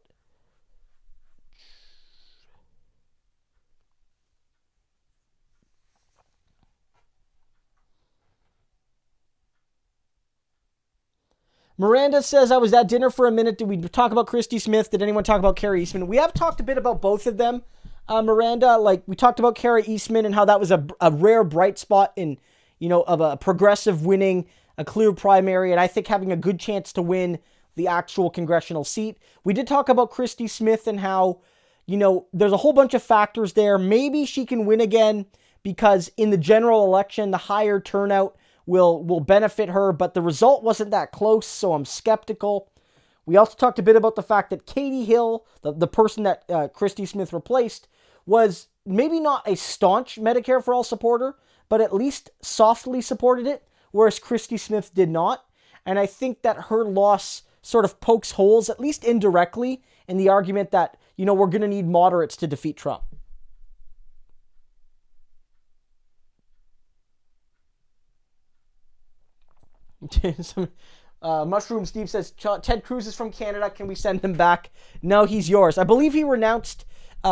Miranda says, I was at dinner for a minute. Did we talk about Christy Smith? Did anyone talk about Carrie Eastman? We have talked a bit about both of them, Miranda. Like, we talked about Carrie Eastman and how that was a rare bright spot in, of a progressive winning a clear primary, and I think having a good chance to win the actual congressional seat. We did talk about Christy Smith and how, there's a whole bunch of factors there. Maybe she can win again because in the general election, the higher turnout will benefit her, but the result wasn't that close, so I'm skeptical. We also talked a bit about the fact that Katie Hill, the person that Christy Smith replaced, was maybe not a staunch Medicare for All supporter, but at least softly supported it, whereas Christy Smith did not. And I think that her loss sort of pokes holes, at least indirectly, in the argument that, we're going to need moderates to defeat Trump. Mushroom Steve says, Ted Cruz is from Canada. Can we send him back? No, he's yours. I believe he renounced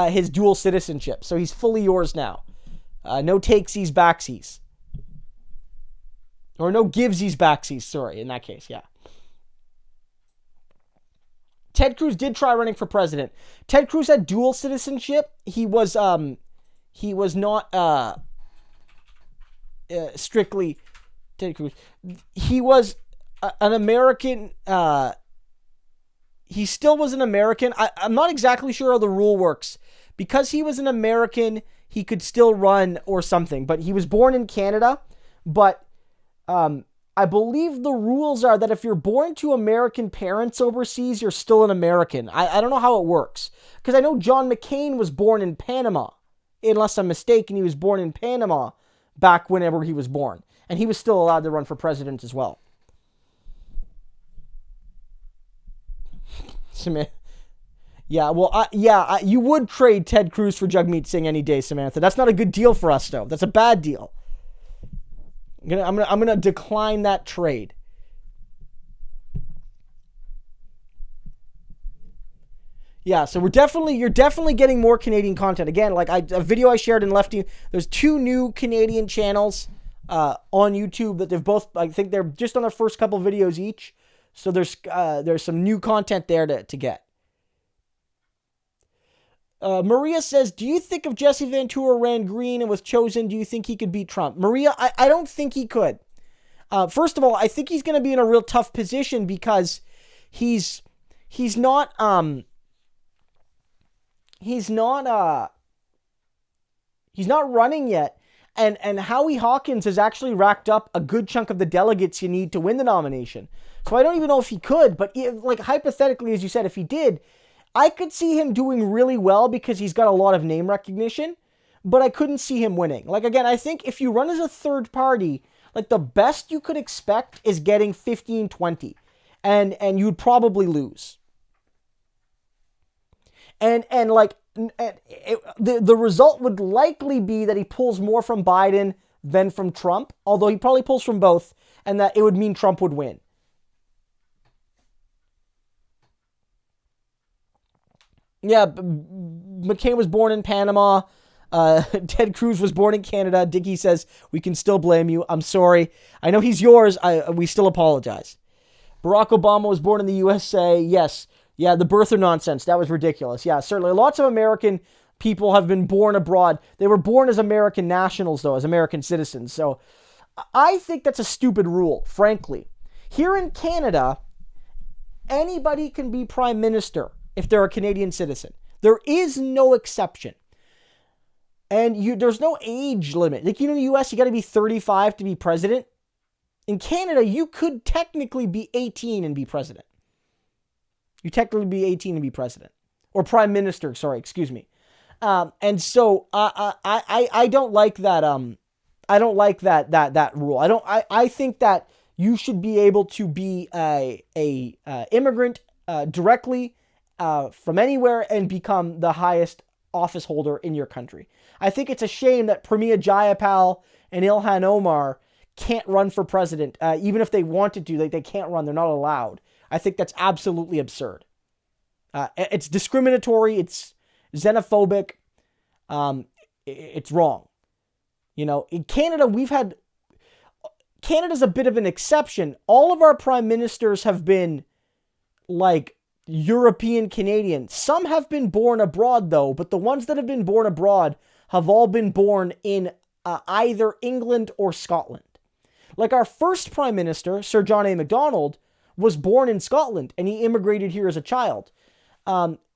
his dual citizenship, so he's fully yours now. No takesies, backsies. Or no givesies, backsies, sorry, in that case, yeah. Ted Cruz did try running for president. Ted Cruz had dual citizenship. He was not strictly Ted Cruz. He was an American. He still was an American. I'm not exactly sure how the rule works. Because he was an American, he could still run or something. But he was born in Canada. But I believe the rules are that if you're born to American parents overseas, you're still an American. I don't know how it works. Because I know John McCain was born in Panama. Unless I'm mistaken, he was born in Panama back whenever he was born. And he was still allowed to run for president as well. Yeah, well, you would trade Ted Cruz for Jagmeet Singh any day, Samantha. That's not a good deal for us, though. That's a bad deal. I'm gonna decline that trade. Yeah, so you're definitely getting more Canadian content. Again, like a video I shared in Lefty, there's 2 new Canadian channels on YouTube that they've both, I think they're just on their first couple videos each. So there's some new content there to get. Maria says, do you think if Jesse Ventura ran green and was chosen, do you think he could beat Trump? Maria, I don't think he could. First of all, I think he's going to be in a real tough position because he's not running yet. And Howie Hawkins has actually racked up a good chunk of the delegates you need to win the nomination. So I don't even know if he could, but hypothetically, as you said, if he did, I could see him doing really well because he's got a lot of name recognition, but I couldn't see him winning. Again, I think if you run as a third party, the best you could expect is getting 15-20, and you'd probably lose. And the result would likely be that he pulls more from Biden than from Trump, although he probably pulls from both, and that it would mean Trump would win. Yeah, McCain was born in Panama. Ted Cruz was born in Canada. Dicky says, we can still blame you. I'm sorry. I know he's yours. We still apologize. Barack Obama was born in the USA. Yes. Yeah, the birther nonsense. That was ridiculous. Yeah, certainly. Lots of American people have been born abroad. They were born as American nationals, though, as American citizens. So I think that's a stupid rule, frankly. Here in Canada, anybody can be prime minister if they're a Canadian citizen. There is no exception. And there's no age limit. In the US, you got to be 35 to be president. In Canada, you could technically be 18 and be president. You technically be 18 and be president. Or prime minister, sorry, excuse me. And so I don't like that. I don't like that rule. I think that you should be able to be a immigrant directly from anywhere and become the highest office holder in your country. I think it's a shame that Pramila Jayapal and Ilhan Omar can't run for president, even if they wanted to. They can't run. They're not allowed. I think that's absolutely absurd. It's discriminatory. It's xenophobic. It's wrong. You know, in Canada, Canada's a bit of an exception. All of our prime ministers have been like European Canadian. Some have been born abroad though, but the ones that have been born abroad have all been born in either England or Scotland. Like our first prime minister, Sir John A. Macdonald, was born in Scotland and he immigrated here as a child.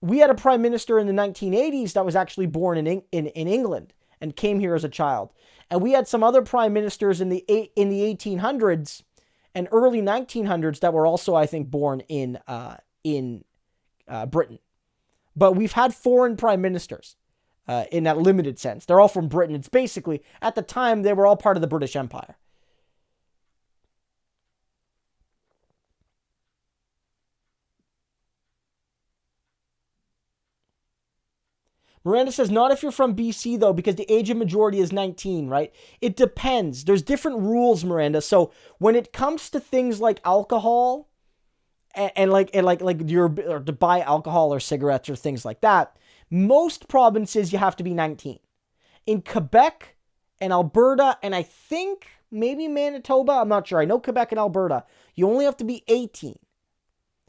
We had a prime minister in the 1980s that was actually born in England and came here as a child. And we had some other prime ministers in the 1800s and early 1900s that were also, I think, born in Britain. But we've had foreign prime ministers in that limited sense. They're all from Britain. It's basically, at the time, they were all part of the British Empire. Miranda says, not if you're from BC, though, because the age of majority is 19, right? It depends. There's different rules, Miranda. So when it comes to things like alcohol and or to buy alcohol or cigarettes or things like that, most provinces you have to be 19. In Quebec and Alberta, and I think maybe Manitoba, I'm not sure. I know Quebec and Alberta, you only have to be 18.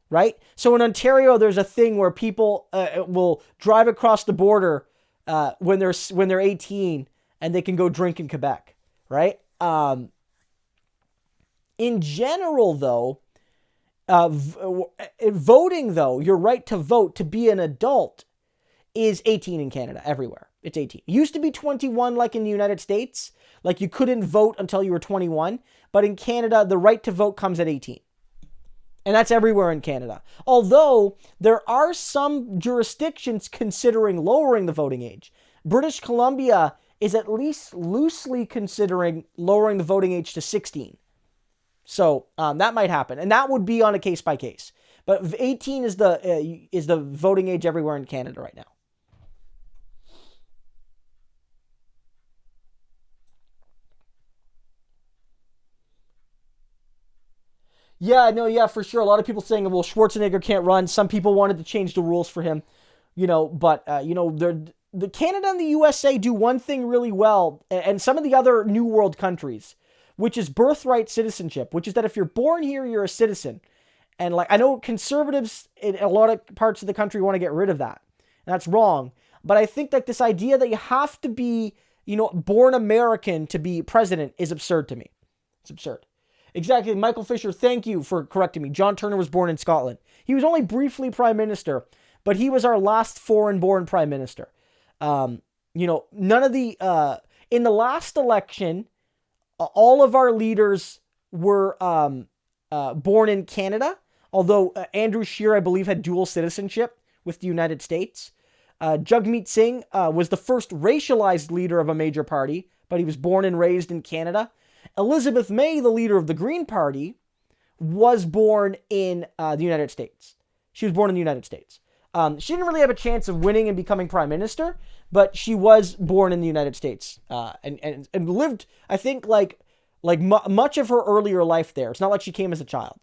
Right? So in Ontario, there's a thing where people will drive across the border when they're 18 and they can go drink in Quebec, right? In general, though, voting, though, your right to vote to be an adult is 18 in Canada, everywhere. It's 18. It used to be 21 like in the United States. Like you couldn't vote until you were 21. But in Canada, the right to vote comes at 18. And that's everywhere in Canada. Although there are some jurisdictions considering lowering the voting age. British Columbia is at least loosely considering lowering the voting age to 16. So that might happen. And that would be on a case by case. But 18 is the voting age everywhere in Canada right now. Yeah, no, yeah, for sure. A lot of people saying, well, Schwarzenegger can't run. Some people wanted to change the rules for him, but the Canada and the USA do one thing really well, and some of the other New World countries, which is birthright citizenship, which is that if you're born here, you're a citizen. And like, I know conservatives in a lot of parts of the country want to get rid of that. And that's wrong. But I think that this idea that you have to be, born American to be president is absurd to me. It's absurd. Exactly. Michael Fisher, thank you for correcting me. John Turner was born in Scotland. He was only briefly prime minister, but he was our last foreign-born prime minister. None of the... in the last election, all of our leaders were born in Canada, although Andrew Scheer, I believe, had dual citizenship with the United States. Jagmeet Singh was the first racialized leader of a major party, but he was born and raised in Canada. Elizabeth May, the leader of the Green Party, was born in the United States. She was born in the United States. She didn't really have a chance of winning and becoming prime minister, but she was born in the United States and lived, I think, much of her earlier life there. It's not like she came as a child.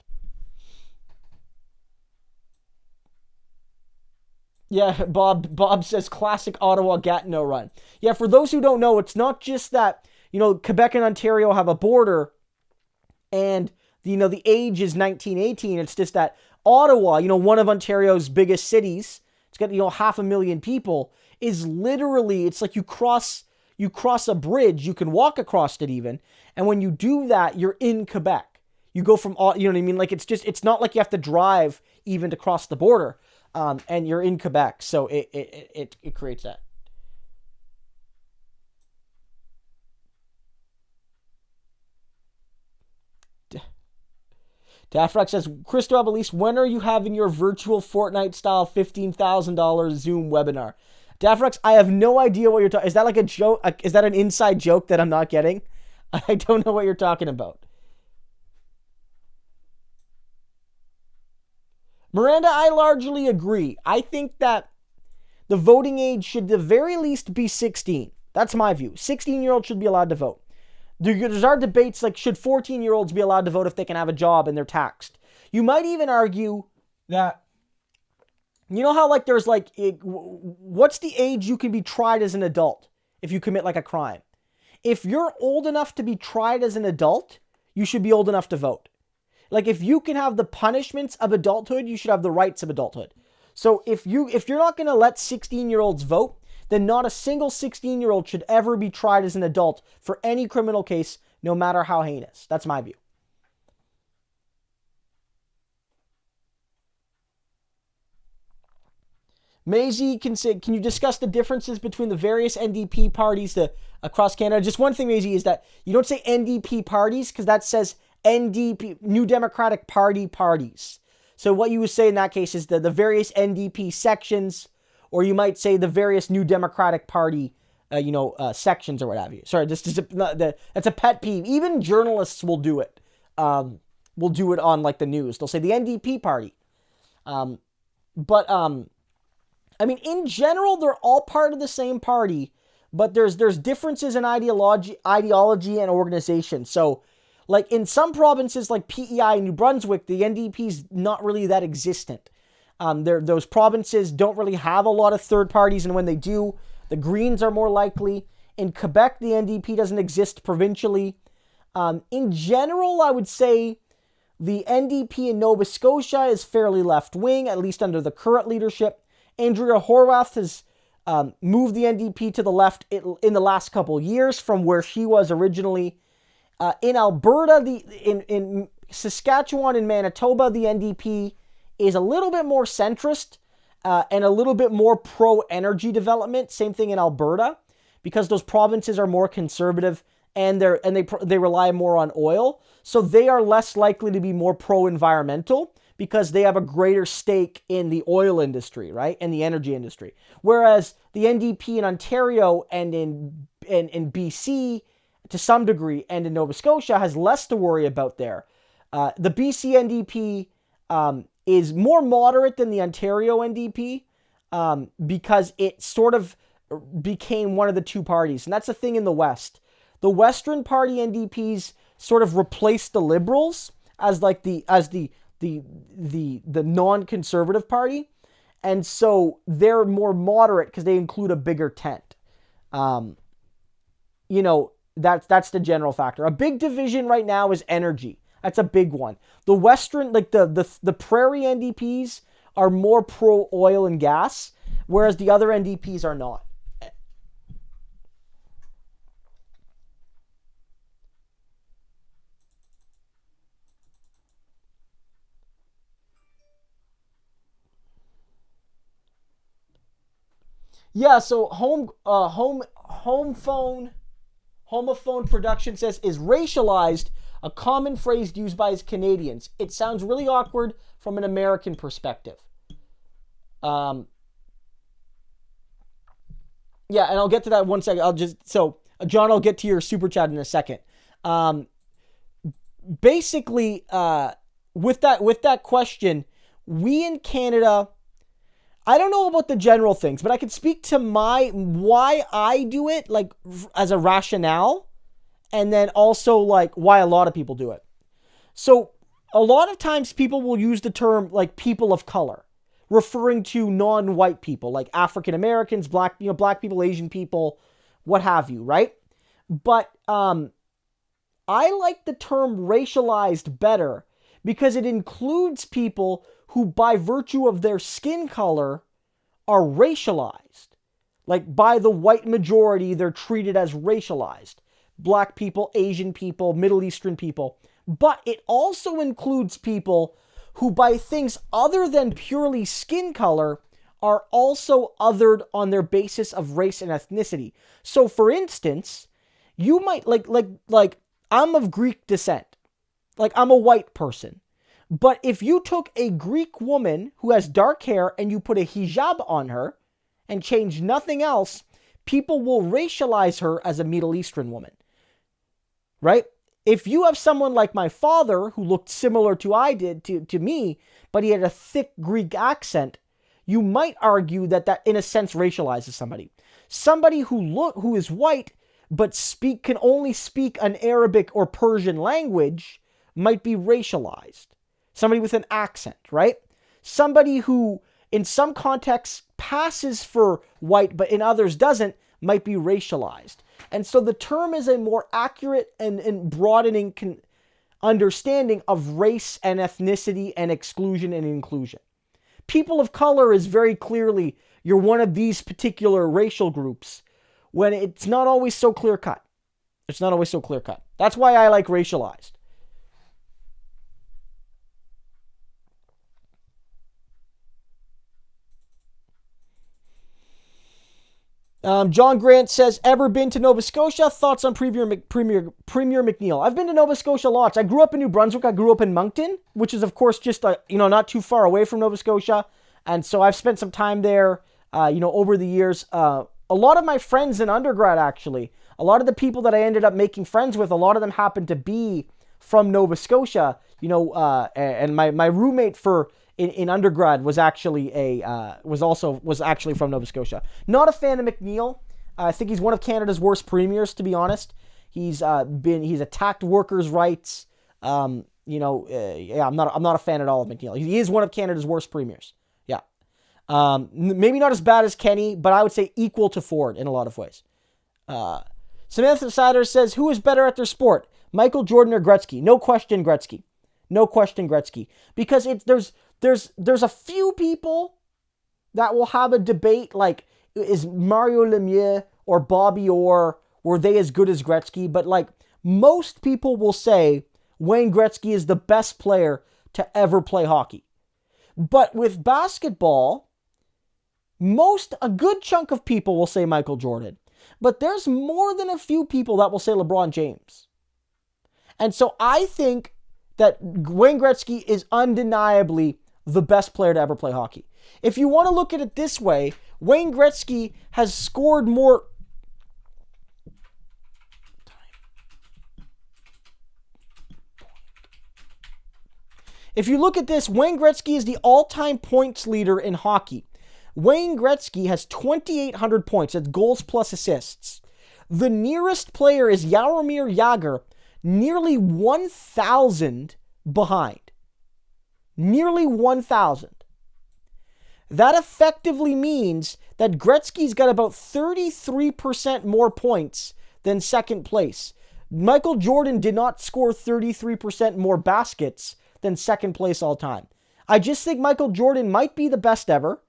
Yeah, Bob says classic Ottawa Gatineau run. Yeah, for those who don't know, it's not just that, Quebec and Ontario have a border and, the age is 1918. It's just that Ottawa, one of Ontario's biggest cities, it's got, 500,000 people, is literally, it's like you cross a bridge, you can walk across it even, and when you do that, you're in Quebec. You go from, you know what I mean? Like, it's not like you have to drive even to cross the border, and you're in Quebec, so it creates that. Dafrax says, Christo Aivalis, when are you having your virtual Fortnite-style $15,000 Zoom webinar? Dafrax, I have no idea what you're talking. Is that like a joke? Is that an inside joke that I'm not getting? I don't know what you're talking about. Miranda, I largely agree. I think that the voting age should at the very least be 16. That's my view. 16-year-olds should be allowed to vote. There's our debates like, should 14-year-olds be allowed to vote if they can have a job and they're taxed? You might even argue that, you know how like there's like, what's the age you can be tried as an adult if you commit like a crime? If you're old enough to be tried as an adult, you should be old enough to vote. Like if you can have the punishments of adulthood, you should have the rights of adulthood. So if you're not going to let 16-year-olds vote, then not a single 16-year-old should ever be tried as an adult for any criminal case, no matter how heinous. That's my view. Maisie can you discuss the differences between the various NDP parties across Canada? Just one thing, Maisie, is that you don't say NDP parties because that says NDP, New Democratic Party parties. So what you would say in that case is the various NDP sections, or you might say the various New Democratic Party, sections or what have you. Sorry, that's a pet peeve. Even journalists will do it. Will do it on like the news. They'll say the NDP party. I mean, in general, they're all part of the same party, but there's differences in ideology and organization. So, like in some provinces like PEI and New Brunswick, the NDP's not really that existent. Those provinces don't really have a lot of third parties, and when they do, the Greens are more likely. In Quebec, the NDP doesn't exist provincially. In general, I would say the NDP in Nova Scotia is fairly left-wing, at least under the current leadership. Andrea Horwath has moved the NDP to the left in the last couple years from where she was originally. In Alberta, in Saskatchewan and Manitoba, the NDP is a little bit more centrist and a little bit more pro-energy development. Same thing in Alberta, because those provinces are more conservative and they rely more on oil. So they are less likely to be more pro-environmental because they have a greater stake in the oil industry, right? And the energy industry. Whereas the NDP in Ontario and in BC, to some degree, and in Nova Scotia has less to worry about there. The BC NDP is more moderate than the Ontario NDP because it sort of became one of the two parties. And that's the thing in the West. The Western Party NDPs sort of replaced the Liberals as like the non-conservative party. And so they're more moderate because they include a bigger tent. That's the general factor. A big division right now is energy. That's a big one. The Western, like the Prairie NDPs are more pro oil and gas, whereas the other NDPs are not. Yeah, so Homophone Production says, is racialized a common phrase used by Canadians? It sounds really awkward from an American perspective. Yeah, and I'll get to that one second. John, I'll get to your super chat in a second. Basically, with that question, we in Canada, I don't know about the general things, but I can speak to why I do it, like as a rationale, and then also like why a lot of people do it. So a lot of times people will use the term like people of color, referring to non-white people like African Americans, black people, Asian people, what have you, right? But I like the term racialized better because it includes people who, by virtue of their skin color, are racialized. Like, by the white majority, they're treated as racialized. Black people, Asian people, Middle Eastern people. But it also includes people who, by things other than purely skin color, are also othered on their basis of race and ethnicity. So, for instance, you might, like I'm of Greek descent. Like, I'm a white person. But if you took a Greek woman who has dark hair and you put a hijab on her and changed nothing else, people will racialize her as a Middle Eastern woman, right? If you have someone like my father who looked similar to I did to me, but he had a thick Greek accent, you might argue that in a sense racializes somebody. Somebody who is white but can only speak an Arabic or Persian language might be racialized. Somebody with an accent, right? Somebody who in some contexts passes for white but in others doesn't might be racialized. And so the term is a more accurate and broadening understanding of race and ethnicity and exclusion and inclusion. People of color is very clearly you're one of these particular racial groups when it's not always so clear cut. It's not always so clear cut. That's why I like racialized. John Grant says, ever been to Nova Scotia? Thoughts on Premier McNeil? I've been to Nova Scotia lots. I grew up in New Brunswick. I grew up in Moncton, which is, of course, just, not too far away from Nova Scotia. And so I've spent some time there, over the years. A lot of my friends in undergrad, actually, a lot of the people that I ended up making friends with, a lot of them happened to be from Nova Scotia, and my roommate in undergrad was actually was actually from Nova Scotia. Not a fan of McNeil. I think he's one of Canada's worst premiers, to be honest. He's attacked workers' rights. I'm not a fan at all of McNeil. He is one of Canada's worst premiers. Yeah. Maybe not as bad as Kenny, but I would say equal to Ford in a lot of ways. Samantha Sider says, who is better at their sport, Michael Jordan or Gretzky? No question Gretzky. No question Gretzky. Because there's a few people that will have a debate like, is Mario Lemieux or Bobby Orr, were they as good as Gretzky? But like most people will say Wayne Gretzky is the best player to ever play hockey. But with basketball, a good chunk of people will say Michael Jordan. But there's more than a few people that will say LeBron James. And so I think that Wayne Gretzky is undeniably the best player to ever play hockey. If you want to look at it this way, Wayne Gretzky has scored more... If you look at this, Wayne Gretzky is the all-time points leader in hockey. Wayne Gretzky has 2,800 points. That's goals plus assists. The nearest player is Jaromir Jagr, nearly 1,000 behind. Nearly 1,000. That effectively means that Gretzky's got about 33% more points than second place. Michael Jordan did not score 33% more baskets than second place all time. I just think Michael Jordan might be the best ever.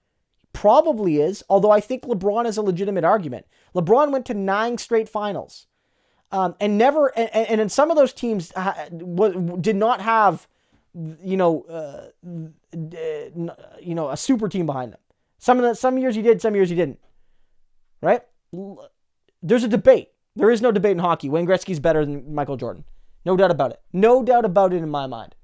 Probably is, although I think LeBron is a legitimate argument. LeBron went to 9 straight finals. And in some of those teams did not have, a super team behind them. Some years he did, some years he didn't. Right? There's a debate. There is no debate in hockey. Wayne Gretzky's better than Michael Jordan. No doubt about it. No doubt about it in my mind.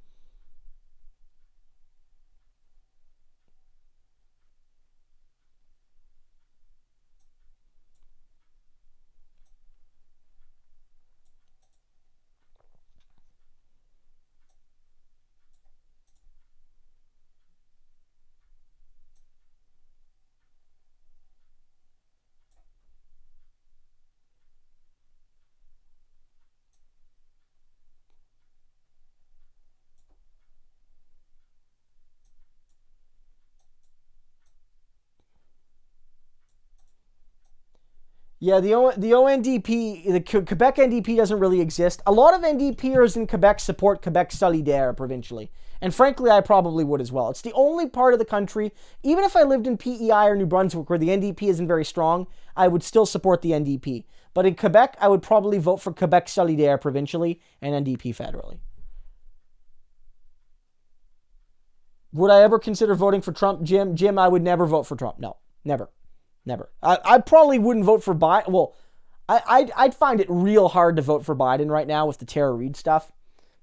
Yeah, the ONDP, the Quebec NDP doesn't really exist. A lot of NDPers in Quebec support Quebec Solidaire provincially. And frankly, I probably would as well. It's the only part of the country, even if I lived in PEI or New Brunswick where the NDP isn't very strong, I would still support the NDP. But in Quebec, I would probably vote for Quebec Solidaire provincially and NDP federally. Would I ever consider voting for Trump? Jim, I would never vote for Trump. No, never. Never. I probably wouldn't vote for Biden. Well, I'd find it real hard to vote for Biden right now with the Tara Reade stuff.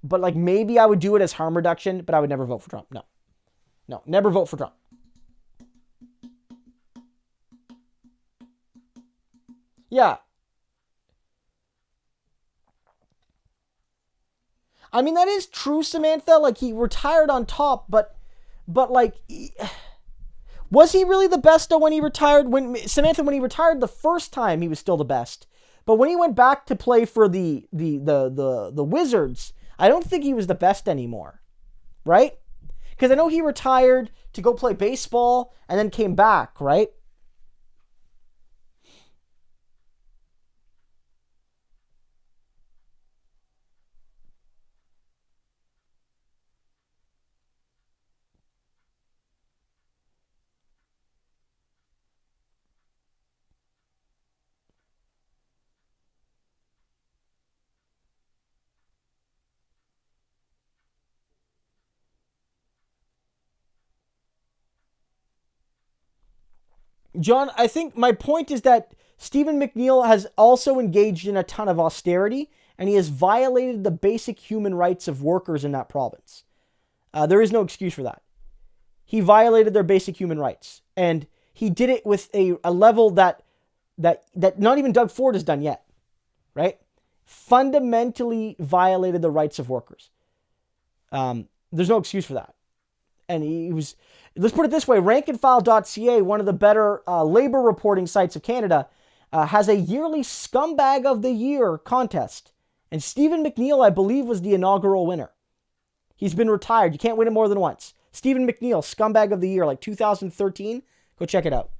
But like maybe I would do it as harm reduction, but I would never vote for Trump. No, never vote for Trump. Yeah. I mean, that is true, Samantha. Like, he retired on top, but like, was he really the best though when he retired? When he retired the first time, he was still the best. But when he went back to play for the Wizards, I don't think he was the best anymore, right? Because I know he retired to go play baseball and then came back, right? John, I think my point is that Stephen McNeil has also engaged in a ton of austerity, and he has violated the basic human rights of workers in that province. There is no excuse for that. He violated their basic human rights, and he did it with a level that not even Doug Ford has done yet, right? Fundamentally violated the rights of workers. There's no excuse for that. And he was, let's put it this way, rankandfile.ca, one of the better labor reporting sites of Canada, has a yearly Scumbag of the Year contest. And Stephen McNeil, I believe, was the inaugural winner. He's been retired. You can't win it more than once. Stephen McNeil, Scumbag of the Year, like 2013. Go check it out.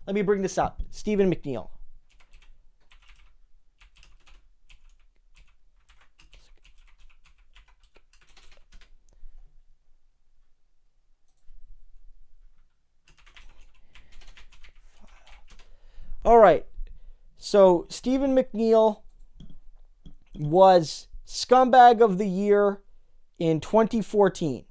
Let me bring this up. Stephen McNeil. All right. So Stephen McNeil was Scumbag of the Year in 2014.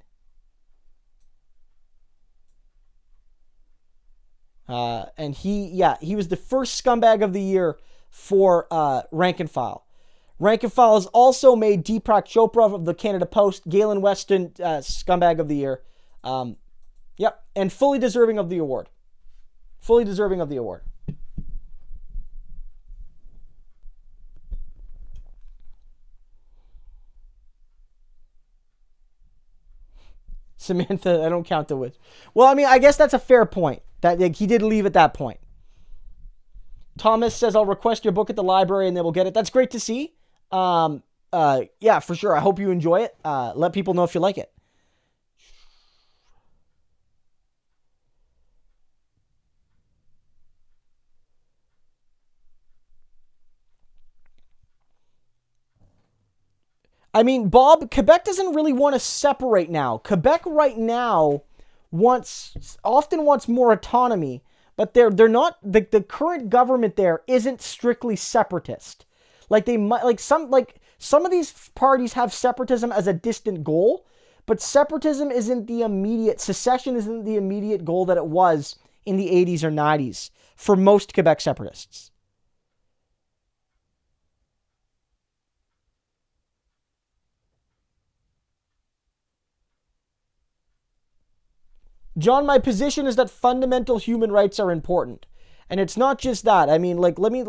And he was the first Scumbag of the Year for Rank and File. Rank and File has also made Deepak Chopra of the Canada Post, Galen Weston, Scumbag of the Year. And fully deserving of the award. Fully deserving of the award. Samantha, I don't count the witch. Well, I mean, I guess that's a fair point. That he did leave at that point. Thomas says, I'll request your book at the library and they will get it. That's great to see. Yeah, for sure. I hope you enjoy it. Let people know if you like it. I mean, Bob, Quebec doesn't really want to separate now. Quebec right now often wants more autonomy, but they're not, the current government there isn't strictly separatist. Like they might, like some of these parties have separatism as a distant goal, but separatism isn't the immediate, secession isn't the immediate goal that it was in the 80s or 90s for most Quebec separatists. John, my position is that fundamental human rights are important. And it's not just that. I mean, like, let me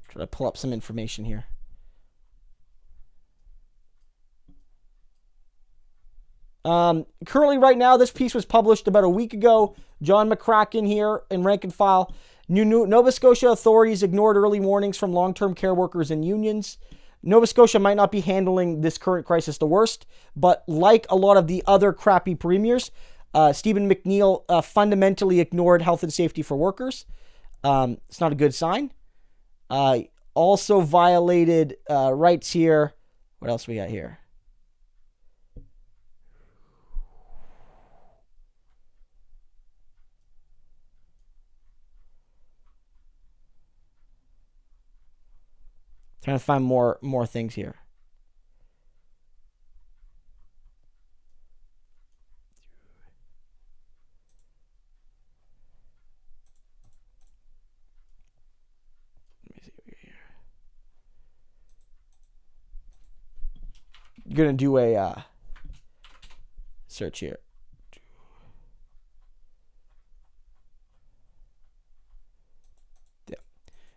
try to pull up some information here. Currently, right now, this piece was published about a week ago. John McCracken here in Rank and File. Nova Scotia authorities ignored early warnings from long-term care workers and unions. Nova Scotia might not be handling this current crisis the worst, but like a lot of the other crappy premiers, Stephen McNeil fundamentally ignored health and safety for workers. It's not a good sign. Also violated rights here. What else we got here? Trying to find more things here. gonna do a search here. Yeah.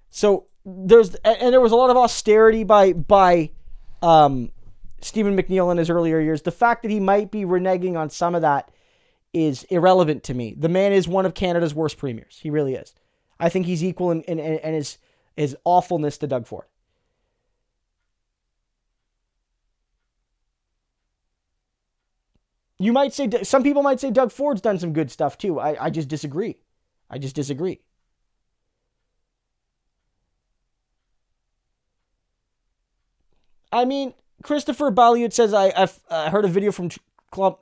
So there was a lot of austerity by Stephen McNeil in his earlier years. The fact that he might be reneging on some of that is irrelevant to me. The man is one of Canada's worst premiers. He really is. I think he's equal in his awfulness to Doug Ford. You might say, some people might say Doug Ford's done some good stuff too. I just disagree. I mean, Christopher Balliot says, I've heard a video from clip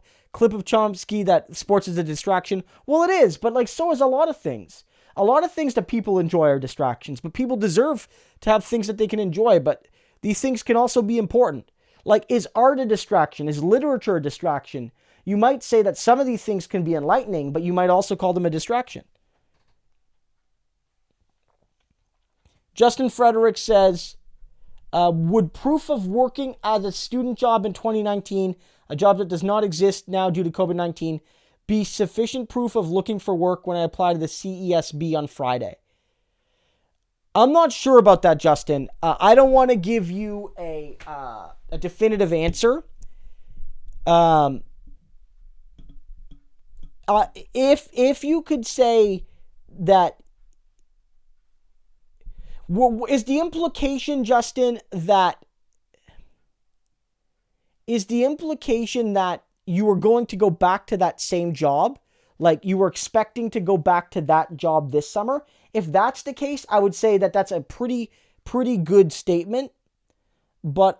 of Chomsky that sports is a distraction. Well, it is, but like, so is a lot of things. A lot of things that people enjoy are distractions, but people deserve to have things that they can enjoy, but these things can also be important. Like, is art a distraction? Is literature a distraction? You might say that some of these things can be enlightening, but you might also call them a distraction. Justin Frederick says, would proof of working as a student job in 2019, a job that does not exist now due to COVID-19, be sufficient proof of looking for work when I apply to the CESB on Friday? I'm not sure about that, Justin. I don't want to give you a definitive answer. If you could say that, is the implication, Justin, that you were going to go back to that same job? Like, you were expecting to go back to that job this summer? If that's the case, I would say that that's a pretty good statement. But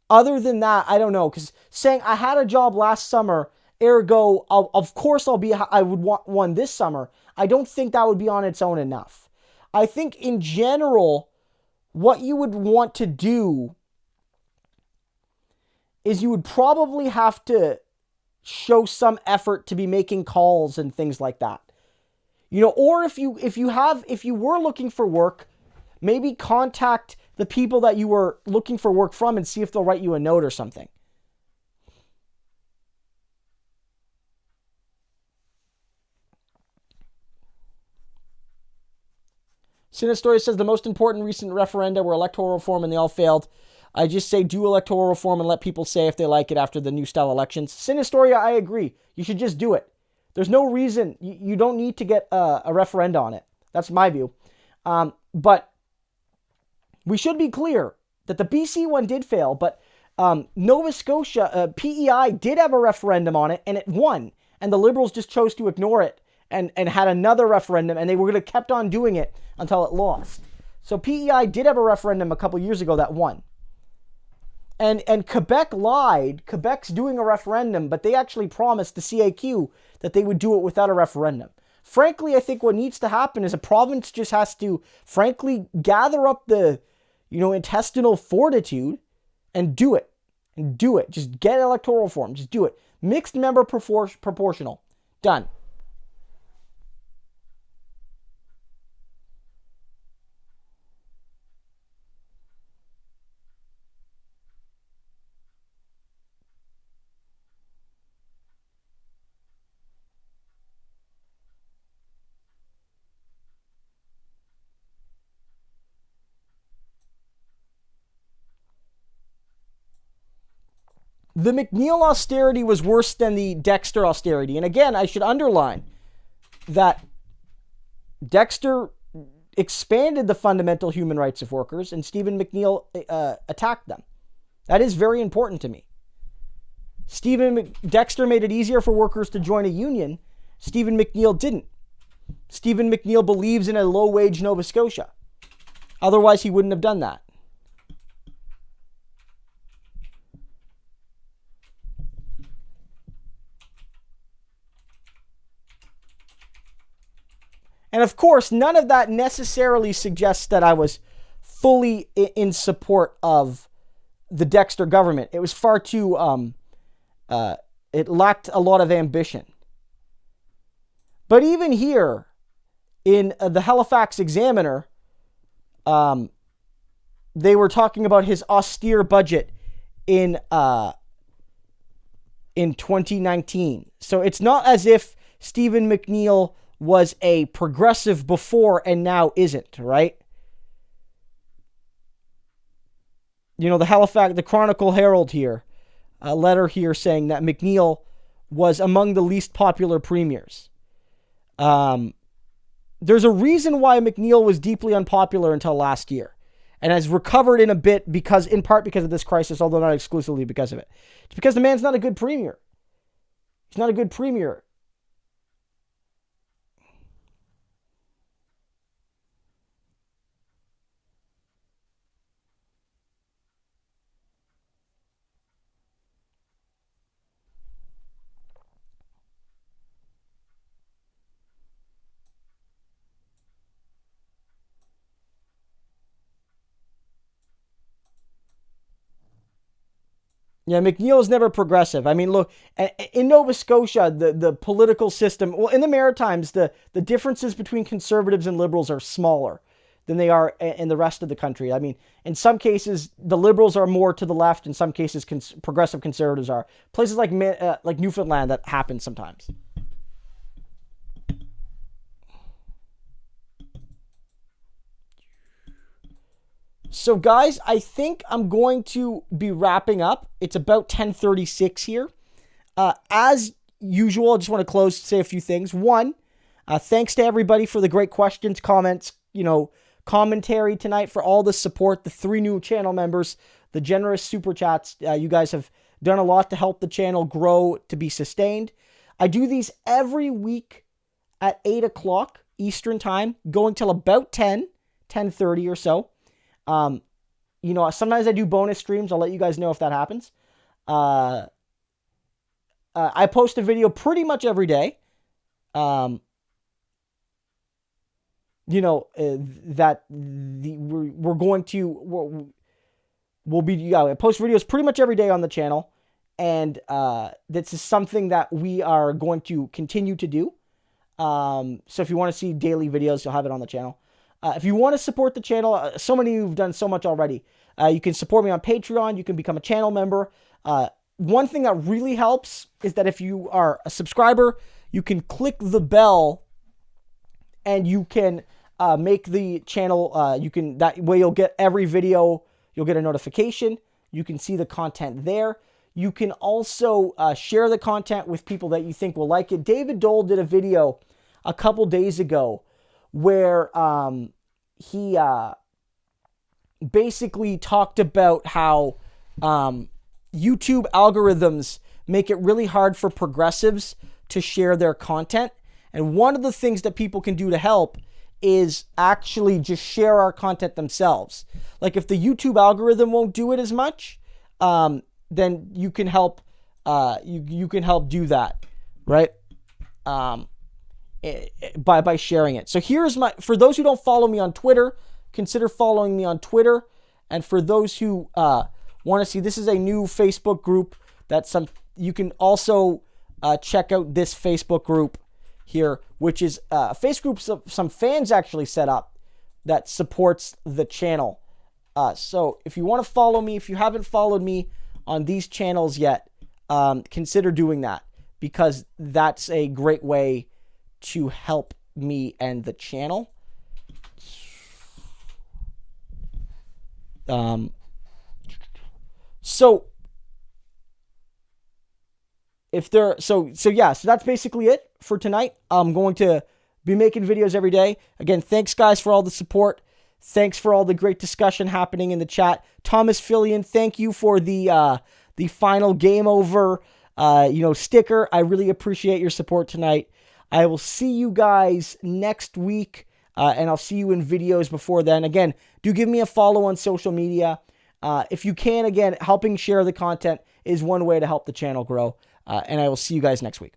other than that, I don't know. Because saying I had a job last summer, ergo, I would want one this summer. I don't think that would be on its own enough. I think in general, what you would want to do is you would probably have to show some effort to be making calls and things like that. You know, or if you were looking for work, maybe contact the people that you were looking for work from and see if they'll write you a note or something. Sinistory says the most important recent referenda were electoral reform and they all failed. I just say do electoral reform and let people say if they like it after the new style elections. Sinistoria, I agree. You should just do it. There's no reason. You don't need to get a referenda on it. That's my view. But we should be clear that the BC one did fail, but Nova Scotia, PEI did have a referendum on it and it won. And the Liberals just chose to ignore it and had another referendum, and they were going to kept on doing it until it lost. So PEI did have a referendum a couple years ago that won. And Quebec lied. Quebec's doing a referendum, but they actually promised the CAQ that they would do it without a referendum. Frankly, I think what needs to happen is a province just has to, frankly, gather up the, intestinal fortitude and do it. And do it. Just get electoral reform. Just do it. Mixed member proportional. Done. The McNeil austerity was worse than the Dexter austerity. And again, I should underline that Dexter expanded the fundamental human rights of workers and Stephen McNeil attacked them. That is very important to me. Dexter made it easier for workers to join a union. Stephen McNeil didn't. Stephen McNeil believes in a low-wage Nova Scotia. Otherwise, he wouldn't have done that. And of course, none of that necessarily suggests that I was fully in support of the Dexter government. It was far too, it lacked a lot of ambition. But even here, in the Halifax Examiner, they were talking about his austere budget in 2019. So it's not as if Stephen McNeil was a progressive before and now isn't, right? You know, the Chronicle Herald here, a letter here saying that McNeil was among the least popular premiers. There's a reason why McNeil was deeply unpopular until last year and has recovered in a bit in part because of this crisis, although not exclusively because of it. It's because the man's not a good premier. He's not a good premier. Yeah, McNeil is never progressive. I mean, look, in Nova Scotia, the political system, well, in the Maritimes, the differences between conservatives and liberals are smaller than they are in the rest of the country. I mean, in some cases, the liberals are more to the left. In some cases, progressive conservatives are. Places like Newfoundland, that happens sometimes. So, guys, I think I'm going to be wrapping up. It's about 10:36 here. As usual, I just want to close, say a few things. One, thanks to everybody for the great questions, comments, commentary tonight, for all the support, the 3 new channel members, the generous super chats. You guys have done a lot to help the channel grow, to be sustained. I do these every week at 8 o'clock Eastern time, going till about 10:30 or so. Sometimes I do bonus streams. I'll let you guys know if that happens. I post a video pretty much every day. We'll be, I post videos pretty much every day on the channel. And, this is something that we are going to continue to do. So if you want to see daily videos, you'll have it on the channel. If you want to support the channel, so many of you have done so much already. You can support me on Patreon. You can become a channel member. One thing that really helps is that if you are a subscriber, you can click the bell and you can make the channel, that way you'll get every video, you'll get a notification. You can see the content there. You can also share the content with people that you think will like it. David Dole did a video a couple days ago where he basically talked about how YouTube algorithms make it really hard for progressives to share their content. And one of the things that people can do to help is actually just share our content themselves. Like if the YouTube algorithm won't do it as much, then you can help. You can help do that, right? By sharing it. So here's for those who don't follow me on Twitter, consider following me on Twitter. And for those who want to see, this is a new Facebook group you can also check out this Facebook group here, which is a Facebook group some fans actually set up that supports the channel. So if you want to follow me, if you haven't followed me on these channels yet, consider doing that, because that's a great way to help me and the channel. So that's basically it for tonight. I'm going to be making videos every day. Again, thanks guys for all the support. Thanks for all the great discussion happening in the chat. Thomas Fillion, thank you for the final game over sticker. I really appreciate your support tonight. I will see you guys next week, and I'll see you in videos before then. Again, do give me a follow on social media. If you can, again, helping share the content is one way to help the channel grow. And I will see you guys next week.